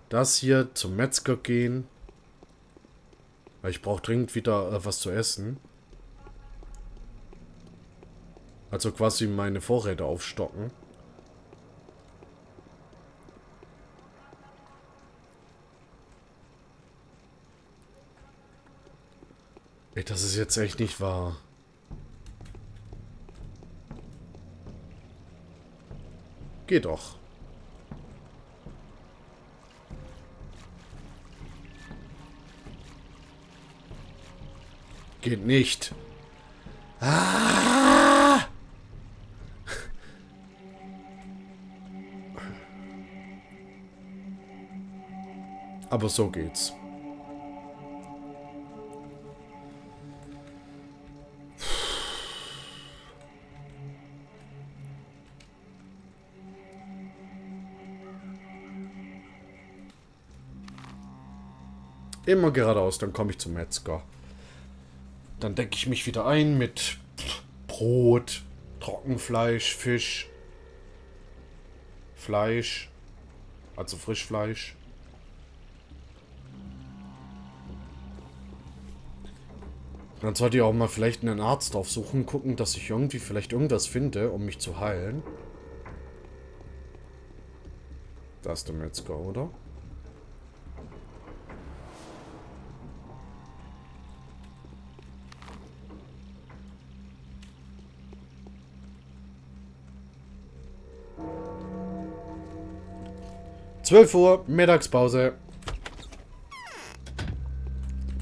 [SPEAKER 1] Das hier zum Metzger gehen. Weil ich brauche dringend wieder was zu essen. Also quasi meine Vorräte aufstocken. Ey, das ist jetzt echt nicht wahr. Geh doch. Geht nicht. Ah! Aber so geht's. Immer geradeaus, dann komme ich zum Metzger. Dann decke ich mich wieder ein mit Brot, Trockenfleisch, Fisch, Fleisch, also Frischfleisch. Dann sollte ich auch mal vielleicht einen Arzt aufsuchen, gucken, dass ich irgendwie vielleicht irgendwas finde, um mich zu heilen. Da ist der Metzger, oder? Uhr, Mittagspause.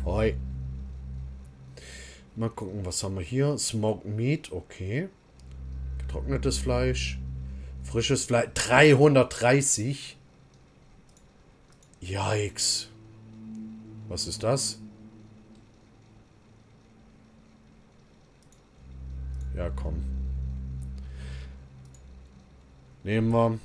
[SPEAKER 1] Hoi. Mal gucken, was haben wir hier? Smoked Meat, okay. Getrocknetes Fleisch. Frisches Fleisch, 330. Yikes. Was ist das? Ja, komm. Nehmen wir.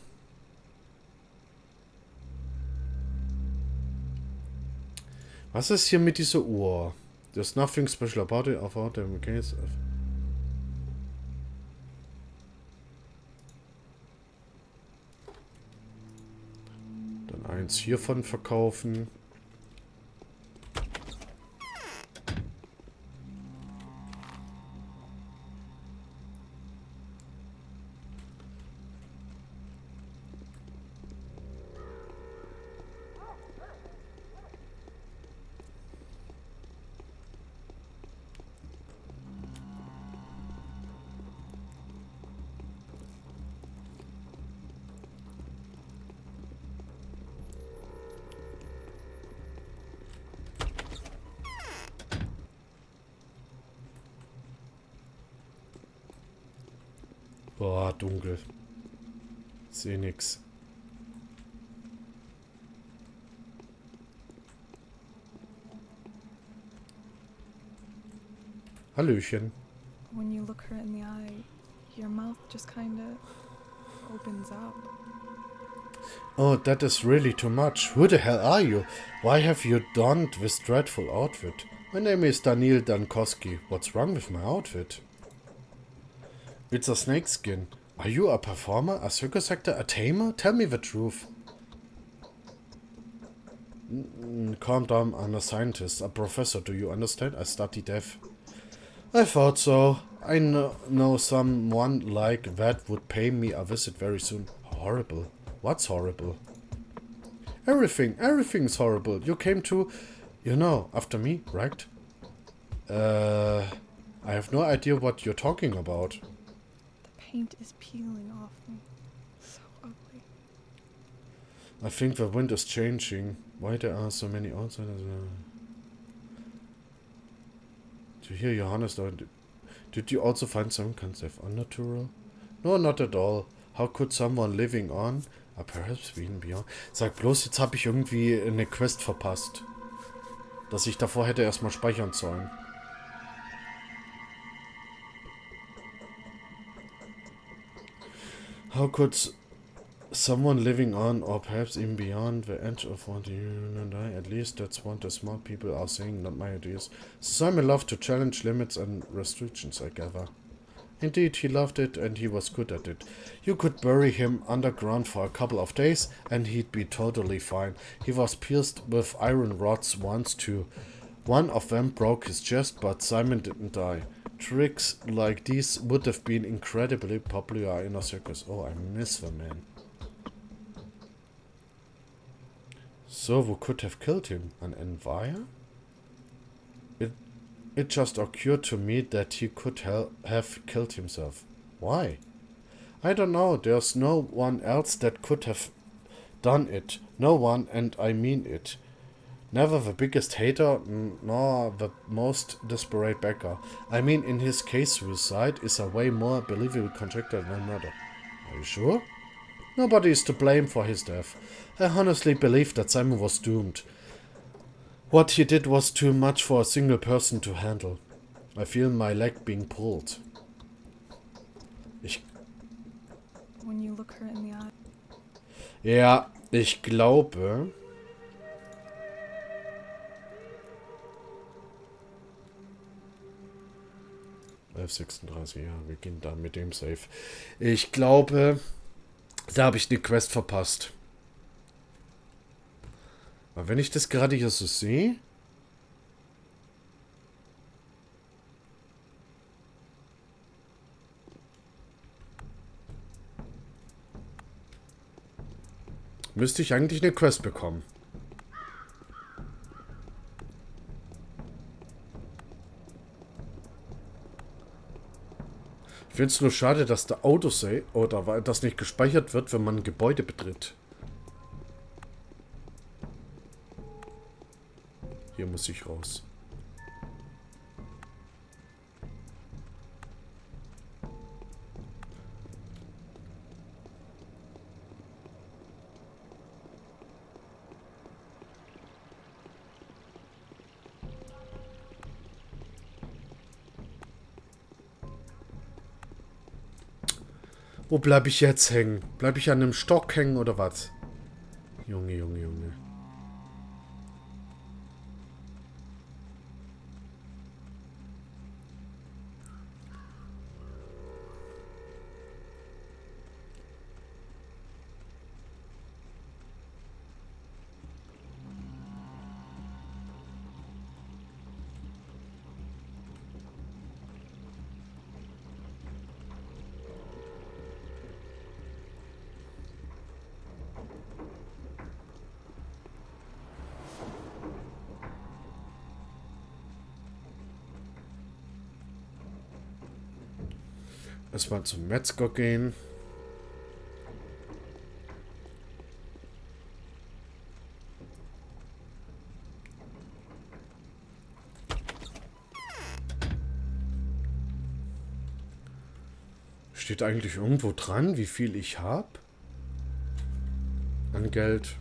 [SPEAKER 1] Was ist hier mit dieser Uhr? There's nothing special about the case. Dann eins hiervon verkaufen. Boah, dunkel. Seh nix. Hallöchen.
[SPEAKER 10] When you look her in the eye, your mouth just kinda opens up.
[SPEAKER 1] Oh, that is really too much. Who the hell are you? Why have you donned this dreadful outfit? My name is Daniel Dankowski. What's wrong with my outfit? It's a snakeskin. Are you a performer, a circus actor, a tamer? Tell me the truth. Calm down, I'm a scientist, a professor, do you understand? I study death. I thought so. I know someone like that would pay me a visit very soon. Horrible. What's horrible? Everything's horrible. You came to, after me, right? I have no idea what you're talking about.
[SPEAKER 10] The paint is peeling off me. So ugly.
[SPEAKER 1] I think the wind is changing. Why there are so many outsiders? To hear Johannes, did you also find some kinds of unnatural? No, not at all. How could someone living on, perhaps being beyond... Sag bloß, jetzt habe ich irgendwie eine Quest verpasst. Dass ich davor hätte erstmal speichern sollen. How could someone living on, or perhaps even beyond the edge of what you and I, at least that's what the smart people are saying, not my ideas. Simon loved to challenge limits and restrictions, I gather. Indeed, he loved it and he was good at it. You could bury him underground for a couple of days and he'd be totally fine. He was pierced with iron rods once too. One of them broke his chest, but Simon didn't die. Tricks like these would have been incredibly popular in a circus. Oh, I miss the man. So, who could have killed him? An environment? It just occurred to me that he could have killed himself. Why? I don't know. There's no one else that could have done it. No one, and I mean it. Never the biggest hater, nor the most desperate beggar. I mean, in his case, suicide is a way more believable conjecture than murder. Are you sure? Nobody is to blame for his death. I honestly believe that Simon was doomed. What he did was too much for a single person to handle. I feel my leg being pulled.
[SPEAKER 10] When you look her in the eye.
[SPEAKER 1] Ja, ich glaube... 11:36, ja, wir gehen da mit dem Safe. Ich glaube, da habe ich eine Quest verpasst. Aber wenn ich das gerade hier so sehe... müsste ich eigentlich eine Quest bekommen. Ich finde es nur schade, dass der Autosave oder das nicht gespeichert wird, wenn man ein Gebäude betritt. Hier muss ich raus. Wo bleibe ich jetzt hängen? Bleibe ich an einem Stock hängen oder was? Junge, Junge, Junge. Erstmal zum Metzger gehen. Steht eigentlich irgendwo dran, wie viel ich habe? An Geld.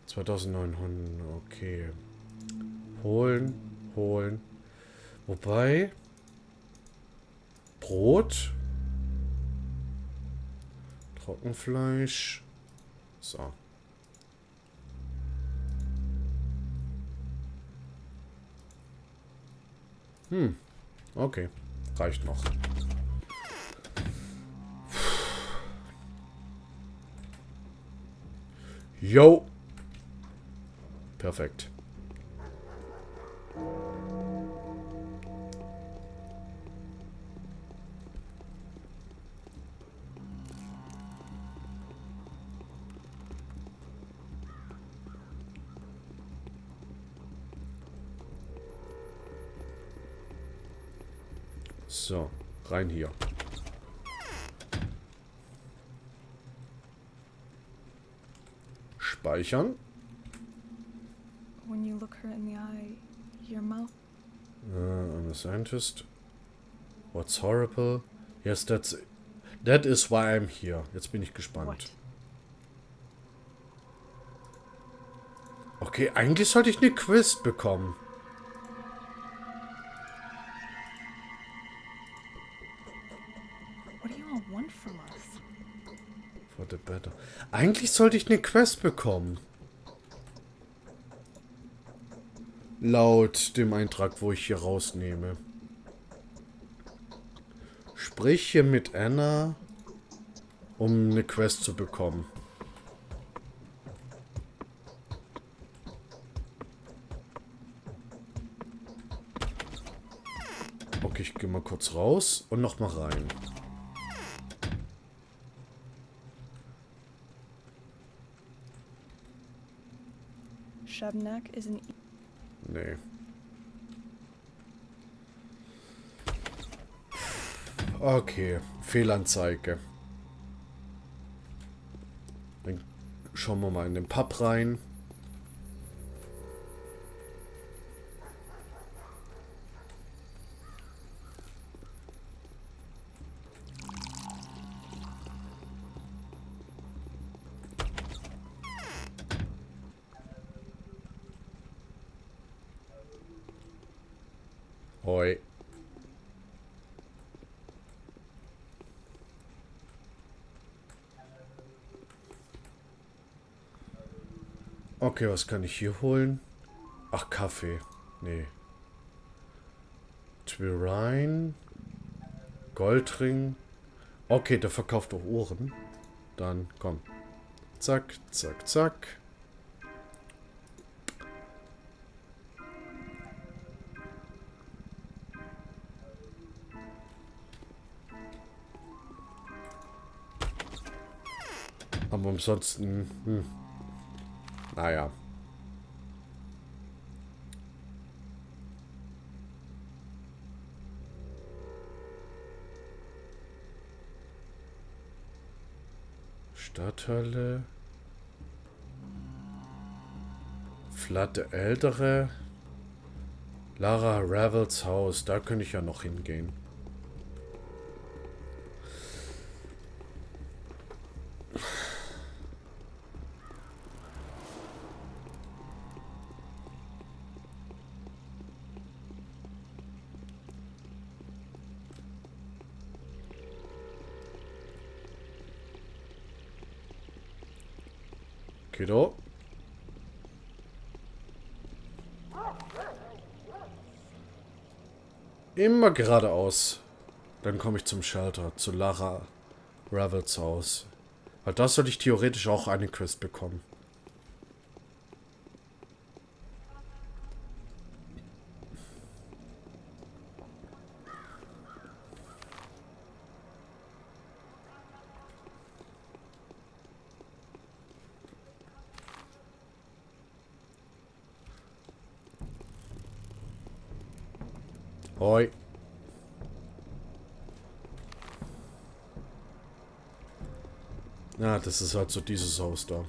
[SPEAKER 1] 2900, okay. Holen, holen. Wobei... Brot. Trockenfleisch. So. Okay. Reicht noch. Jo. Perfekt. So, rein hier. Speichern.
[SPEAKER 10] When you look her in the eye, your mouth.
[SPEAKER 1] I'm a scientist. What's horrible? Yes, that is why I'm here. Jetzt bin ich gespannt.
[SPEAKER 10] What?
[SPEAKER 1] Okay, eigentlich sollte ich eine Quest bekommen.
[SPEAKER 10] What do you all want from us?
[SPEAKER 1] For the better. Eigentlich sollte ich eine Quest bekommen. Laut dem Eintrag, wo ich hier rausnehme. Sprich hier mit Anna, um eine Quest zu bekommen. Okay, ich gehe mal kurz raus und nochmal rein.
[SPEAKER 10] Shabnak is an.
[SPEAKER 1] Nee. Okay, Fehlanzeige. Dann schauen wir mal in den Pub rein. Hoi. Okay, was kann ich hier holen? Ach, Kaffee. Nee. Twirine. Goldring. Okay, der verkauft auch Ohren. Dann, komm. Zack, zack, zack. Aber ansonsten, naja. Stadthalle. Flatte Ältere. Lara Ravels Haus. Da könnte ich ja noch hingehen. Kiddo. Immer geradeaus. Dann komme ich zum Shelter, zu Lara Ravels Haus. Weil da sollte ich theoretisch auch eine Quest bekommen. Hoi. Ja, das ist halt so dieses Haus da.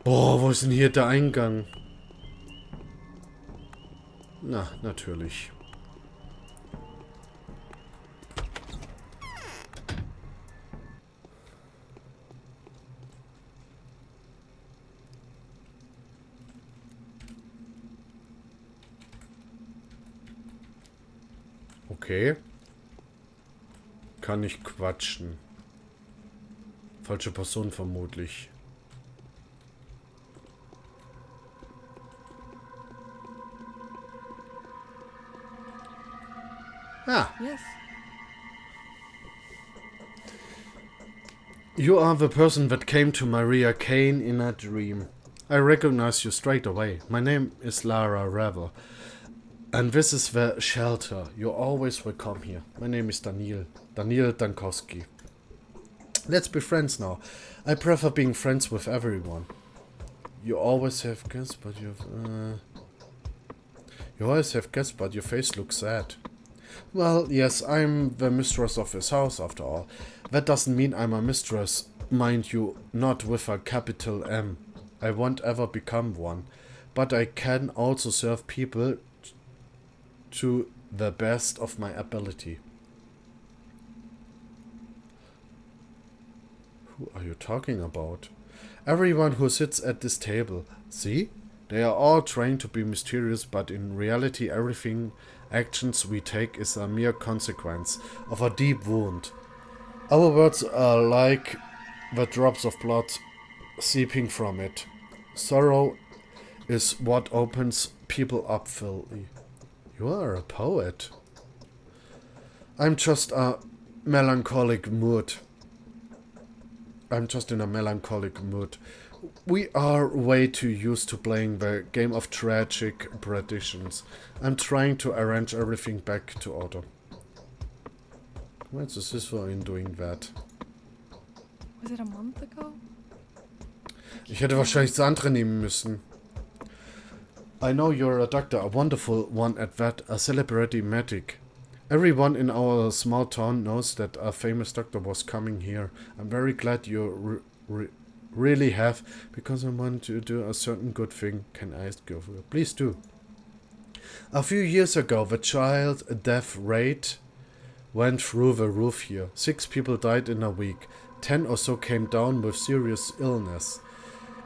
[SPEAKER 1] Boah, wo ist denn hier der Eingang? Na, natürlich. Okay. Kann ich quatschen. Falsche Person vermutlich. Ah.
[SPEAKER 10] Yes.
[SPEAKER 1] You are the person that came to Maria Kane in a dream. I recognize you straight away. My name is Lara Ravel. And this is the shelter. You're always welcome here. My name is Daniel. Daniel Dankowski. Let's be friends now. I prefer being friends with everyone. You always have guests, but you always have guests, but your face looks sad. Well, yes, I'm the mistress of his house, after all. That doesn't mean I'm a mistress, mind you, not with a capital M. I won't ever become one. But I can also serve people to the best of my ability. Who are you talking about? Everyone who sits at this table. See? They are all trained to be mysterious, but in reality everything actions we take is a mere consequence of a deep wound. Our words are like the drops of blood seeping from it. Sorrow is what opens people up fully. You are a poet. I'm just a melancholic mood. I'm just in a melancholic mood. We are way too used to playing the game of tragic predictions. I'm trying to arrange everything back to order. What's the sister in doing that?
[SPEAKER 10] Was it a month ago?
[SPEAKER 1] Ich hätte wahrscheinlich das andere nehmen müssen. I know you're a doctor, a wonderful one at that, a celebrity medic. Everyone in our small town knows that a famous doctor was coming here. I'm very glad you really have, because I want to do a certain good thing. Can I ask you? Please do. A few years ago, the child death rate went through the roof here. 6 people died in a week. 10 or so came down with serious illness.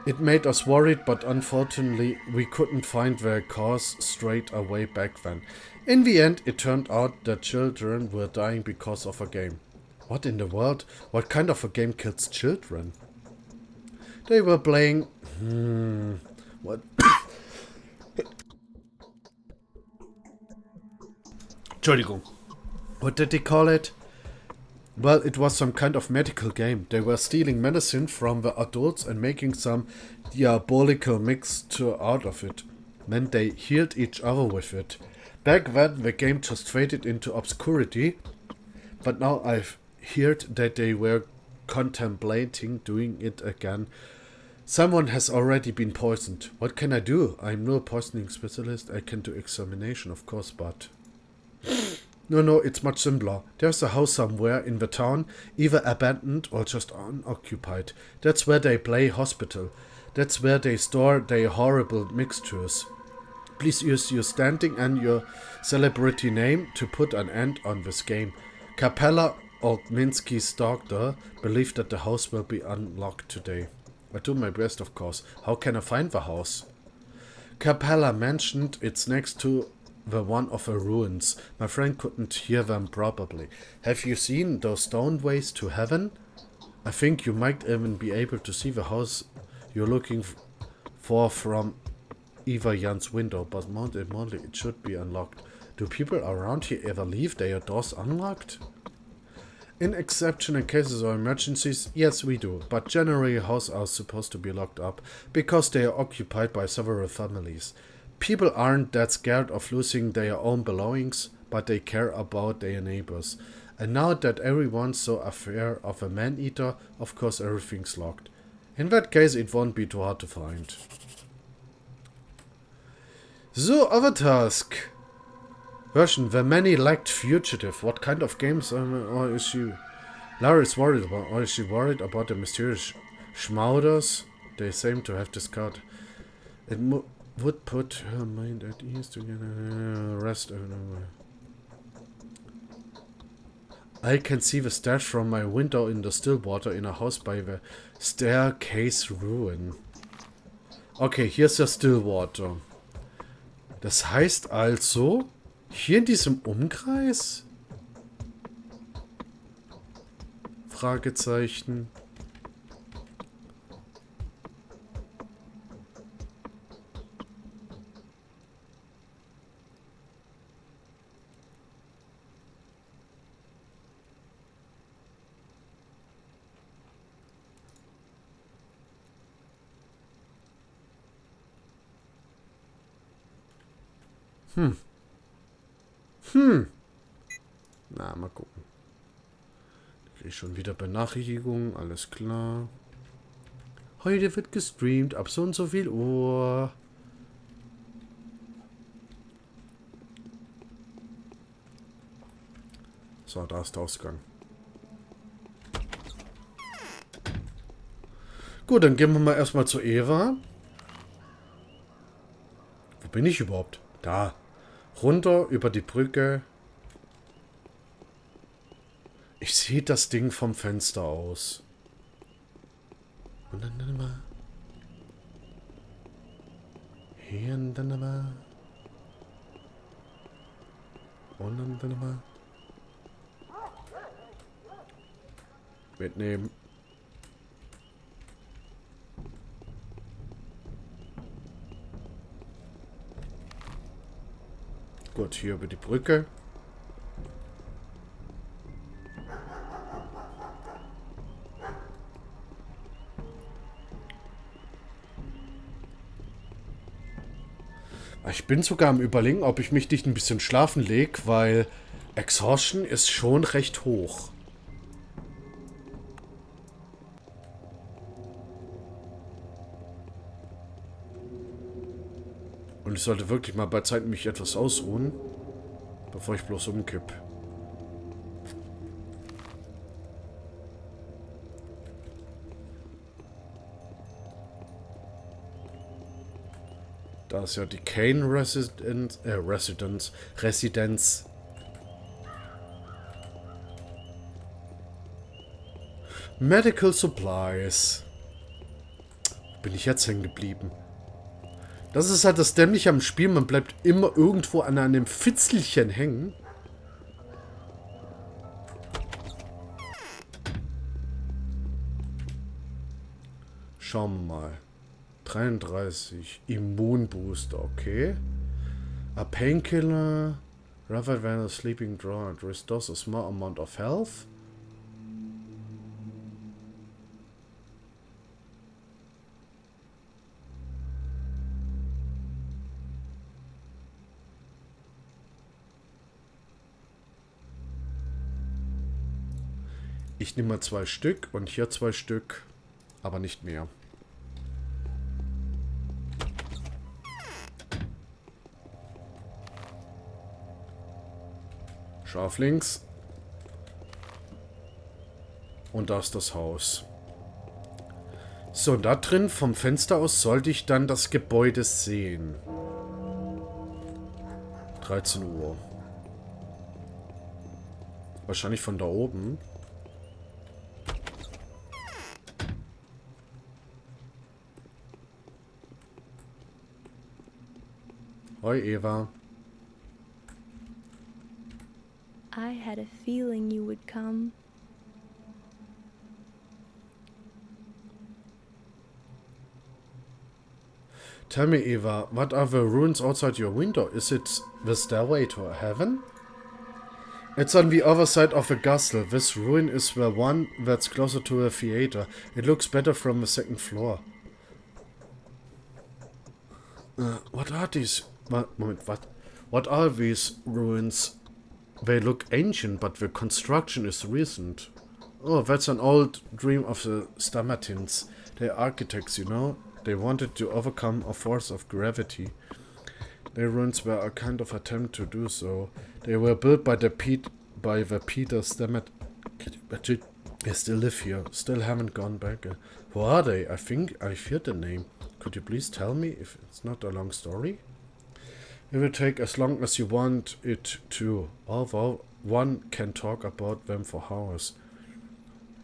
[SPEAKER 1] It made us worried, but unfortunately we couldn't find the cause straight away back then. In the end, it turned out that children were dying because of a game. What in the world? What kind of a game kills children? They were playing... what? Entschuldigung. What did they call it? Well, it was some kind of medical game. They were stealing medicine from the adults and making some diabolical mixture out of it. Then they healed each other with it. Back then, the game just faded into obscurity, but now I've heard that they were contemplating doing it again. Someone has already been poisoned. What can I do? I'm no poisoning specialist. I can do examination, of course, but... No, it's much simpler. There's a house somewhere in the town, either abandoned or just unoccupied. That's where they play hospital. That's where they store their horrible mixtures. Please use your standing and your celebrity name to put an end on this game. Capella Ogminski's doctor believed that the house will be unlocked today. I do my best, of course. How can I find the house? Capella mentioned it's next to the one of the ruins. My friend couldn't hear them properly. Have you seen those stone ways to heaven? I think you might even be able to see the house you're looking for from Eva Jan's window, but more importantly, it should be unlocked. Do people around here ever leave their doors unlocked? In exceptional cases or emergencies, yes we do, but generally houses are supposed to be locked up because they are occupied by several families. People aren't that scared of losing their own belongings, but they care about their neighbors. And now that everyone's so aware of a man-eater, of course everything's locked. In that case, it won't be too hard to find. So, other task. Version, the many-legged fugitive. What kind of games or is she... Lara is worried about, or is she worried about the mysterious schmauders they seem to have discovered? It would put her mind at ease to get rest. I can see the stairs from my window in the still water in a house by the staircase ruin. Okay, hier ist ja Stillwater. Das heißt also, hier in diesem Umkreis? Fragezeichen. Na, mal gucken. Krieg ich schon wieder Benachrichtigungen, alles klar. Heute wird gestreamt, ab so und so viel Uhr. So, da ist der Ausgang. Gut, dann gehen wir mal erstmal zu Eva. Wo bin ich überhaupt? Da. Runter über die Brücke. Ich sehe das Ding vom Fenster aus. Und dann mal. Hier und dann mal. Und dann mal. Mitnehmen. Gut, hier über die Brücke. Ich bin sogar am Überlegen, ob ich mich nicht ein bisschen schlafen lege, weil Exhaustion ist schon recht hoch. Und ich sollte wirklich mal bei Zeit mich etwas ausruhen, bevor ich bloß umkipp. Da ist ja die Kane Residenz. Medical Supplies. Bin ich jetzt hängen geblieben? Das ist halt das Dämliche am Spiel. Man bleibt immer irgendwo an einem Fitzelchen hängen. Schauen wir mal. 33. Immunbooster, okay. A painkiller. Rather than a sleeping drug. Restores a small amount of health. Ich nehme mal 2 Stück und hier 2 Stück, aber nicht mehr. Scharf links. Und da ist das Haus. So, da drin vom Fenster aus sollte ich dann das Gebäude sehen. 13 Uhr. Wahrscheinlich von da oben. Hoi, Eva.
[SPEAKER 6] I had a feeling you would come.
[SPEAKER 1] Tell me, Eva, what are the ruins outside your window? Is it the stairway to heaven? It's on the other side of the castle. This ruin is the one that's closer to the theater. It looks better from the 2nd floor. What are these? Moment, what? What are these ruins? They look ancient, but the construction is recent. Oh, that's an old dream of the Stamatins. They're architects, you know? They wanted to overcome a force of gravity. Their ruins were a kind of attempt to do so. They were built by the Peter Stamat. They still live here. Still haven't gone back. Who are they? I think I've heard the name. Could you please tell me if it's not a long story? It will take as long as you want it to, although one can talk about them for hours.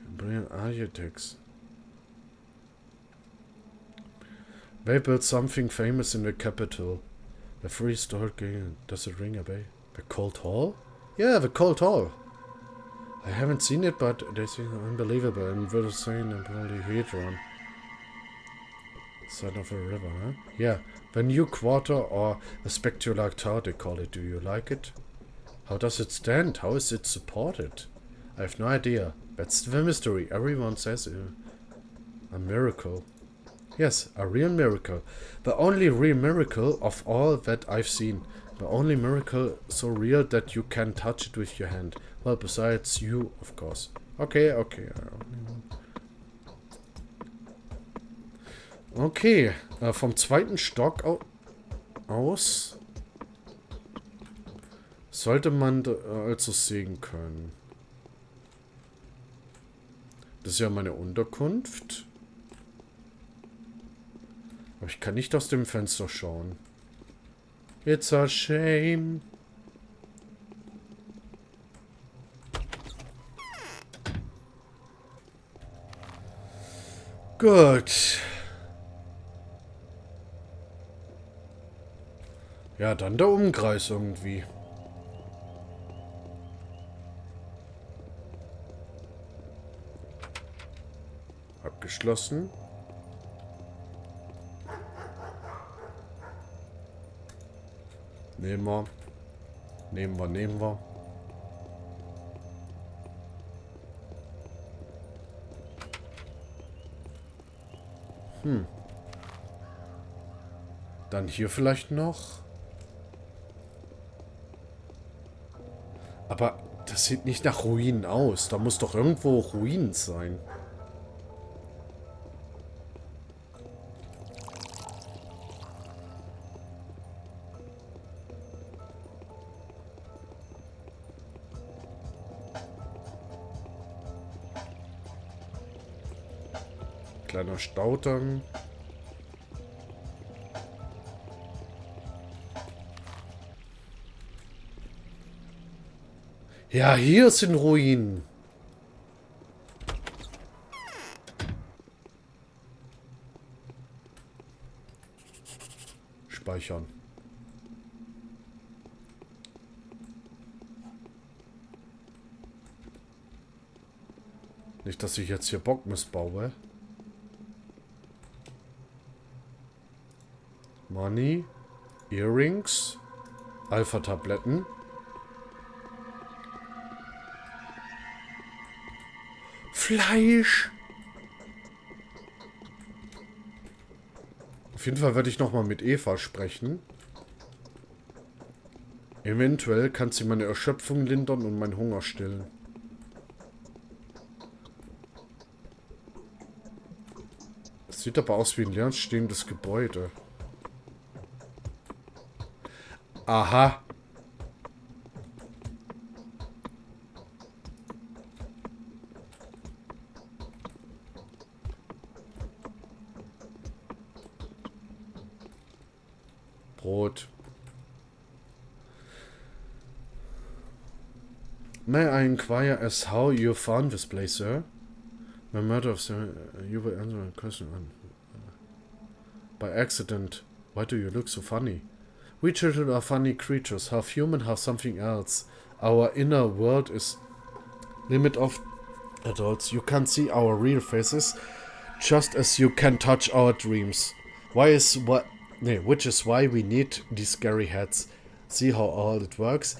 [SPEAKER 1] Brilliant architects. They built something famous in the capital. The 3-star game. Does it ring a bell? The Cold Hall? Yeah, the Cold Hall. I haven't seen it, but they seem unbelievable and very sane and polyhedron. Side of a river, huh? Yeah. The new quarter, or a spectacular tower they call it. Do you like it? How does it stand? How is it supported? I have no idea. That's the mystery. Everyone says a miracle. Yes, a real miracle. The only real miracle of all that I've seen. The only miracle so real that you can touch it with your hand. Well, besides you, of course. Okay, okay. Okay, vom zweiten Stock aus sollte man also sehen können. Das ist ja meine Unterkunft. Aber ich kann nicht aus dem Fenster schauen. It's a shame. Gut. Ja, dann der Umkreis irgendwie. Abgeschlossen. Nehmen wir. Nehmen wir, nehmen wir. Dann hier vielleicht noch. Aber das sieht nicht nach Ruinen aus. Da muss doch irgendwo Ruinen sein. Kleiner Staudamm. Ja, hier sind Ruinen. Speichern. Nicht, dass ich jetzt hier Bock missbaue. Money. Earrings. Alpha-Tabletten. Fleisch. Auf jeden Fall werde ich nochmal mit Eva sprechen. Eventuell kann sie meine Erschöpfung lindern und meinen Hunger stillen. Es sieht aber aus wie ein leerstehendes Gebäude. Aha. Brot. May I inquire as how you found this place, sir? My mother of you will answer a question by accident. Why do you look so funny? We children are funny creatures, half human, half something else. Our inner world is limit of adults. You can't see our real faces, just as you can touch our dreams. Which is why we need these scary heads. See how all it works?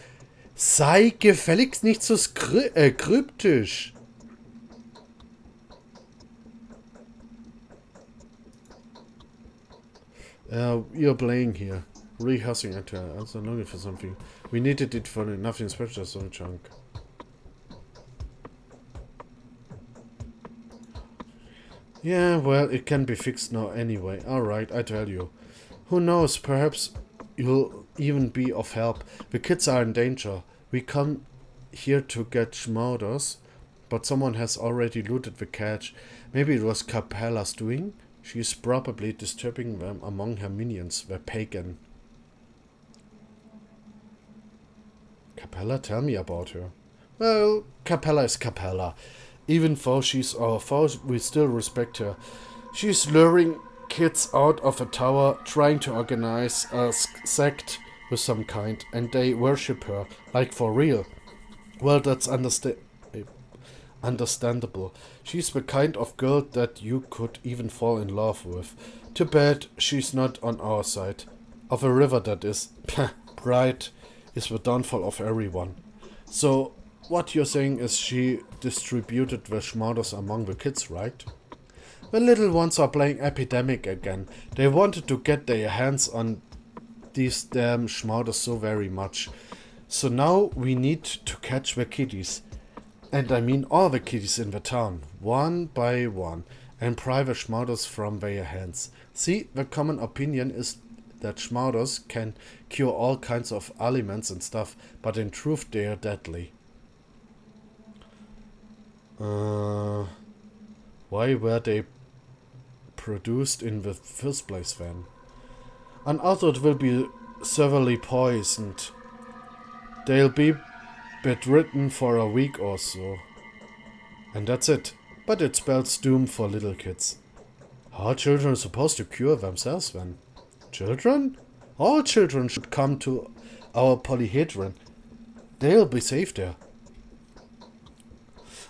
[SPEAKER 1] Sei gefälligst nicht so kryptisch. You're playing here. Rehearsing at also looking for something. We needed it for nothing special, so junk. Yeah, well, it can be fixed now anyway. Alright, I tell you. Who knows, perhaps you'll even be of help. The kids are in danger. We come here to get schmauders, but someone has already looted the catch. Maybe it was Capella's doing? She is probably disturbing them among her minions, the pagan. Capella, tell me about her. Well, Capella is Capella. Even though she's our foe, we still respect her. She's luring kids out of a tower, trying to organize a sect with some kind, and they worship her, like for real. Well, that's understandable. She's the kind of girl that you could even fall in love with. Too bad she's not on our side. Of a river, that is. Pride is the downfall of everyone. So, what you're saying is she distributed the schmauders among the kids, right? The little ones are playing Epidemic again. They wanted to get their hands on these damn schmauders so very much. So now we need to catch the kitties. And I mean all the kitties in the town, one by one, and pry the schmauders from their hands. See, the common opinion is that schmauders can cure all kinds of ailments and stuff, but in truth they are deadly. Why were they produced in the first place then? An adult will be severely poisoned. They'll be bedridden for a week or so. And that's it. But it spells doom for little kids. How are children supposed to cure themselves then? Children? All children should come to our polyhedron. They'll be safe there.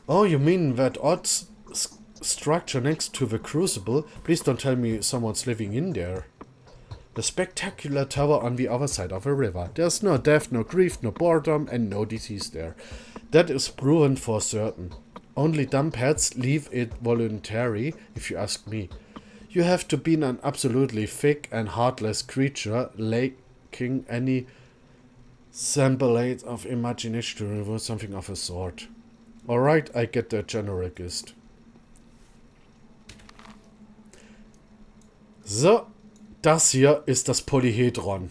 [SPEAKER 1] Oh, you mean that odd structure next to the crucible? Please don't tell me someone's living in there. The spectacular tower on the other side of the river. There's no death, no grief, no boredom, and no disease there. That is proven for certain. Only dumb pets leave it voluntary, if you ask me. You have to be an absolutely thick and heartless creature, lacking any semblance of imagination to reveal something of a sort. Alright, I get the general gist. So, das hier ist das Polyhedron.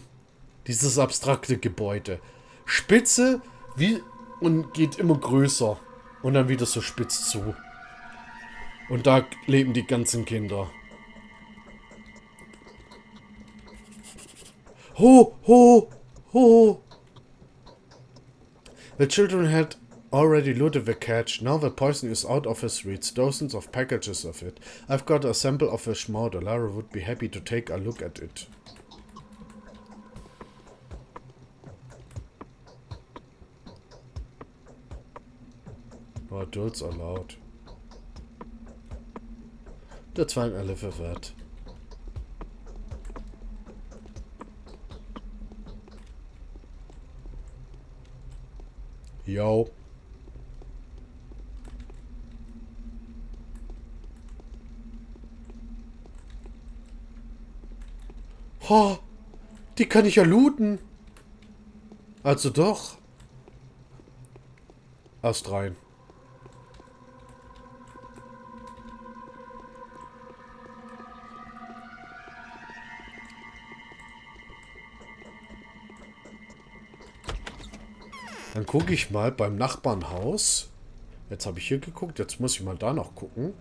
[SPEAKER 1] Dieses abstrakte Gebäude. Spitze wie und geht immer größer. Und dann wieder so spitz zu. Und da leben die ganzen Kinder. Ho, ho, ho. The children had already looted the catch. Now the poison is out of the streets. Dozens of packages of it. I've got a sample of the schmauder. Lara would be happy to take a look at it. No adults allowed. That's fine, I live with that. Yo. Oh, die kann ich ja looten. Also doch. Erst rein. Dann gucke ich mal beim Nachbarnhaus. Jetzt habe ich hier geguckt. Jetzt muss ich mal da noch gucken.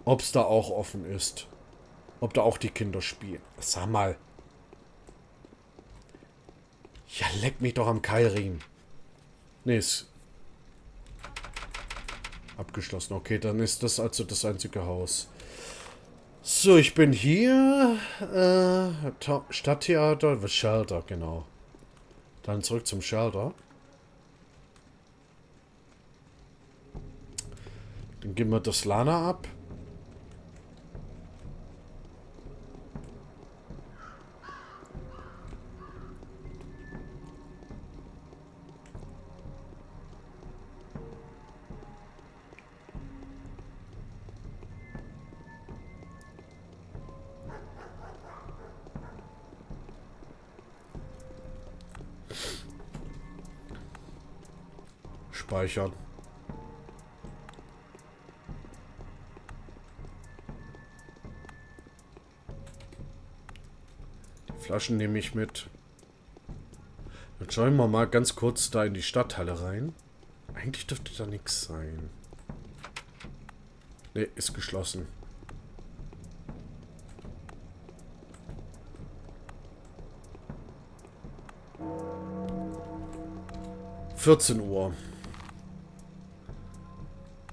[SPEAKER 1] Ob es da auch offen ist. Ob da auch die Kinder spielen. Sag mal. Ja, leck mich doch am Keilriemen. Nee, ist abgeschlossen. Okay, dann ist das also das einzige Haus. So, ich bin hier. Stadttheater, The Shelter, genau. Dann zurück zum Shelter. Dann geben wir das Lana ab. Speichern. Die Flaschen nehme ich mit. Dann schauen wir mal ganz kurz da in die Stadthalle rein. Eigentlich dürfte da nichts sein. Ne, ist geschlossen. Uhr.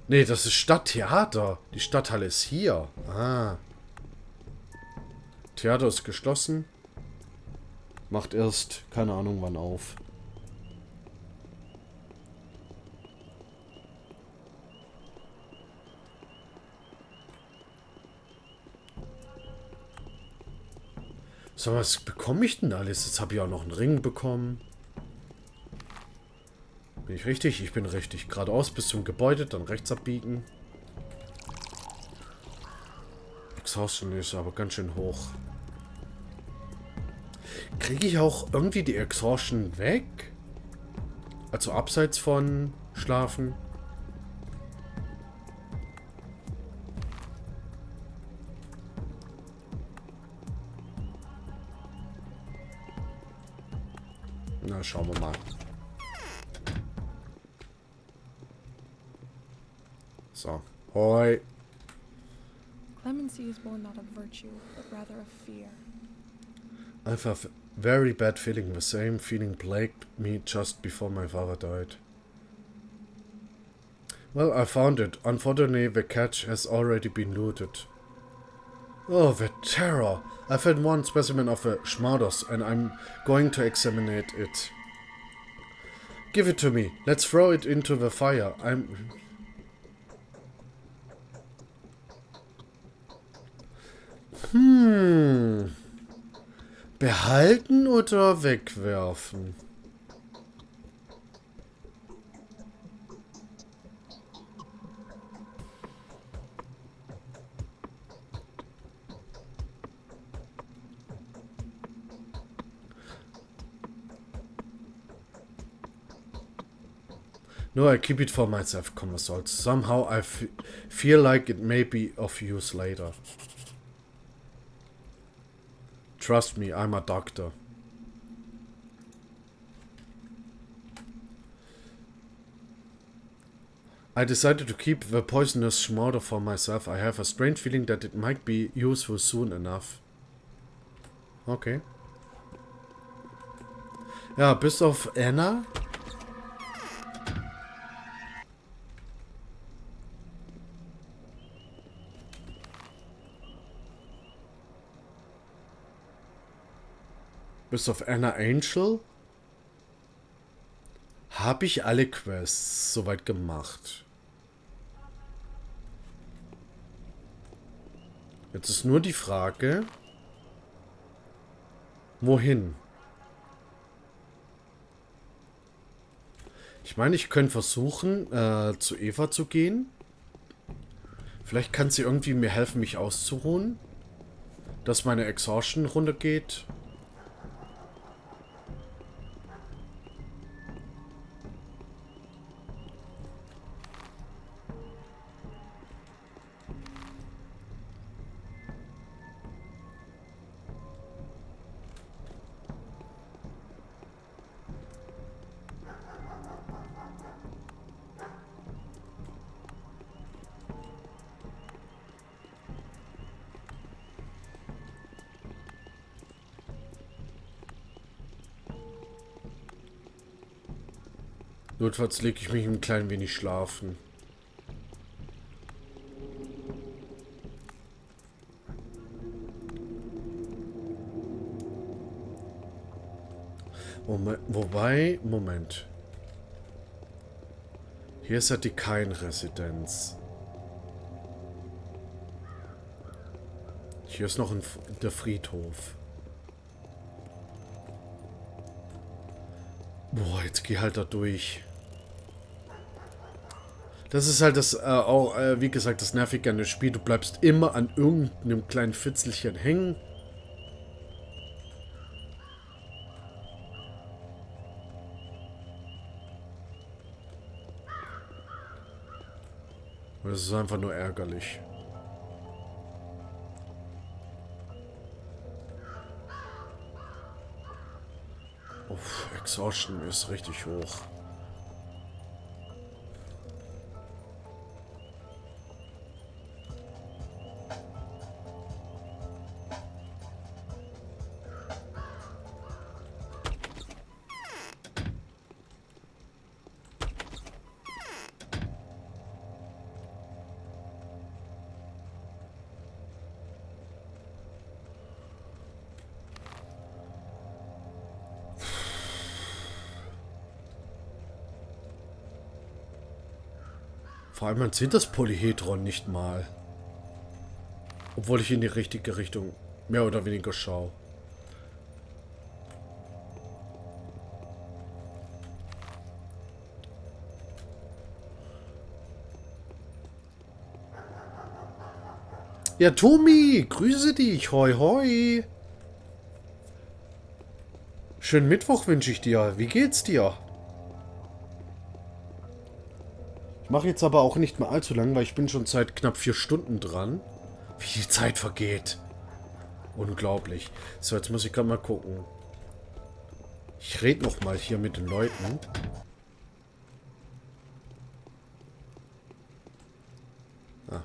[SPEAKER 1] Nee, das ist Stadttheater. Die Stadthalle ist hier. Ah. Theater ist geschlossen. Macht erst, keine Ahnung wann auf. So, was bekomme ich denn alles? Jetzt habe ich auch noch einen Ring bekommen. Bin ich richtig? Ich bin richtig. Geradeaus bis zum Gebäude, dann rechts abbiegen. Exhaustion ist aber ganz schön hoch. Kriege ich auch irgendwie die Exhaustion weg? Also abseits von Schlafen? Na, schauen wir mal. So. Hoi.
[SPEAKER 10] Clemency is born not of virtue, but rather of fear.
[SPEAKER 1] I have a very bad feeling. The same feeling plagued me just before my father died. Well, I found it. Unfortunately, the catch has already been looted. Oh, the terror! I found one specimen of a schmados, and I'm going to examine it. Give it to me. Let's throw it into the fire. Behalten oder wegwerfen? No, I keep it for myself, conversations. Somehow I feel like it may be of use later. Trust me, I'm a doctor. I decided to keep the poisonous schmorder for myself. I have a strange feeling that it might be useful soon enough. Okay. Ja, bis auf Anna. Bis auf Anna Angel habe ich alle Quests soweit gemacht. Jetzt ist nur die Frage, wohin? Ich meine, ich könnte versuchen, zu Eva zu gehen. Vielleicht kann sie irgendwie mir helfen, mich auszuruhen. Dass meine Exhaustion runtergeht. Notfalls lege ich mich ein klein wenig schlafen. Moment. Hier ist ja die Kein-Residenz. Hier ist noch der Friedhof. Boah, jetzt geh halt da durch. Das ist halt das, auch, wie gesagt, das Nervige an dem Spiel. Du bleibst immer an irgendeinem kleinen Fitzelchen hängen. Das ist einfach nur ärgerlich. Uff, Exhaustion ist richtig hoch. Vor allem, man sieht das Polyhedron nicht mal. Obwohl ich in die richtige Richtung mehr oder weniger schaue. Ja, Tomi, grüße dich. Hoi, hoi. Schönen Mittwoch wünsche ich dir. Wie geht's dir? Ich mache jetzt aber auch nicht mehr allzu lang, weil ich bin schon seit knapp 4 Stunden dran. Wie die Zeit vergeht. Unglaublich. So, jetzt muss ich gerade mal gucken. Ich rede noch mal hier mit den Leuten. Ah.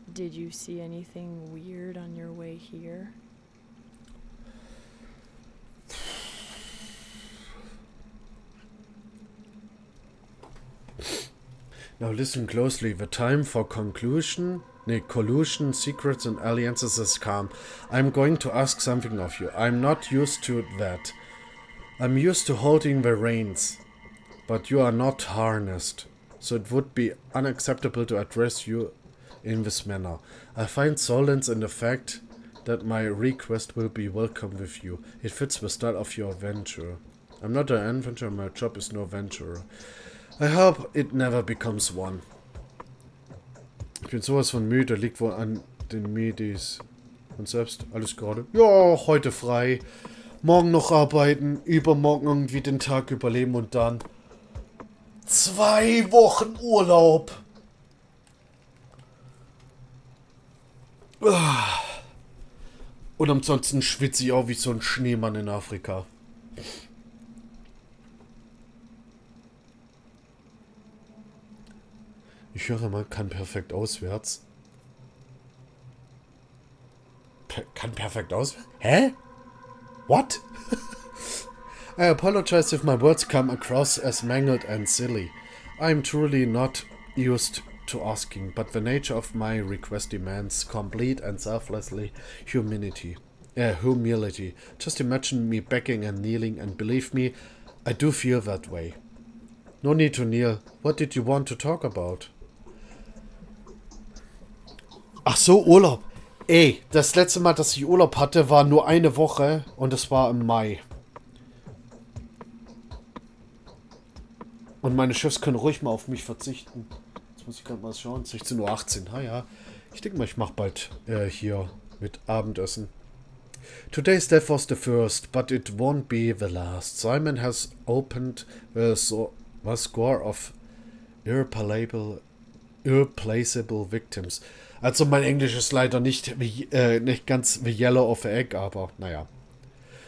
[SPEAKER 6] Did you see anything weird on your way here?
[SPEAKER 1] Now listen closely. The time for collusion, secrets and alliances has come. I'm going to ask something of you. I'm not used to that. I'm used to holding the reins. But you are not harnessed. So it would be unacceptable to address you in this manner. I find solace in the fact that my request will be welcome with you. It fits the style of your venture. I'm not an adventurer, my job is no venturer. I hope it never becomes one. Ich bin sowas von müde, liegt wohl an den Medis. Und selbst alles gerade. Ja, heute frei. Morgen noch arbeiten, übermorgen irgendwie den Tag überleben und dann 2 Wochen Urlaub. Und ansonsten schwitze ich auch wie so ein Schneemann in Afrika. Ich höre, man kann perfekt auswärts. Kann perfekt auswärts? Hä? What? I apologize if my words come across as mangled and silly. I am truly not used to asking, but the nature of my request demands complete and selflessly humility. Just imagine me begging and kneeling, and believe me, I do feel that way. No need to kneel. What did you want to talk about? Ach so, Urlaub. Ey, das letzte Mal, dass ich Urlaub hatte, war nur 1 Woche und es war im Mai. Und meine Chefs können ruhig mal auf mich verzichten. Jetzt muss ich gerade mal schauen. 16:18 Uhr. Ja. Ich denke mal, ich mache bald hier mit Abendessen. Today's death was the first, but it won't be the last. Simon has opened the score of irreplaceable victims. Also mein Englisch ist leider nicht ganz the yellow of the egg, aber naja.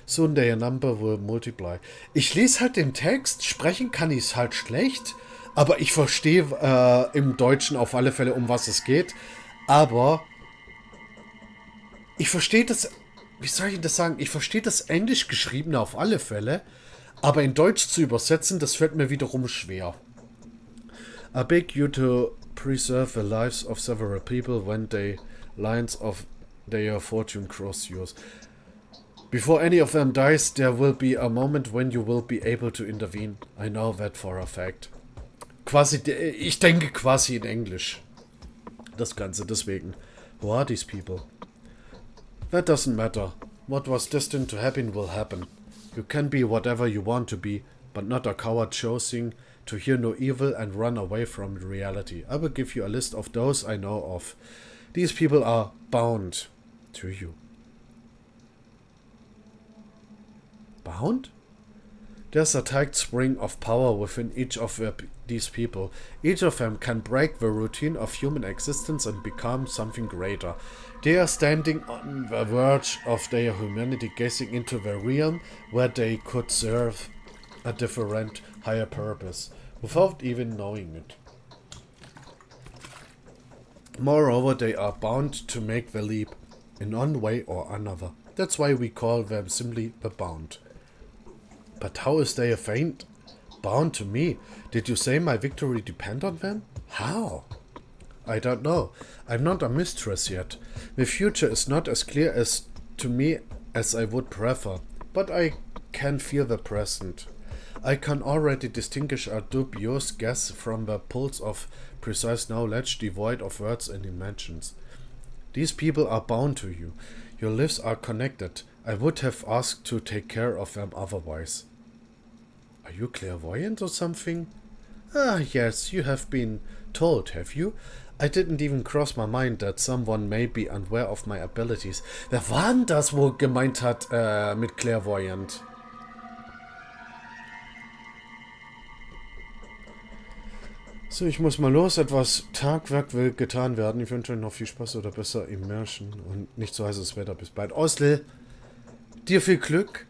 [SPEAKER 1] Soon their number will multiply. Ich lese halt den Text, sprechen kann ich es halt schlecht, aber ich verstehe im Deutschen auf alle Fälle, um was es geht. Aber ich verstehe das, wie soll ich das sagen, ich verstehe das Englisch geschriebene auf alle Fälle, aber in Deutsch zu übersetzen, das fällt mir wiederum schwer. I beg you to preserve the lives of several people when the lines of their fortune cross yours. Before any of them dies, there will be a moment when you will be able to intervene. I know that for a fact. Quasi, ich denke quasi in Englisch. Das Ganze, deswegen. Who are these people? That doesn't matter. What was destined to happen will happen. You can be whatever you want to be, but not a coward choosing to hear no evil and run away from reality. I will give you a list of those I know of. These people are bound to you. Bound? There's a tight spring of power within each of these people. Each of them can break the routine of human existence and become something greater. They are standing on the verge of their humanity, gazing into the realm where they could serve a different, higher purpose, without even knowing it. Moreover, they are bound to make the leap, in one way or another. That's why we call them simply the bound. But how is they bound to me? Did you say my victory depend on them? How? I don't know. I'm not a mistress yet. The future is not as clear as to me as I would prefer, but I can feel the present. I can already distinguish a dubious guess from the pulse of precise knowledge devoid of words and images. These people are bound to you. Your lives are connected. I would have asked to take care of them otherwise. Are you clairvoyant or something? Ah, yes, you have been told, have you? I didn't even cross my mind that someone may be unaware of my abilities. Wer war denn das, wo gemeint hat, mit Clairvoyant? So, ich muss mal los. Etwas Tagwerk will getan werden. Ich wünsche euch noch viel Spaß oder besser Immersion und nicht so heißes Wetter. Bis bald. Osle, dir viel Glück.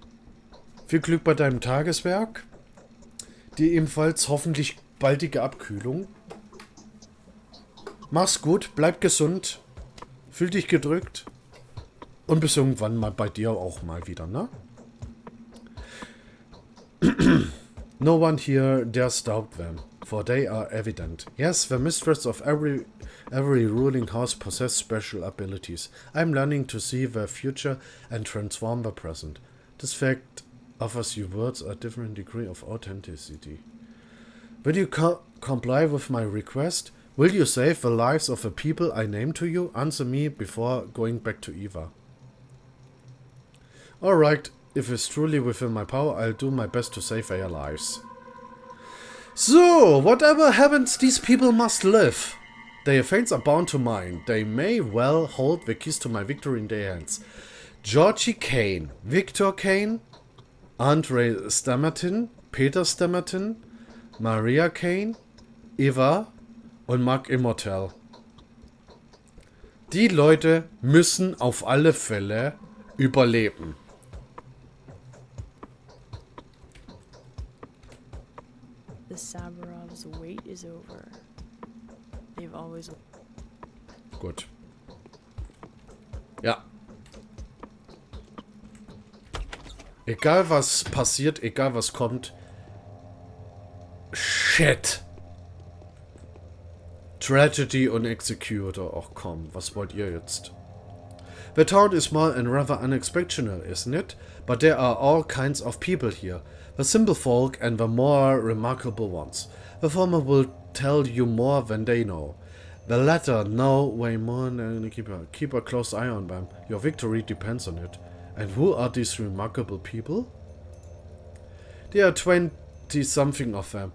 [SPEAKER 1] Viel Glück bei deinem Tageswerk. Dir ebenfalls hoffentlich baldige Abkühlung. Mach's gut, bleib gesund. Fühl dich gedrückt. Und bis irgendwann mal bei dir auch mal wieder, ne? No one here dares doubt them, for they are evident. Yes, the mistress of every ruling house possess special abilities. I'm learning to see the future and transform the present. This fact offers you words a different degree of authenticity. Will you comply with my request? Will you save the lives of the people I name to you? Answer me before going back to Eva. Alright, if it's truly within my power, I'll do my best to save their lives. So, whatever happens, these people must live. Their fates are bound to mine. They may well hold the keys to my victory in their hands. Georgie Kane, Victor Kane, Andre Stammerton, Peter Stammerton, Maria Kane, Eva und Mark Immortal. Die Leute müssen auf alle Fälle überleben.
[SPEAKER 6] The Saburovs' wait is over. They've always...
[SPEAKER 1] Gut. Ja. Egal was passiert, egal was kommt. Shit. Tragedy und Executor. Ach komm, was wollt ihr jetzt? The town is small and rather unexpected, isn't it? But there are all kinds of people here. The simple folk and the more remarkable ones. The former will tell you more than they know. The latter know way more than keep a close eye on them. Your victory depends on it. And who are these remarkable people? There are 20-something of them.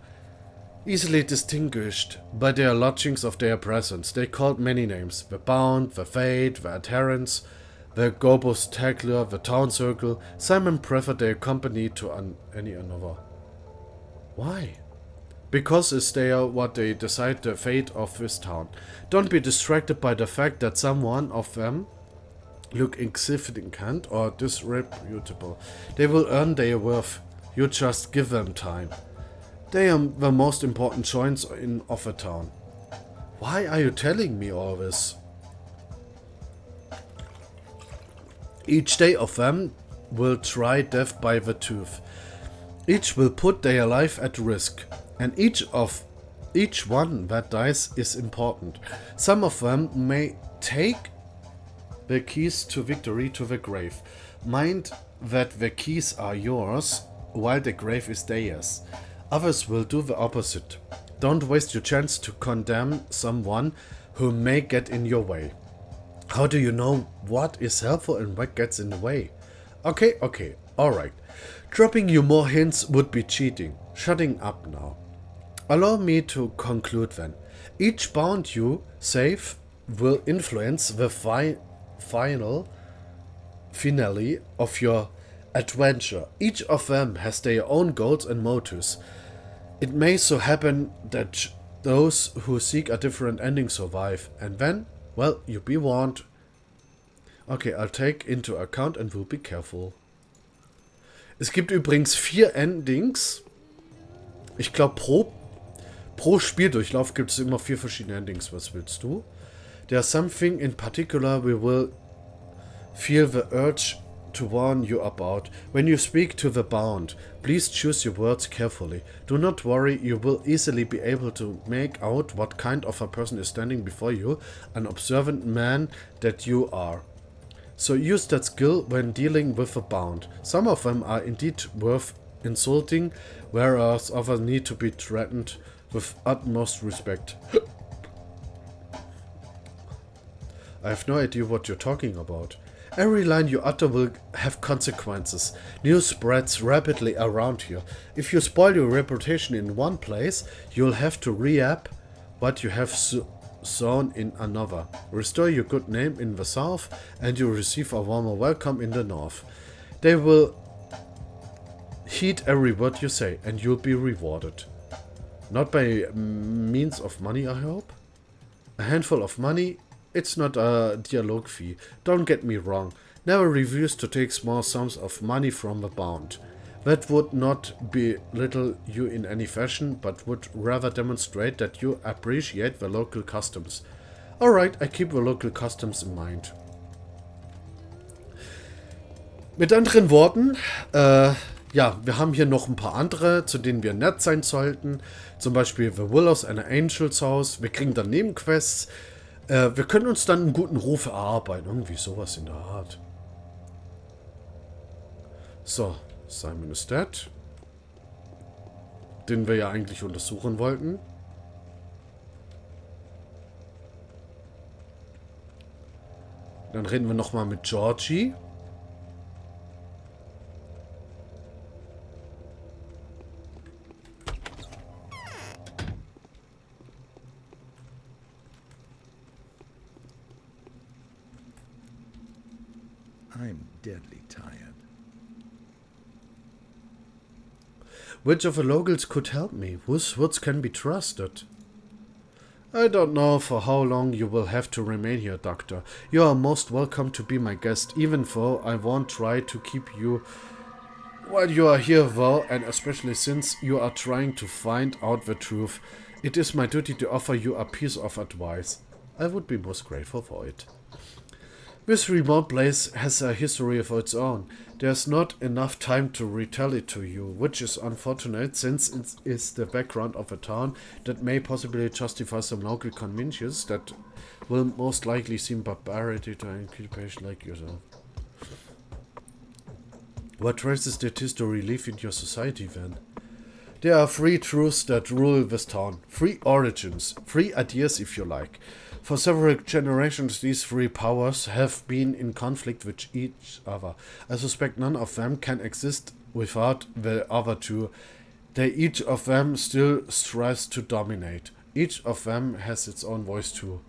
[SPEAKER 1] Easily distinguished by their lodgings of their presence. They called many names. The Bound, the Fate, the Adherents, the Gobus Tackler, the Town Circle. Simon preferred their company to any another. Why? Because it's there what they decide the fate of this town. Don't be distracted by the fact that some one of them look insignificant or disreputable. They will earn their worth. You just give them time. They are the most important joints of a town. Why are you telling me all this? Each day of them will try death by the tooth. Each will put their life at risk. And each one that dies is important. Some of them may take the keys to victory to the grave. Mind that the keys are yours, while the grave is theirs. Others will do the opposite. Don't waste your chance to condemn someone who may get in your way. How do you know what is helpful and what gets in the way? Okay, alright. Dropping you more hints would be cheating. Shutting up now. Allow me to conclude then. Each bound you save will influence the finale of your adventure. Each of them has their own goals and motives. It may so happen that those who seek a different ending survive, and then, well, you be warned. Okay, I'll take into account and will be careful. Es gibt übrigens 4 Endings. Ich glaube, pro Spieldurchlauf gibt es immer 4 verschiedene Endings. Was willst du? There's something in particular we will feel the urge to warn you about. When you speak to the Bound, please choose your words carefully. Do not worry, you will easily be able to make out what kind of a person is standing before you, an observant man that you are. So use that skill when dealing with the Bound. Some of them are indeed worth insulting, whereas others need to be threatened with utmost respect. I have no idea what you're talking about. Every line you utter will have consequences. News spreads rapidly around here. If you spoil your reputation in one place, you'll have to re-up what you have sown in another. Restore your good name in the south, and you receive a warmer welcome in the north. They will heed every word you say, and you'll be rewarded. Not by means of money, I hope? A handful of money? It's not a dialogue fee. Don't get me wrong. Never refuse to take small sums of money from the bound. That would not belittle you in any fashion, but would rather demonstrate that you appreciate the local customs. Alright, I keep the local customs in mind. Mit anderen Worten, ja, wir haben hier noch ein paar andere, zu denen wir nett sein sollten. Zum Beispiel The Willows and Angels House. Wir kriegen dann Nebenquests. Wir können uns dann einen guten Ruf erarbeiten. Irgendwie sowas in der Art. So, Simon is dead. Den wir ja eigentlich untersuchen wollten. Dann reden wir nochmal mit Georgie.
[SPEAKER 2] I'm deadly tired.
[SPEAKER 1] Which of the locals could help me? Whose words can be trusted? I don't know for how long you will have to remain here, Doctor. You are most welcome to be my guest, even though I won't try to keep you while you are here, though, and especially since you are trying to find out the truth. It is my duty to offer you a piece of advice. I would be most grateful for it. This remote place has a history of its own. There's not enough time to retell it to you, which is unfortunate since it is the background of a town that may possibly justify some local conveniences that will most likely seem barbarity to an occupation like yourself. What traces did history leave in your society then? There are three truths that rule this town. Three origins. Three ideas, if you like. For several generations, these three powers have been in conflict with each other. I suspect none of them can exist without the other two. They each of them still strives to dominate. Each of them has its own voice too.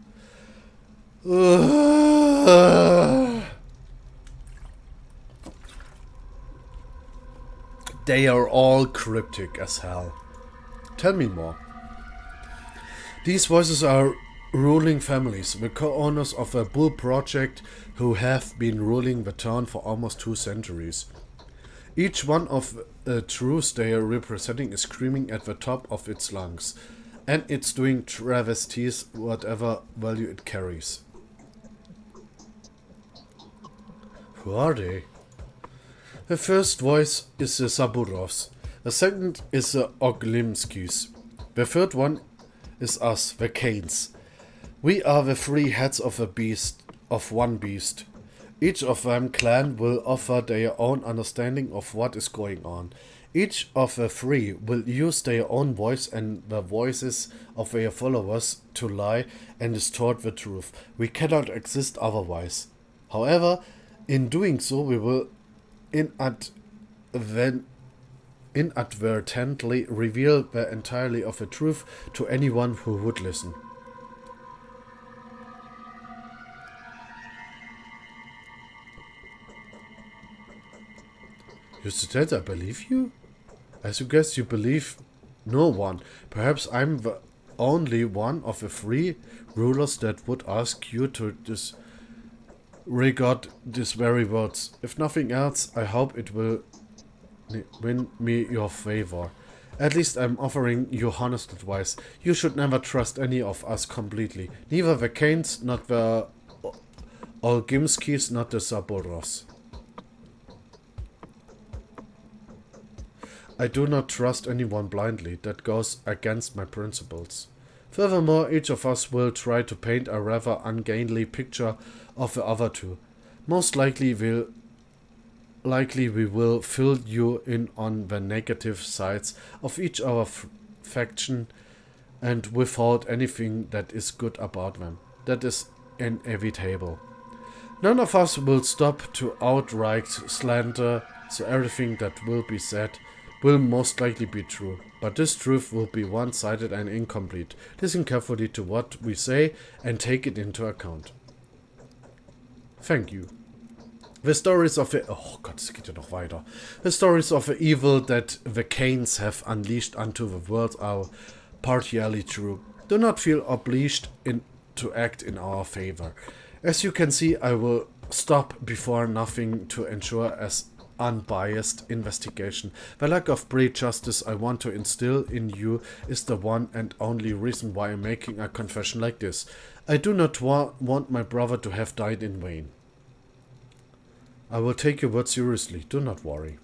[SPEAKER 1] They are all cryptic as hell. Tell me more. These voices are ruling families, the co-owners of a bull project who have been ruling the town for almost 2 centuries. Each one of the truths they are representing is screaming at the top of its lungs, and it's doing travesties whatever value it carries. Who are they? The first voice is the Saburovs. The second is the Oglimskis. The third one is us, the Canes. We are the 3 heads of one beast. Each of them clan will offer their own understanding of what is going on. Each of the 3 will use their own voice and the voices of their followers to lie and distort the truth. We cannot exist otherwise. However, in doing so, we will inadvertently reveal the entirety of the truth to anyone who would listen. You suggest I believe you? I suggest you believe no one. Perhaps I'm the only one of the 3 rulers that would ask you to disregard these very words. If nothing else, I hope it will win me your favor. At least I'm offering you honest advice. You should never trust any of us completely. Neither the Canes, not the Olgimskis, not the Saboros. I do not trust anyone blindly. That goes against my principles. Furthermore, each of us will try to paint a rather ungainly picture of the other 2. Most likely we will fill you in on the negative sides of each our faction and withhold anything that is good about them. That is inevitable. None of us will stop to outright slander, so everything that will be said will most likely be true. But this truth will be one-sided and incomplete. Listen carefully to what we say and take it into account. Thank you. The stories of the... Oh Gott, es geht ja noch weiter. The stories of the evil that the Canes have unleashed unto the world are partially true. Do not feel obliged to act in our favor. As you can see, I will stop before nothing to ensure as unbiased investigation. The lack of pre-justice I want to instill in you is the one and only reason why I'm making a confession like this. I do not want my brother to have died in vain. I will take your word seriously, do not worry.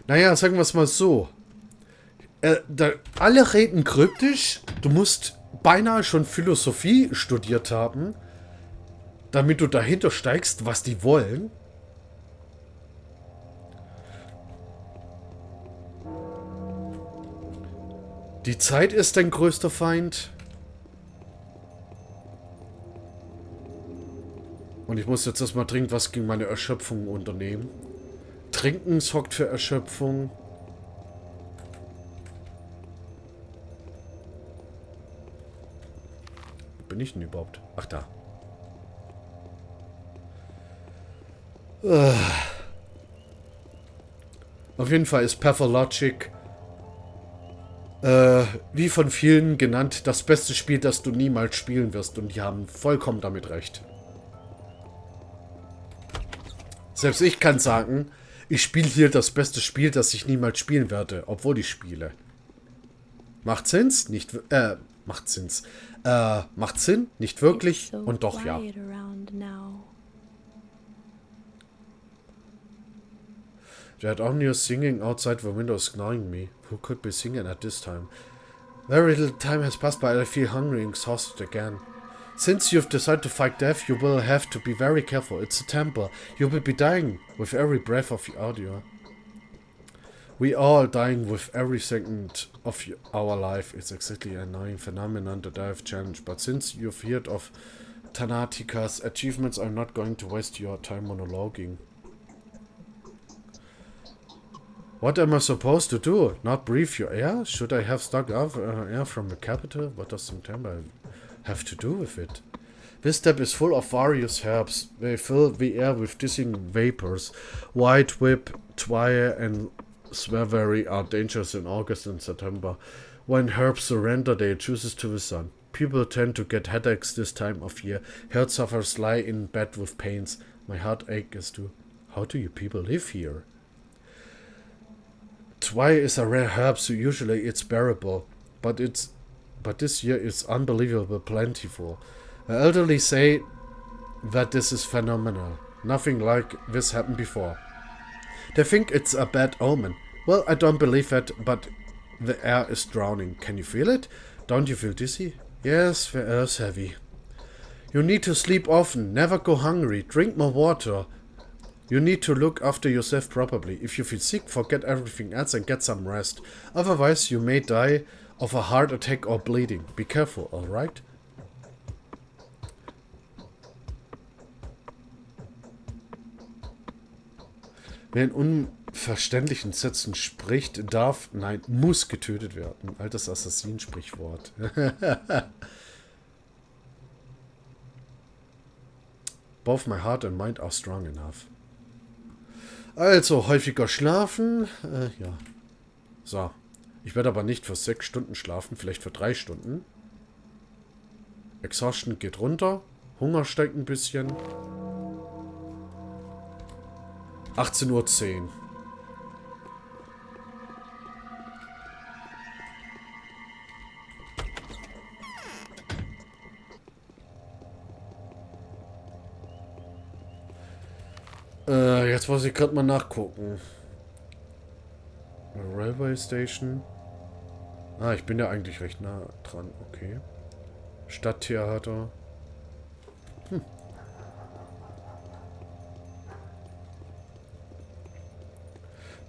[SPEAKER 1] Naja, sagen wir es mal so. Alle reden kryptisch. Du musst beinahe schon Philosophie studiert haben, damit du dahinter steigst, was die wollen. Die Zeit ist dein größter Feind. Und ich muss jetzt erstmal dringend was gegen meine Erschöpfung unternehmen. Trinken sorgt für Erschöpfung. Wo bin ich denn überhaupt? Ach, da. Auf jeden Fall ist Pathologic, wie von vielen genannt, das beste Spiel, das du niemals spielen wirst. Und die haben vollkommen damit recht. Selbst ich kann sagen, ich spiele hier das beste Spiel, das ich niemals spielen werde, obwohl ich spiele. Macht Sinn? Nicht, macht Sinn. Macht Sinn? Nicht wirklich? Und doch, ja. That only singing outside the window is ignoring me. Who could be singing at this time? Very little time has passed by and I feel hungry and exhausted again. Since you've decided to fight death, you will have to be very careful. It's a temple. You will be dying with every breath of your audio. We are dying with every second of our life. It's exactly an annoying phenomenon that I have challenged. But since you've heard of Tanatika's achievements, I'm not going to waste your time monologuing. What am I supposed to do? Not breathe your air? Should I have stuck off air from the capital? What does September have to do with it? This step is full of various herbs. They fill the air with dizzying vapors. White whip, twire, and swavery are dangerous in August and September. When herbs surrender their juices to the sun. People tend to get headaches this time of year. Heart sufferers lie in bed with pains. My heart aches too. How do you people live here? Twire is a rare herb, so usually it's bearable, but this year it's unbelievably plentiful. The elderly say that this is phenomenal. Nothing like this happened before. They think it's a bad omen. Well, I don't believe that, but the air is drowning. Can you feel it? Don't you feel dizzy? Yes, the air is heavy. You need to sleep often, never go hungry, drink more water. You need to look after yourself properly. If you feel sick, forget everything else and get some rest. Otherwise, you may die of a heart attack or bleeding. Be careful, alright? Wer in unverständlichen Sätzen spricht, darf, nein, muss getötet werden. Altes Assassin-Sprichwort. Both my heart and mind are strong enough. Also, häufiger schlafen. Ja. So. Ich werde aber nicht für 6 Stunden schlafen, vielleicht für 3 Stunden. Exhaustion geht runter. Hunger steigt ein bisschen. 18:10 Uhr. Jetzt muss ich gerade mal nachgucken. Railway Station. Ah, ich bin ja eigentlich recht nah dran. Okay. Stadttheater.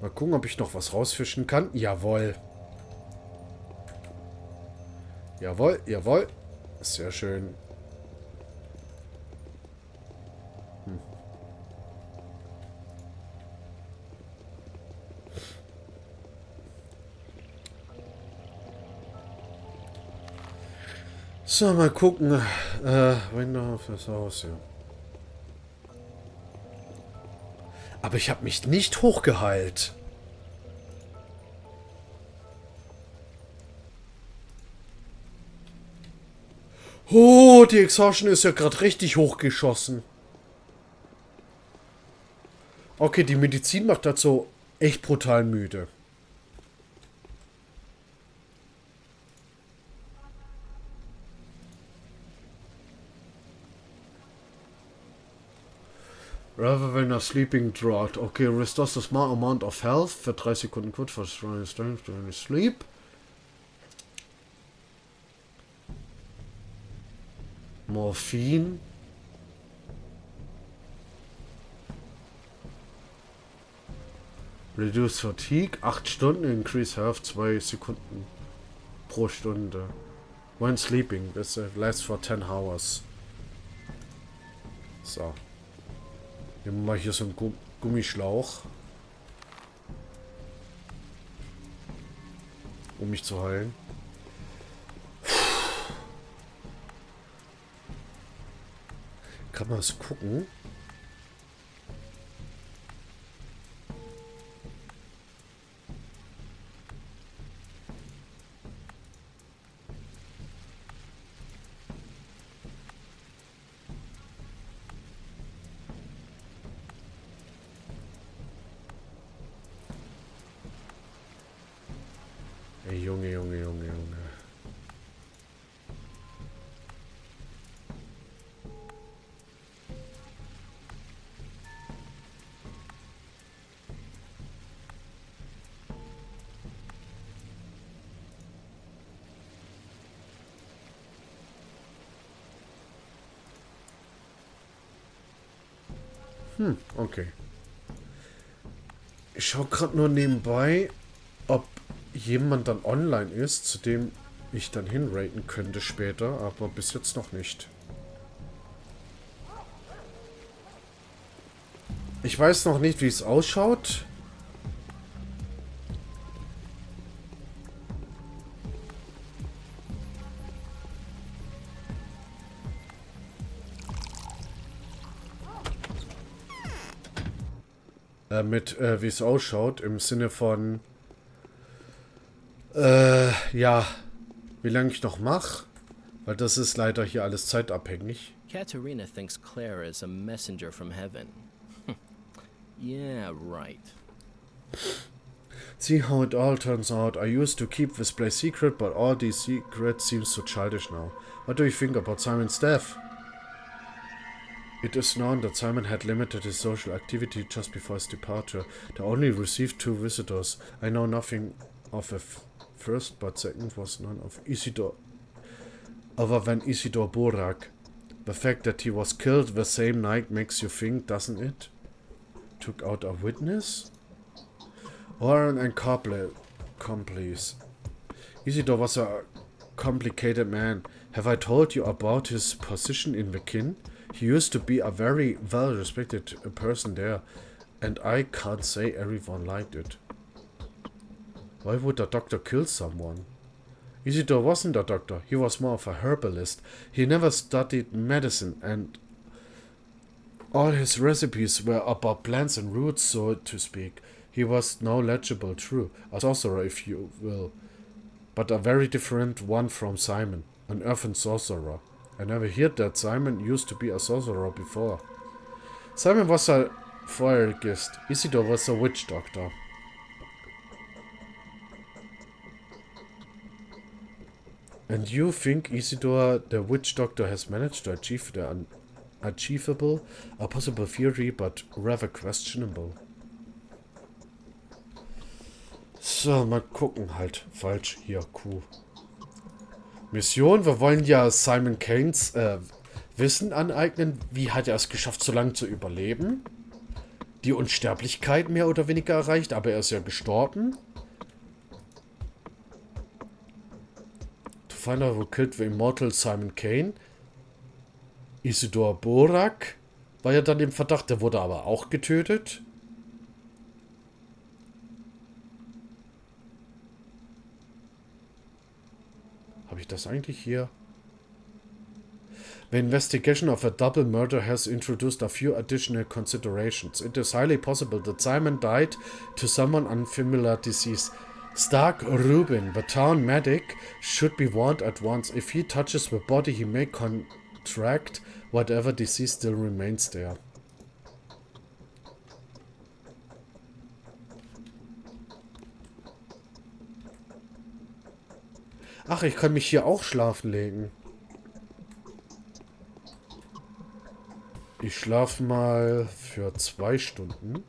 [SPEAKER 1] Mal gucken, ob ich noch was rausfischen kann. Jawohl. Jawohl, jawohl. Sehr schön. So, mal gucken. Window of das Haus, ja. Aber ich habe mich nicht hochgeheilt. Oh, die Exhaustion ist ja gerade richtig hochgeschossen. Okay, die Medizin macht dazu echt brutal müde. Rather than a sleeping drought. Okay, restores a small amount of health für 3 Sekunden kurz for strong strength during sleep. Morphin. Reduce fatigue. 8 Stunden. Increase health 2 Sekunden pro Stunde. When sleeping. This lasts for 10 hours. So. Nehmen wir mal hier so einen Gummischlauch. Um mich zu heilen. Kann man es gucken? Ey, Junge, Junge, Junge, Junge. Okay. Ich schaue gerade nur nebenbei, ob jemand dann online ist, zu dem ich dann hinraten könnte später, aber bis jetzt noch nicht. Ich weiß noch nicht, wie es ausschaut. Wie es ausschaut, im Sinne von ja, wie lange ich noch mache, weil das ist leider hier alles zeitabhängig.
[SPEAKER 11] Katerina thinks Claire is a messenger from heaven. Yeah, right.
[SPEAKER 1] See how it all turns out. I used to keep this place secret, but all these secrets seem so childish now. What do you think about Simon's death? It is known that Simon had limited his social activity just before his departure. They only received 2 visitors. I know nothing of a first, but second was none of Isidore, other than Isidore Borak. The fact that he was killed the same night makes you think, doesn't it? Took out a witness? Or an accomplice. Isidore was a complicated man. Have I told you about his position in the kin? He used to be a very well-respected person there, and I can't say everyone liked it. Why would a doctor kill someone? Isidore wasn't a doctor, he was more of a herbalist. He never studied medicine, and all his recipes were about plants and roots, so to speak. He was knowledgeable, true, a sorcerer if you will, but a very different one from Simon, an earthen sorcerer. I never heard that Simon used to be a sorcerer before. Simon was a feuergist. Isidore was a witch doctor. And you think Isidore, the witch doctor, has managed to achieve the unachievable? A possible theory, but rather questionable. So, mal gucken halt. Falsch. Hier, Q. Mission, wir wollen ja Simon Keynes Wissen aneignen. Wie hat er es geschafft, so lange zu überleben? Die Unsterblichkeit mehr oder weniger erreicht, aber er ist ja gestorben. To find out who killed the immortal Simon Kane. Isidore Borak war ja dann im Verdacht, der wurde aber auch getötet. Habe ich das eigentlich hier? The investigation of a double murder has introduced a few additional considerations. It is highly possible that Simon died to someone unfamiliar disease. Stark Rubin, the town medic, should be warned at once. If he touches the body, he may contract whatever disease still remains there. Ach, ich kann mich hier auch schlafen legen. Ich schlafe mal für 2 Stunden.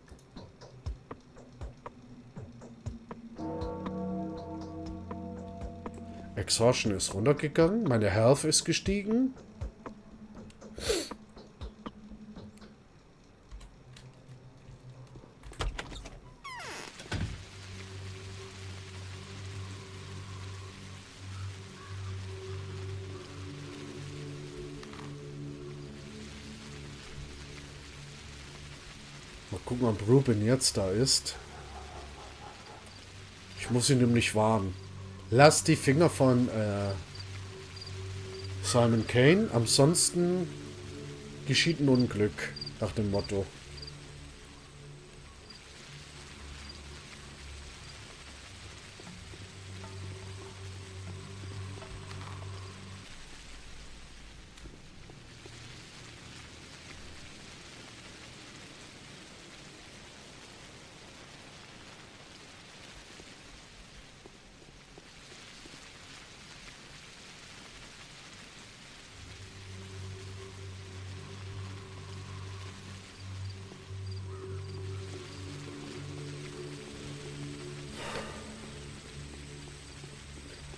[SPEAKER 1] Exhaustion ist runtergegangen. Meine Health ist gestiegen. Mal gucken, ob Ruben jetzt da ist. Ich muss ihn nämlich warnen. Lass die Finger von Simon Kane. Ansonsten geschieht ein Unglück. Nach dem Motto.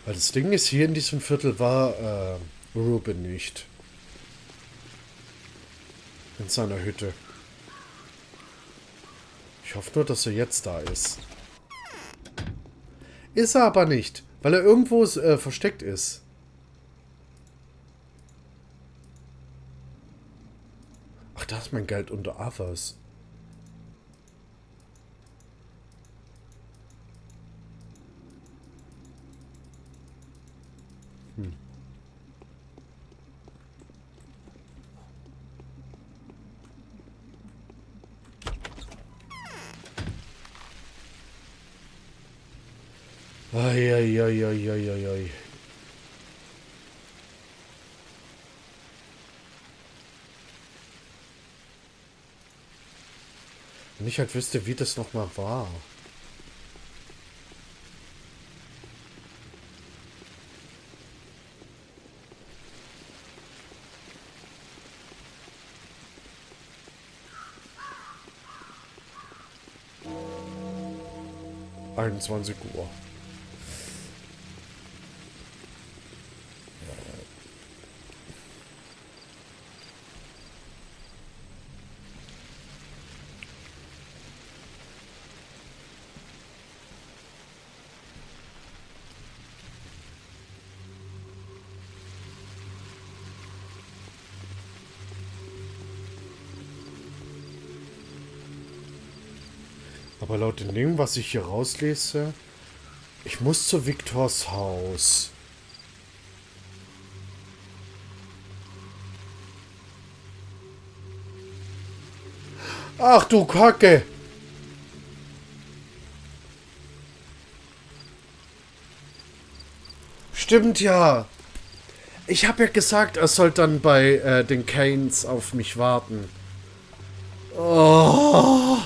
[SPEAKER 1] Weil das Ding ist, hier in diesem Viertel war Ruben nicht. In seiner Hütte. Ich hoffe nur, dass er jetzt da ist. Ist er aber nicht, weil er irgendwo versteckt ist. Ach, da ist mein Geld unter Others. Ai. Wenn ich halt wüsste, wie das nochmal war. – 21 Uhr. Aber laut dem, was ich hier rauslese, ich muss zu Victors Haus. Ach du Kacke! Stimmt ja. Ich habe ja gesagt, er soll dann bei den Canes auf mich warten. Oh.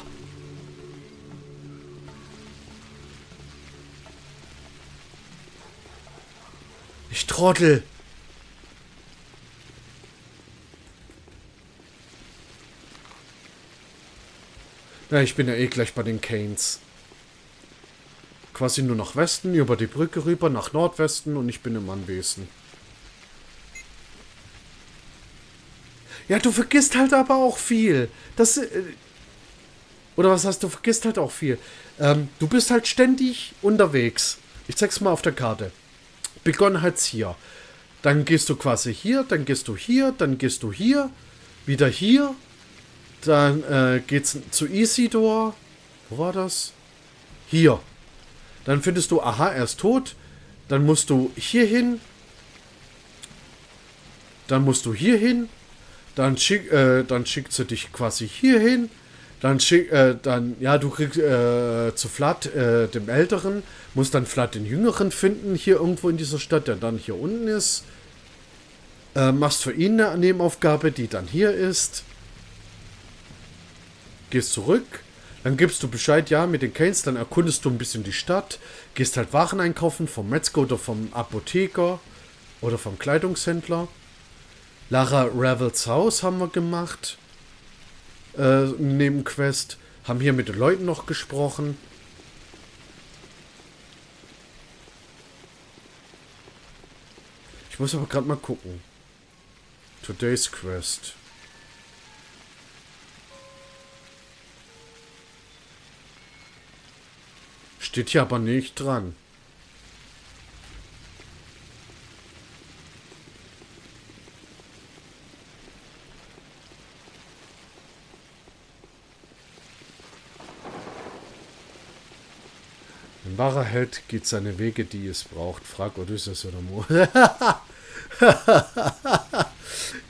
[SPEAKER 1] Ich Trottel. Na, ich bin ja eh gleich bei den Canes. Quasi nur nach Westen, über die Brücke rüber, nach Nordwesten und ich bin im Anwesen. Ja, du vergisst halt aber auch viel. Das... oder was heißt, du vergisst halt auch viel. Du bist halt ständig unterwegs. Ich zeig's mal auf der Karte. Begonnen hat's hier. Dann gehst du quasi hier, dann gehst du hier, dann gehst du hier, wieder hier. Dann geht's zu Isidor. Wo war das? Hier. Dann findest du, aha, er ist tot. Dann musst du hier hin. dann musst du hier hin, dann schickt sie dich quasi hier hin, dann du kriegst zu Vlad, dem Älteren, musst dann Vlad den Jüngeren finden, hier irgendwo in dieser Stadt, der dann hier unten ist. Machst für ihn eine Nebenaufgabe, die dann hier ist. Gehst zurück, dann gibst du Bescheid, ja, mit den Canes, dann erkundest du ein bisschen die Stadt, gehst halt Waren einkaufen vom Metzger oder vom Apotheker oder vom Kleidungshändler. Lara Ravels Haus haben wir gemacht. Nebenquest. Haben hier mit den Leuten noch gesprochen. Ich muss aber gerade mal gucken. Today's Quest. Steht hier aber nicht dran. Ein wahrer Held geht seine Wege, die es braucht. Frag Odysseus oder Mo.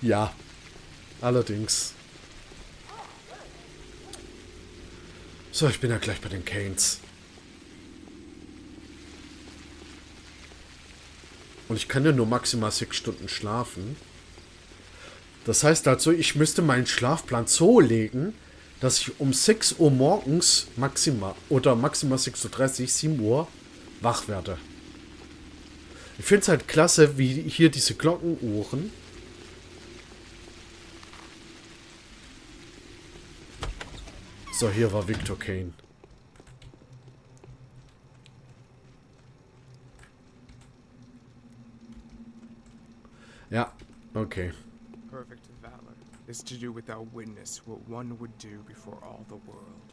[SPEAKER 1] Ja, allerdings. So, ich bin ja gleich bei den Canes. Und ich kann ja nur maximal 6 Stunden schlafen. Das heißt also, ich müsste meinen Schlafplan so legen, dass ich um 6 Uhr morgens maximal 6:30 Uhr, 7 Uhr wach werde. Ich finde es halt klasse, wie hier diese Glockenuhren. So, hier war Victor Kane. Ja, okay.
[SPEAKER 12] Perfect valor is to do without witness what one would do before all the world.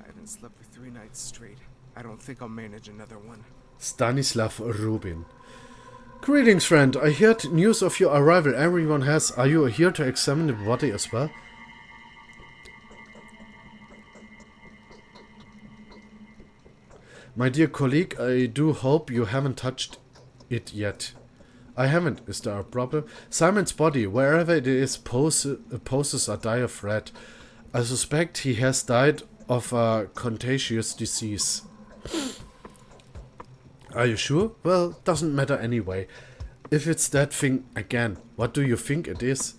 [SPEAKER 12] I haven't slept for 3 nights straight. I don't think I'll manage another one.
[SPEAKER 1] Stanislav Rubin. Greetings, friend. I heard news of your arrival. Everyone has. Are you here to examine the body as well? My dear colleague, I do hope you haven't touched it yet. I haven't. Is there a problem? Simon's body, wherever it is, poses a dire threat. I suspect he has died of a contagious disease. Are you sure? Well, doesn't matter anyway. If it's that thing again, what do you think it is?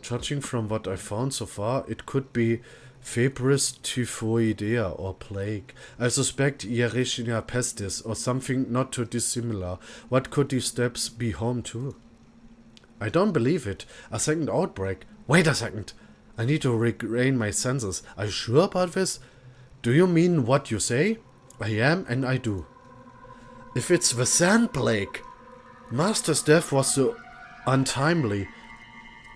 [SPEAKER 1] Judging from what I found so far, it could be Febris typhoidea or plague. I suspect Yersinia pestis or something not too dissimilar. What could these steps be home to? I don't believe it. A second outbreak. Wait a second. I need to regain my senses. Are you sure about this? Do you mean what you say? I am, and I do. If it's the sand plague. Master's death was so untimely.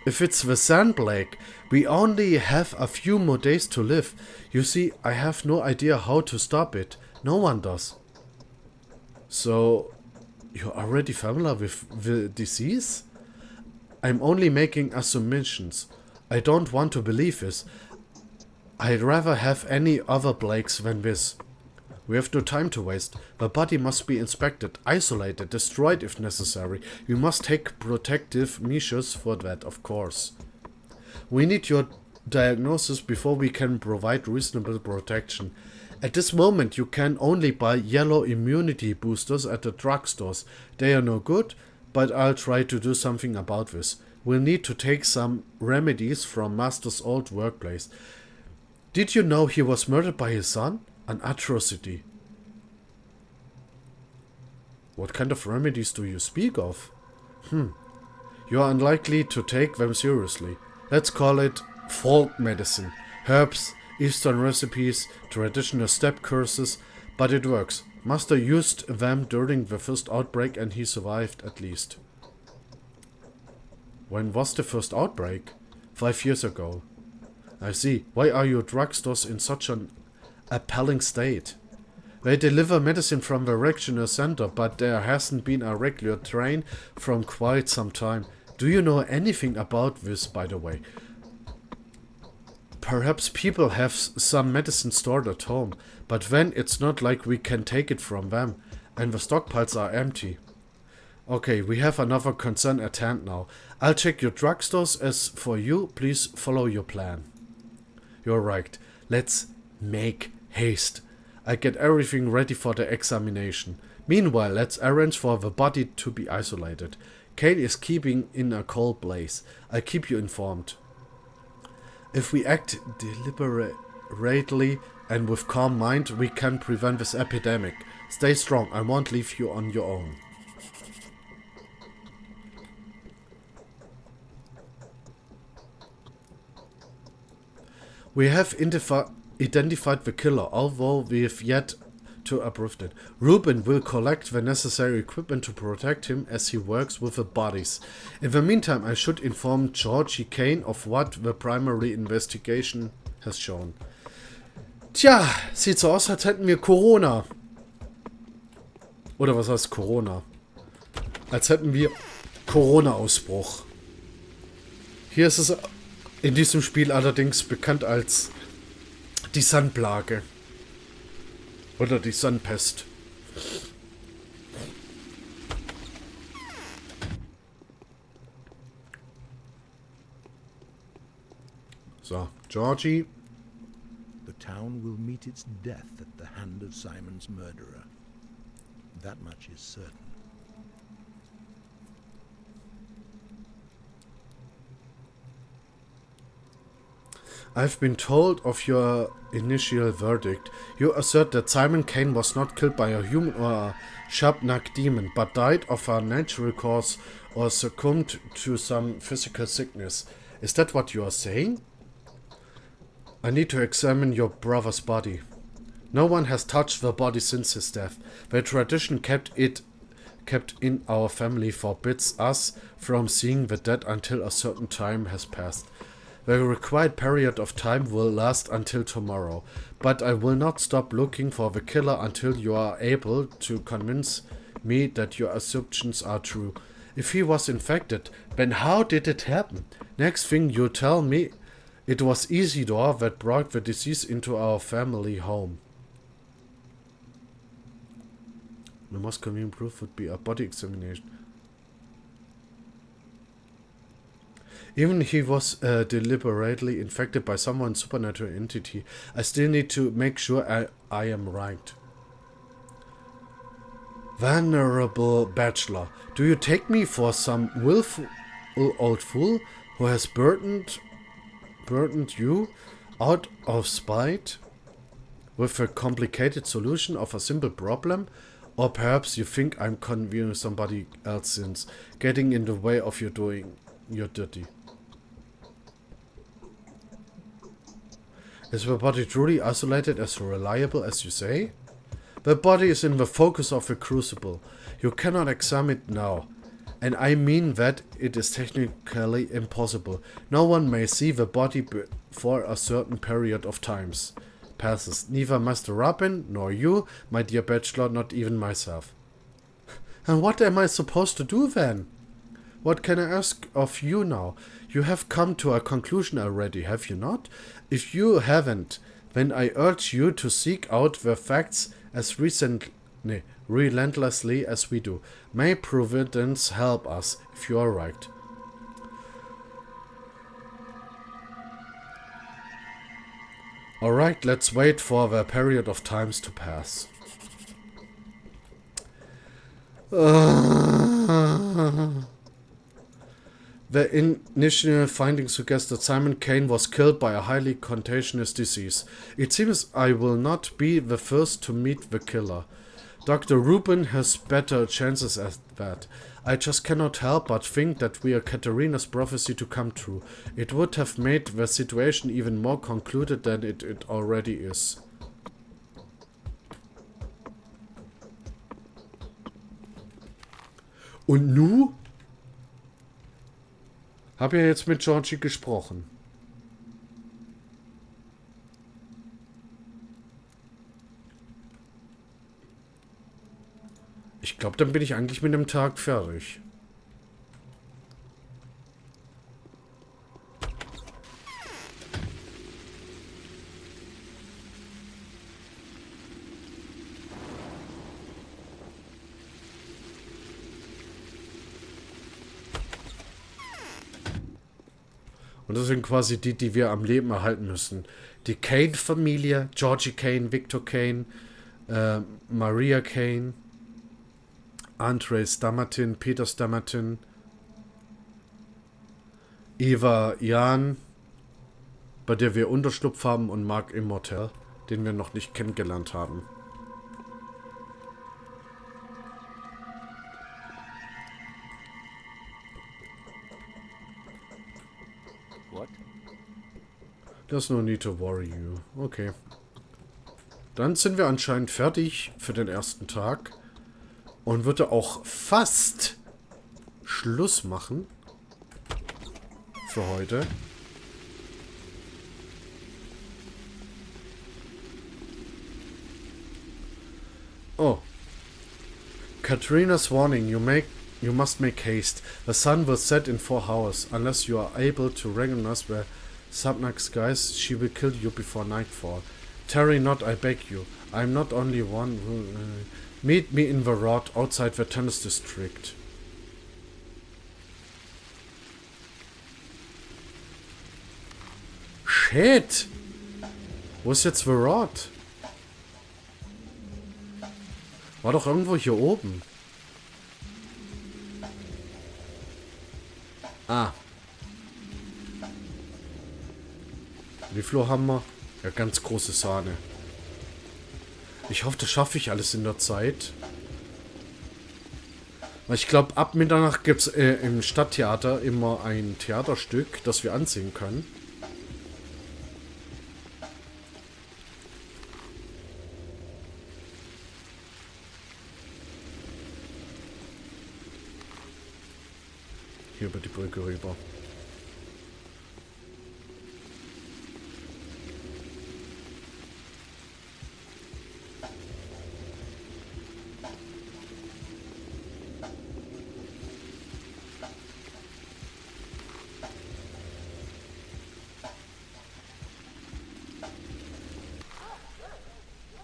[SPEAKER 1] If it's the sand plague, we only have a few more days to live. You see, I have no idea how to stop it. No one does. So, you're already familiar with the disease? I'm only making assumptions. I don't want to believe this. I'd rather have any other plagues than this. We have no time to waste. The body must be inspected, isolated, destroyed if necessary. We must take protective measures for that, of course. We need your diagnosis before we can provide reasonable protection. At this moment, you can only buy yellow immunity boosters at the drugstores. They are no good, but I'll try to do something about this. We'll need to take some remedies from Master's old workplace. Did you know he was murdered by his son? An atrocity. What kind of remedies do you speak of? You are unlikely to take them seriously. Let's call it folk medicine. Herbs, Eastern recipes, traditional step curses, but it works. Master used them during the first outbreak and he survived at least. When was the first outbreak? 5 years ago. I see. Why are your drugstores in such an appalling state? They deliver medicine from the regional center, but there hasn't been a regular train from quite some time. Do you know anything about this, by the way? Perhaps people have some medicine stored at home, but then it's not like we can take it from them, and the stockpiles are empty. Okay, we have another concern at hand now. I'll check your drugstores. As for you, please follow your plan. You're right. Let's make haste. I get everything ready for the examination. Meanwhile, let's arrange for the body to be isolated. Kane is keeping in a cold blaze. I'll keep you informed. If we act deliberately and with calm mind, we can prevent this epidemic. Stay strong. I won't leave you on your own. We have identified the killer, although we've yet to approve it. Ruben will collect the necessary equipment to protect him as he works with the bodies. In the meantime, I should inform Georgie Kane of what the primary investigation has shown. Tja, sieht so aus, als hätten wir Corona. Oder was heißt Corona? Als hätten wir Corona-Ausbruch. Hier ist es in diesem Spiel allerdings bekannt als die Sandplage. Oder die Sandpest. So, Georgie.
[SPEAKER 2] The town will meet its death at the hand of Simon's murderer. That much is certain.
[SPEAKER 1] I've been told of your initial verdict. You assert that Simon Kane was not killed by a human or a sharp-necked demon, but died of a natural cause or succumbed to some physical sickness. Is that what you are saying? I need to examine your brother's body. No one has touched the body since his death. The tradition kept in our family forbids us from seeing the dead until a certain time has passed. The required period of time will last until tomorrow, but I will not stop looking for the killer until you are able to convince me that your assumptions are true. If he was infected, then how did it happen? Next thing you tell me, it was Isidore that brought the disease into our family home. The most convenient proof would be a body examination. Even if he was deliberately infected by some supernatural entity, I still need to make sure I am right. Venerable Bachelor, do you take me for some willful old fool who has burdened you out of spite with a complicated solution of a simple problem? Or perhaps you think I'm convincing somebody else since getting in the way of you doing your duty. Is the body truly isolated as reliable as you say? The body is in the focus of the crucible. You cannot examine it now. And I mean that it is technically impossible. No one may see the body for a certain period of times passes. Neither Master Robin, nor you, my dear Bachelor, not even myself. And what am I supposed to do then? What can I ask of you now? You have come to a conclusion already, have you not? If you haven't, then I urge you to seek out the facts as relentlessly as we do. May Providence help us, if you are right. Alright, let's wait for the period of times to pass. The initial findings suggest that Simon Kane was killed by a highly contagious disease. It seems I will not be the first to meet the killer. Dr. Ruben has better chances at that. I just cannot help but think that we are Katerina's prophecy to come true. It would have made the situation even more concluded than it already is. Und nu? Hab ja jetzt mit Georgie gesprochen. Ich glaube, dann bin ich eigentlich mit dem Tag fertig. Und das sind quasi die, die wir am Leben erhalten müssen. Die Kane-Familie, Georgie Kane, Victor Kane, Maria Kane, Andre Stammertin, Peter Stammertin, Eva Jan, bei der wir Unterschlupf haben, und Mark Immortal, den wir noch nicht kennengelernt haben.
[SPEAKER 7] What?
[SPEAKER 1] There's no need to worry you. Okay. Dann sind wir anscheinend fertig für den ersten Tag und würde auch fast Schluss machen für heute. Oh. Katrina's warning. You must make haste. The sun will set in 4 hours. Unless you are able to recognize where Subnax skies, she will kill you before nightfall. Tarry not, I beg you. I am not only one who... meet me in the rod outside the tennis district. Shit! Wo ist jetzt the rod? War doch irgendwo hier oben. Ah. Wie viel haben wir? Ja, ganz große Sahne. Ich hoffe, das schaffe ich alles in der Zeit. Weil ich glaube, ab Mitternacht gibt es im Stadttheater immer ein Theaterstück, das wir ansehen können. Hier über die Brücke rüber.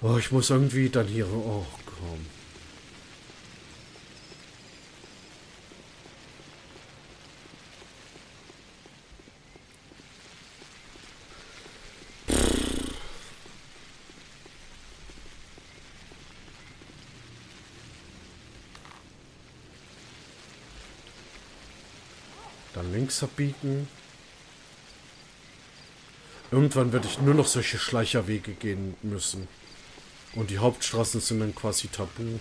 [SPEAKER 1] Oh, ich muss irgendwie dann hier... Oh, komm. Dann links abbiegen. Irgendwann werde ich nur noch solche Schleicherwege gehen müssen. Und die Hauptstraßen sind dann quasi tabu.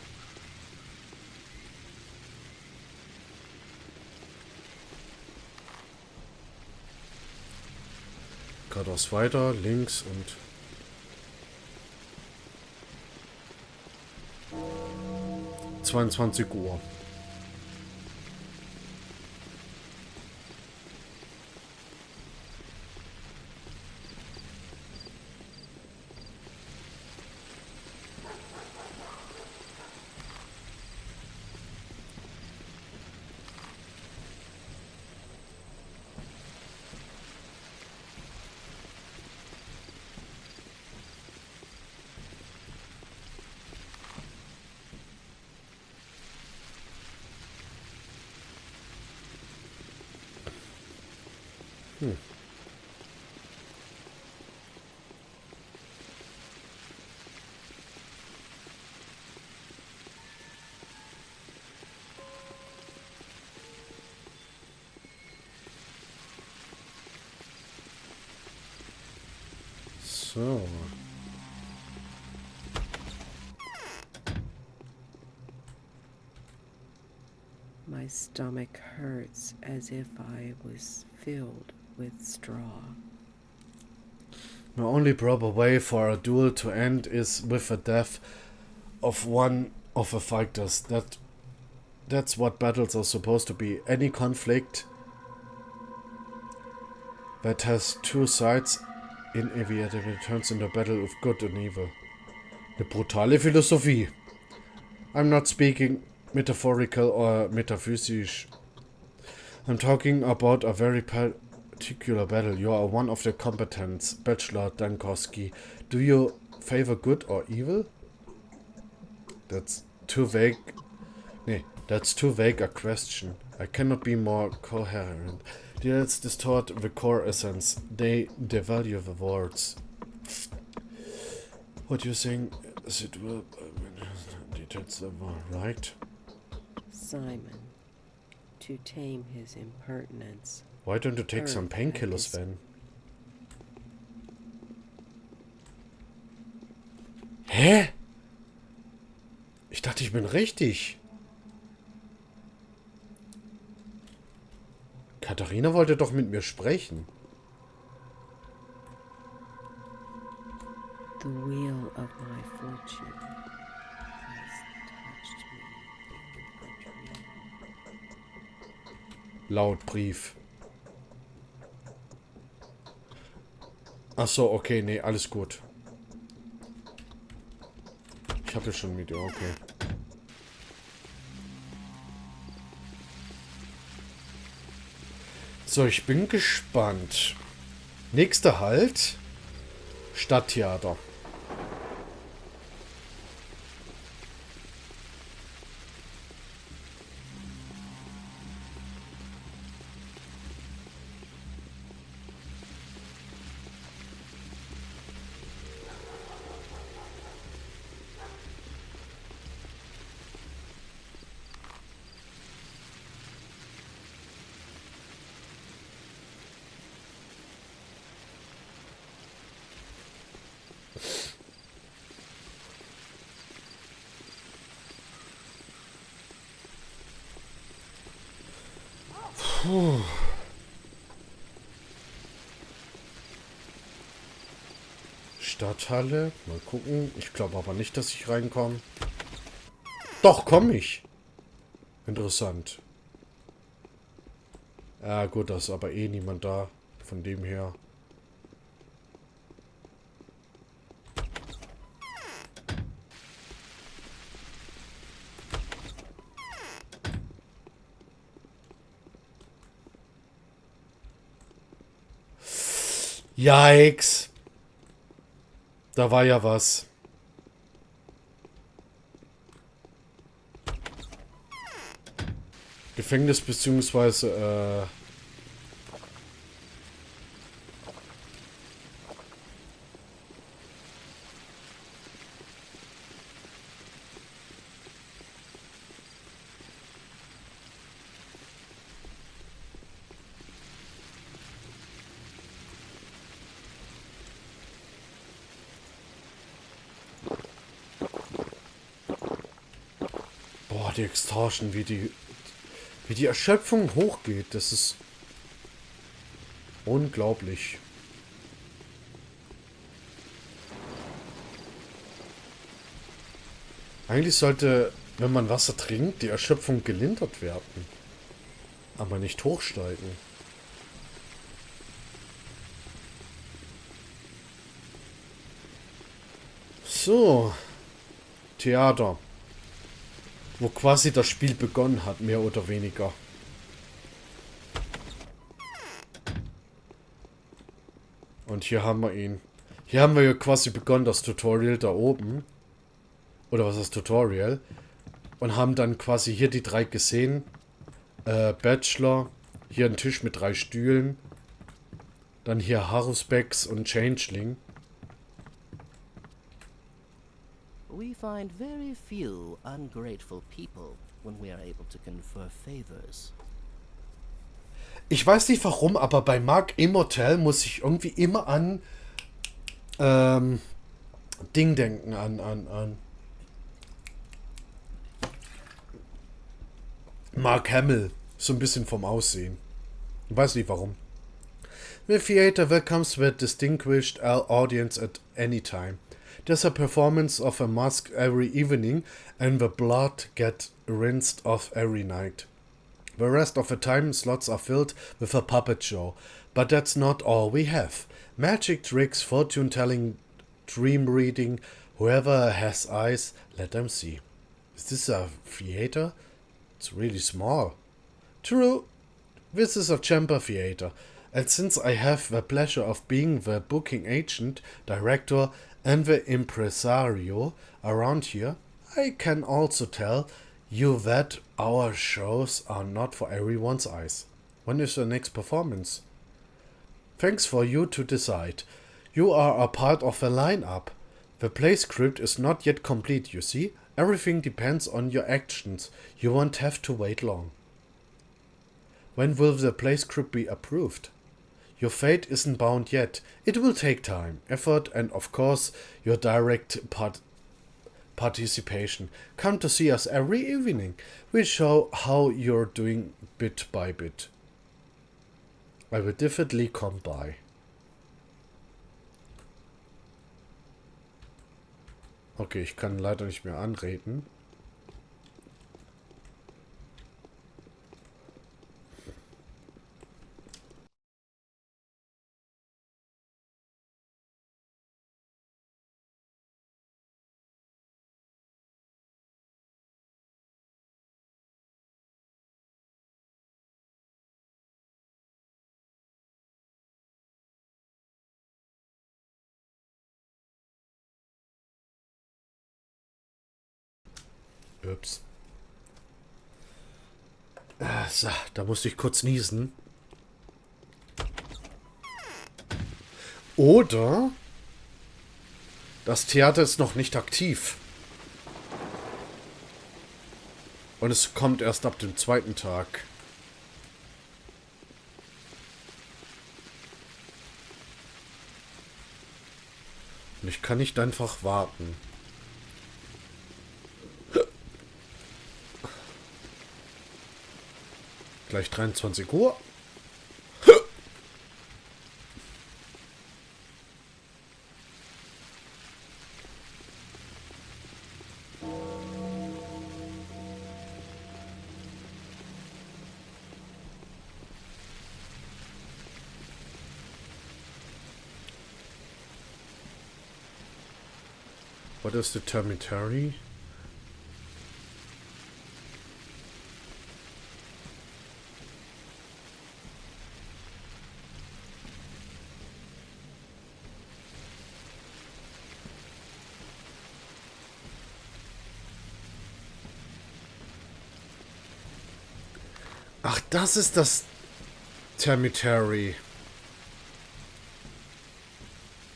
[SPEAKER 1] Geradeaus weiter, links und... Uhr. So.
[SPEAKER 8] My stomach hurts as if I was filled with straw.
[SPEAKER 1] The only proper way for a duel to end is with the death of one of the fighters. That's what battles are supposed to be. Any conflict that has two sides inevitably turns into a battle of good and evil. Eine brutale Philosophie. I'm not speaking metaphorical or metaphysisch. I'm talking about a very particular battle. You are one of the combatants, Bachelor Dankowski. Do you favor good or evil? That's too vague. Nee, that's too vague a question. I cannot be more coherent. Details distort the core essence. They devalue the words. What do you think? Is it will details that were right?
[SPEAKER 8] Simon, to tame his impertinence.
[SPEAKER 1] Why don't you take some
[SPEAKER 8] Earth
[SPEAKER 1] painkillers
[SPEAKER 8] had
[SPEAKER 1] then? Hä? Ich dachte, ich bin richtig. Katharina wollte doch mit mir sprechen.
[SPEAKER 8] The wheel of my fortune has touched me in a dream.
[SPEAKER 1] Laut Brief. Ach so, okay, nee, alles gut. Ich habe ja schon ein Video, okay. So, ich bin gespannt. Nächster Halt. Stadttheater. Puh. Stadthalle. Mal gucken. Ich glaube aber nicht, dass ich reinkomme. Doch, komme ich. Interessant. Ja gut, da ist aber eh niemand da. Von dem her. Yikes. Da war ja was. Gefängnis beziehungsweise boah, die Extortion, wie die Erschöpfung hochgeht, das ist unglaublich. Eigentlich sollte, wenn man Wasser trinkt, die Erschöpfung gelindert werden. Aber nicht hochsteigen. So. Theater. Wo quasi das Spiel begonnen hat, mehr oder weniger. Und hier haben wir ihn. Hier haben wir ja quasi begonnen, das Tutorial da oben. Oder was ist das Tutorial? Und haben dann quasi hier die drei gesehen. Bachelor. Hier ein Tisch mit 3 Stühlen. Dann hier Haruspex und Changeling.
[SPEAKER 11] We find very few ungrateful people when we are able to confer favors.
[SPEAKER 1] Ich weiß nicht warum, aber bei Mark Immortal muss ich irgendwie immer an Ding denken, an Mark Hamill. So ein bisschen vom Aussehen. Ich weiß nicht warum. The theater welcomes the distinguished audience at any time. There's a performance of a mask every evening, and the blood gets rinsed off every night. The rest of the time slots are filled with a puppet show. But that's not all we have. Magic tricks, fortune telling, dream reading. Whoever has eyes, let them see. Is this a theater? It's really small. True, this is a chamber theater. And since I have the pleasure of being the booking agent, director, and the impresario around here, I can also tell you that our shows are not for everyone's eyes. When is your next performance? Thanks for you to decide. You are a part of the lineup. The play script is not yet complete, you see? Everything depends on your actions. You won't have to wait long. When will the play script be approved? Your fate isn't bound yet. It will take time, effort, and of course, your direct participation. Come to see us every evening. We'll show how you're doing bit by bit. I will definitely come by. Okay, ich kann leider nicht mehr anreden. Ups. So, da musste ich kurz niesen. Oder das Theater ist noch nicht aktiv. Und es kommt erst ab dem zweiten Tag. Und ich kann nicht einfach warten. Gleich 23 Uhr. What is the termitary? Ach, das ist das Termitary.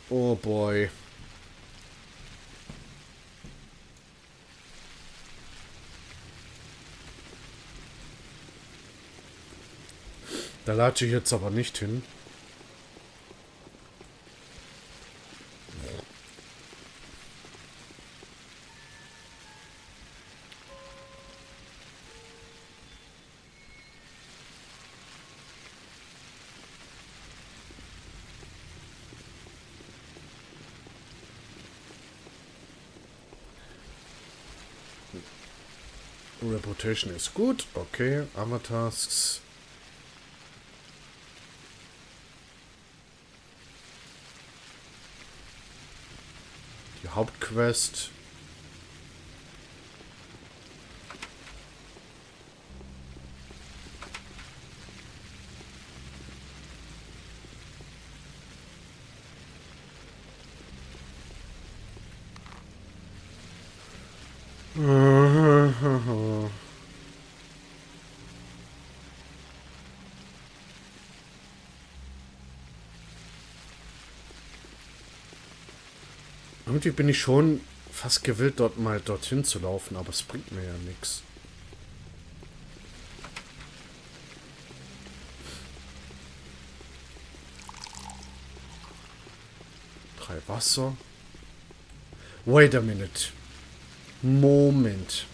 [SPEAKER 1] Oh boy. Da latsche ich jetzt aber nicht hin. Reputation ist gut. Okay, Armor Tasks. Die Hauptquest. Irgendwie bin ich schon fast gewillt, dort mal dorthin zu laufen, aber es bringt mir ja nichts. Drei Wasser. Wait a minute. Moment.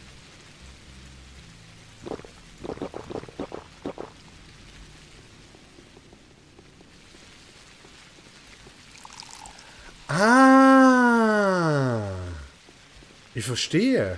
[SPEAKER 1] Ah. Ich verstehe.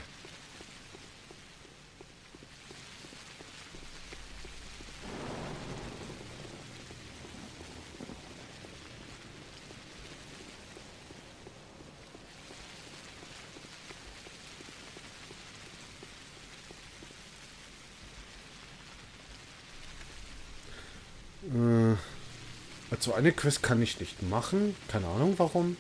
[SPEAKER 1] Also eine Quest kann ich nicht machen. Keine Ahnung warum.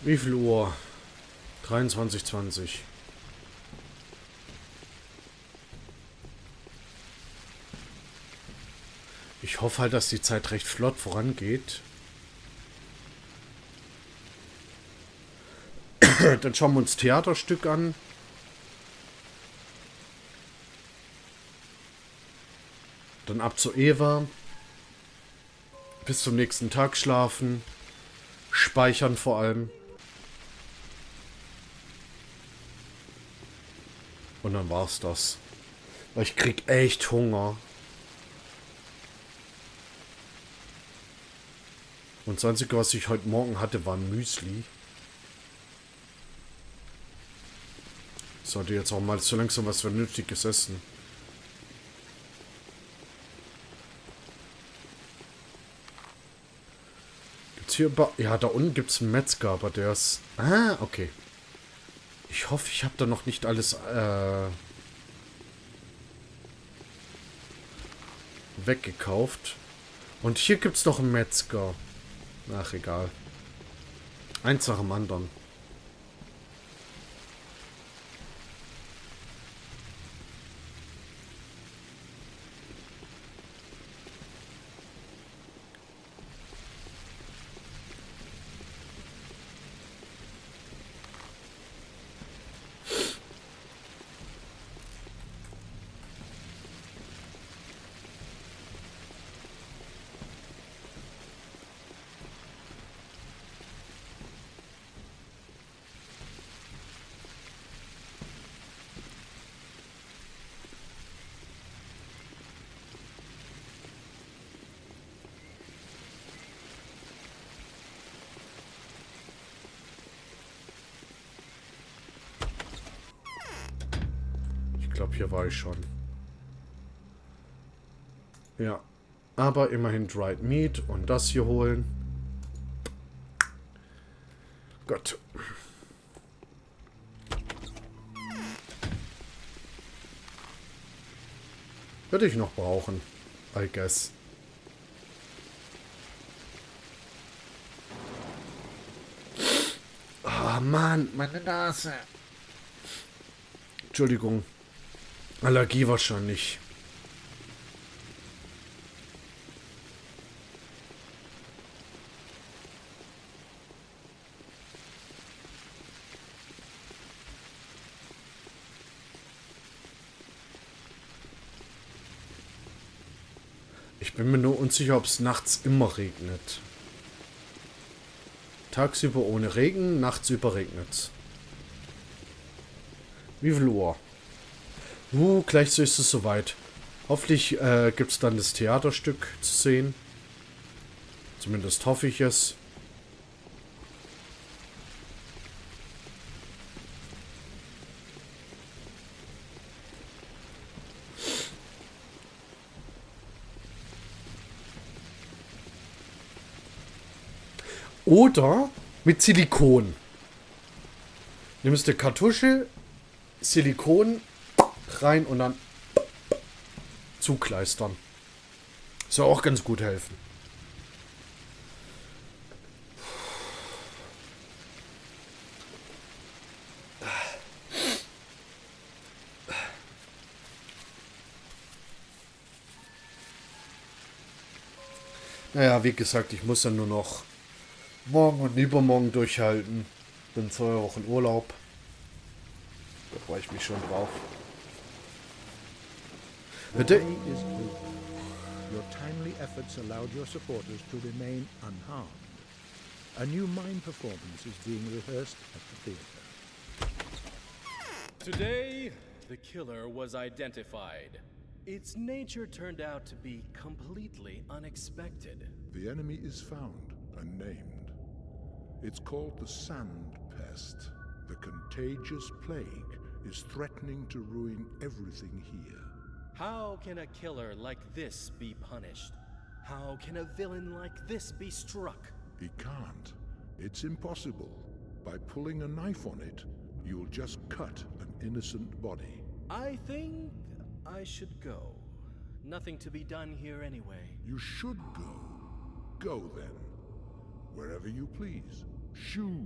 [SPEAKER 1] Wie viel Uhr? 23:20. Ich hoffe halt, dass die Zeit recht flott vorangeht. Dann schauen wir uns Theaterstück an. Dann ab zu Eva. Bis zum nächsten Tag schlafen. Speichern vor allem. Und dann war's das. Weil ich krieg echt Hunger. Und das Einzige, was ich heute Morgen hatte, war ein Müsli. Sollte jetzt auch mal so langsam was Vernünftiges essen. Gibt's hier... Ja, da unten gibt's einen Metzger, aber der ist... Ah, okay. Ich hoffe, ich habe da noch nicht alles weggekauft. Und hier gibt's noch einen Metzger. Ach, egal. Eins nach dem anderen. Ich glaube, hier war ich schon. Ja. Aber immerhin Dried Meat und das hier holen. Gut. Würde ich noch brauchen. I guess. Ah, Mann, meine Nase. Entschuldigung. Allergie wahrscheinlich. Ich bin mir nur unsicher, ob es nachts immer regnet. Tagsüber ohne Regen, nachts überregnet. Wie viel Uhr? Gleich so ist es soweit. Hoffentlich gibt es dann das Theaterstück zu sehen. Zumindest hoffe ich es. Oder mit Silikon. Nimmst du Kartusche, Silikon rein und dann zukleistern. Soll auch ganz gut helfen. Naja, wie gesagt, ich muss dann nur noch morgen und übermorgen durchhalten. Bin 2 Wochen Urlaub. Da freue ich mich schon drauf.
[SPEAKER 2] The day is over. Your timely efforts allowed your supporters to remain unharmed. A new mime performance is being rehearsed at the theater.
[SPEAKER 13] Today, the killer was identified. Its nature turned out to be completely unexpected.
[SPEAKER 9] The enemy is found and named. It's called the Sand Pest. The contagious plague is threatening to ruin everything here.
[SPEAKER 13] How can a killer like this be punished? How can a villain like this be struck?
[SPEAKER 9] He can't. It's impossible. By pulling a knife on it, you'll just cut an innocent body.
[SPEAKER 13] I think I should go. Nothing to be done here anyway.
[SPEAKER 9] You should go. Go then. Wherever you please. Shoo!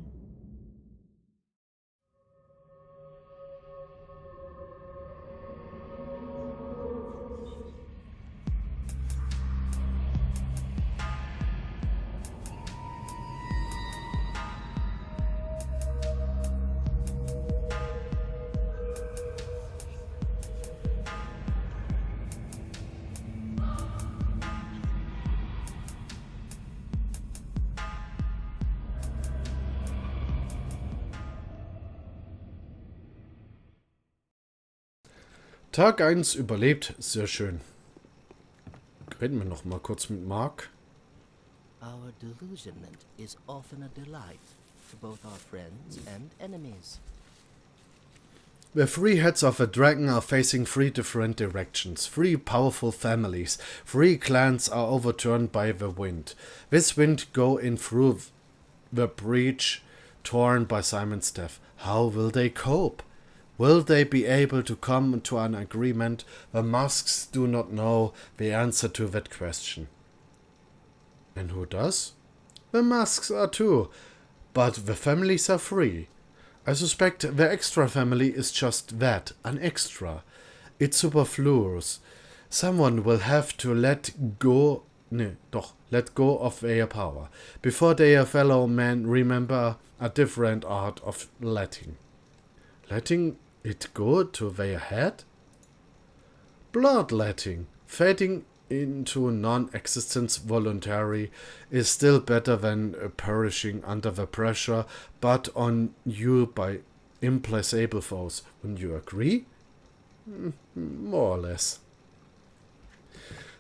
[SPEAKER 1] Tag 1 überlebt, sehr schön. Reden wir noch mal kurz mit Mark.
[SPEAKER 11] Our delusionment is often a delight to both our friends and enemies.
[SPEAKER 1] The three heads of a dragon are facing three different directions. Three powerful families. Three clans are overturned by the wind. This wind go in through the breach torn by Simon's death. How will they cope? Will they be able to come to an agreement? The masks do not know the answer to that question. And who does? The masks are too, but the families are free. I suspect the extra family is just that, an extra. It's superfluous. Someone will have to let go of their power, before their fellow men remember a different art of letting. Letting it go to their head? Bloodletting, fading into non-existence voluntary, is still better than perishing under the pressure, but on you by implacable foes. Wouldn't you agree? More or less.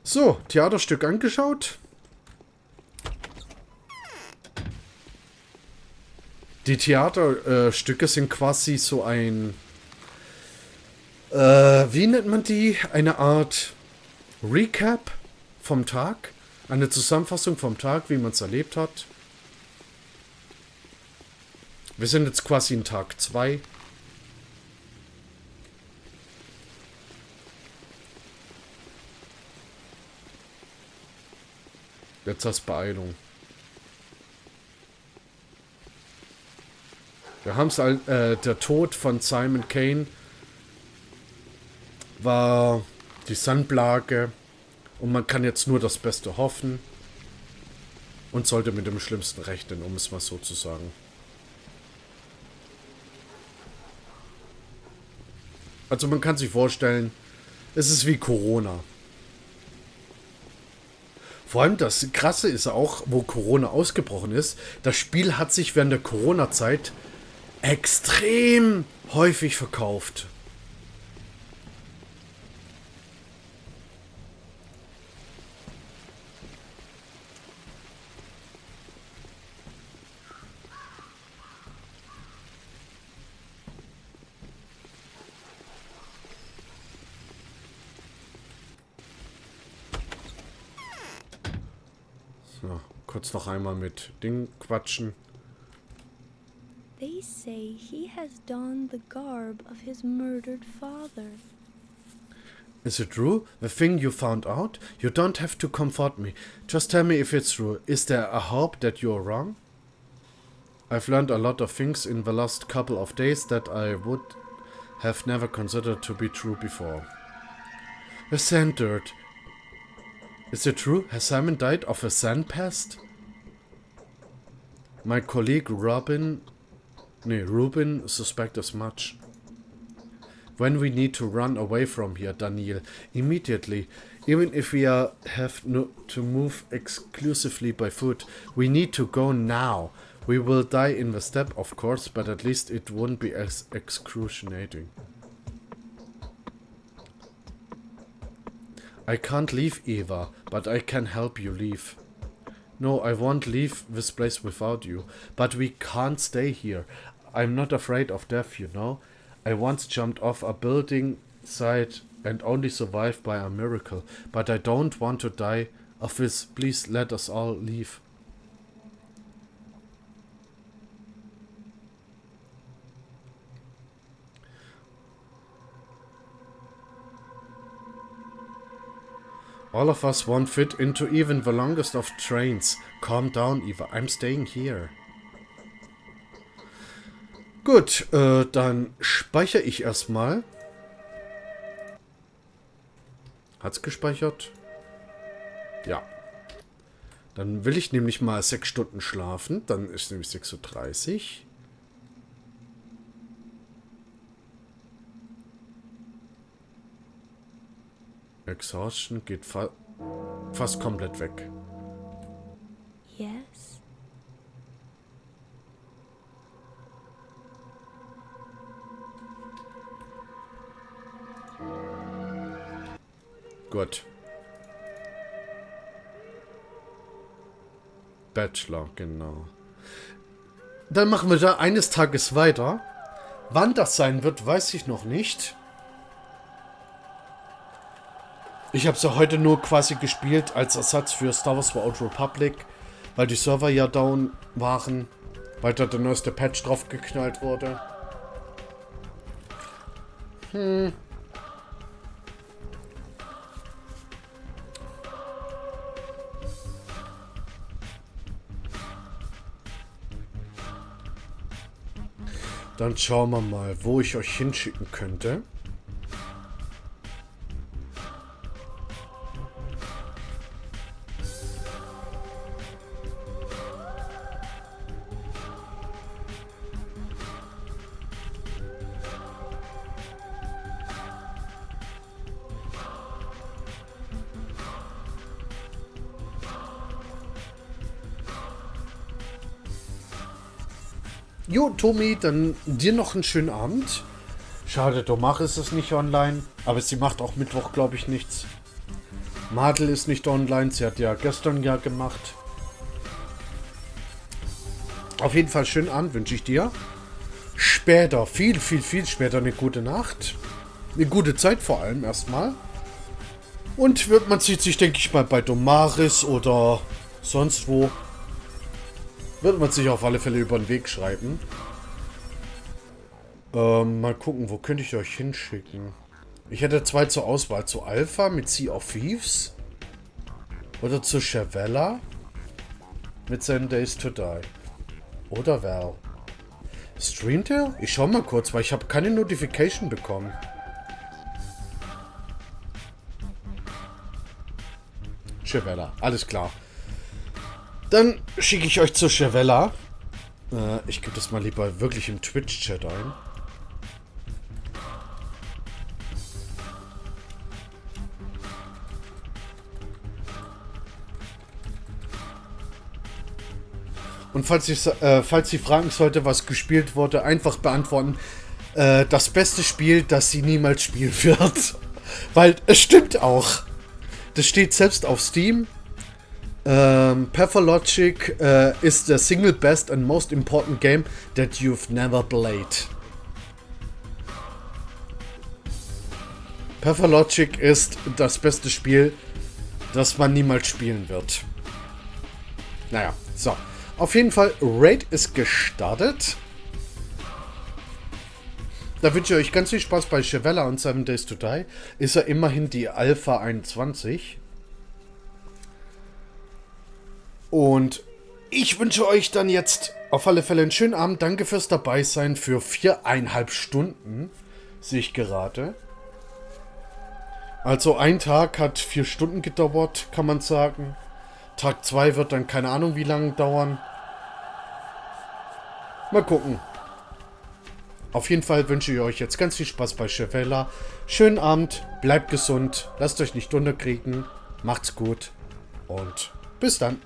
[SPEAKER 1] So, Theaterstück angeschaut. Die Theaterstücke sind quasi so ein, wie nennt man die? Eine Art Recap vom Tag. Eine Zusammenfassung vom Tag, wie man es erlebt hat. Wir sind jetzt quasi in Tag 2. Jetzt hast Beeilung. Wir haben es, der Tod von Simon Kane war die Sandplage und man kann jetzt nur das Beste hoffen und sollte mit dem Schlimmsten rechnen, um es mal so zu sagen. Also man kann sich vorstellen, es ist wie Corona. Vor allem das Krasse ist auch, wo Corona ausgebrochen ist, das Spiel hat sich während der Corona-Zeit extrem häufig verkauft. So, kurz noch einmal mit Ding quatschen.
[SPEAKER 4] They say he has donned the garb of his murdered father.
[SPEAKER 1] Is it true? The thing you found out? You don't have to comfort me. Just tell me if it's true. Is there a hope that you're wrong? I've learned a lot of things in the last couple of days that I would have never considered to be true before. The sand dirt. Is it true? Has Simon died of a sand pest? My colleague Ruben suspects as much. When we need to run away from here, Daniel, immediately, even if we have to move exclusively by foot, we need to go now. We will die in the steppe, of course, but at least it won't be as excruciating. I can't leave, Eva, but I can help you leave. No, I won't leave this place without you, but we can't stay here. I'm not afraid of death, you know. I once jumped off a building site and only survived by a miracle, but I don't want to die of this. Please let us all leave. All of us won't fit into even the longest of trains. Calm down, Eva. I'm staying here. Gut, dann speichere ich erstmal. Hat's gespeichert? Ja. Dann will ich nämlich mal 6 Stunden schlafen. Dann ist nämlich 6:30 Uhr. Exhaustion geht fast komplett weg.
[SPEAKER 4] Yes?
[SPEAKER 1] Gut. Bachelor, genau. Dann machen wir da eines Tages weiter. Wann das sein wird, weiß ich noch nicht. Ich habe es ja heute nur quasi gespielt als Ersatz für Star Wars The Old Republic, weil die Server ja down waren, weil da der neueste Patch drauf geknallt wurde. Dann schauen wir mal, wo ich euch hinschicken könnte. Jo, Tommy, dann dir noch einen schönen Abend. Schade, Domach ist es nicht online, aber sie macht auch Mittwoch, glaube ich, nichts. Madel ist nicht online, sie hat ja gestern ja gemacht. Auf jeden Fall schönen Abend wünsche ich dir. Später, viel später eine gute Nacht. Eine gute Zeit vor allem erstmal. Und man sieht sich, denke ich mal, bei Domaris oder sonst wo. Wird man sich auf alle Fälle über den Weg schreiben. Mal gucken, wo könnte ich euch hinschicken? Ich hätte 2 zur Auswahl. Zu Alpha mit Sea of Thieves. Oder zu Chavella mit 7 Days to Die. Oder Val. Streamt er? Ich schau mal kurz, weil ich habe keine Notification bekommen. Chavella, alles klar. Dann schicke ich euch zu Chavella. Ich gebe das mal lieber wirklich im Twitch-Chat ein. Und falls sie fragen sollte, was gespielt wurde, einfach beantworten. Das beste Spiel, das sie niemals spielen wird. Weil es stimmt auch. Das steht selbst auf Steam. Pathologic is the single best and most important game that you've never played. Pathologic ist das beste Spiel, das man niemals spielen wird. Naja, so. Auf jeden Fall, Raid ist gestartet. Da wünsche ich euch ganz viel Spaß bei Chavella und 7 Days to Die. Ist ja immerhin die Alpha 21. Und ich wünsche euch dann jetzt auf alle Fälle einen schönen Abend. Danke fürs Dabeisein für 4,5 Stunden, sehe ich gerade. Also ein Tag hat 4 Stunden gedauert, kann man sagen. Tag 2 wird dann keine Ahnung wie lange dauern. Mal gucken. Auf jeden Fall wünsche ich euch jetzt ganz viel Spaß bei Chavella. Schönen Abend, bleibt gesund, lasst euch nicht unterkriegen, macht's gut und bis dann.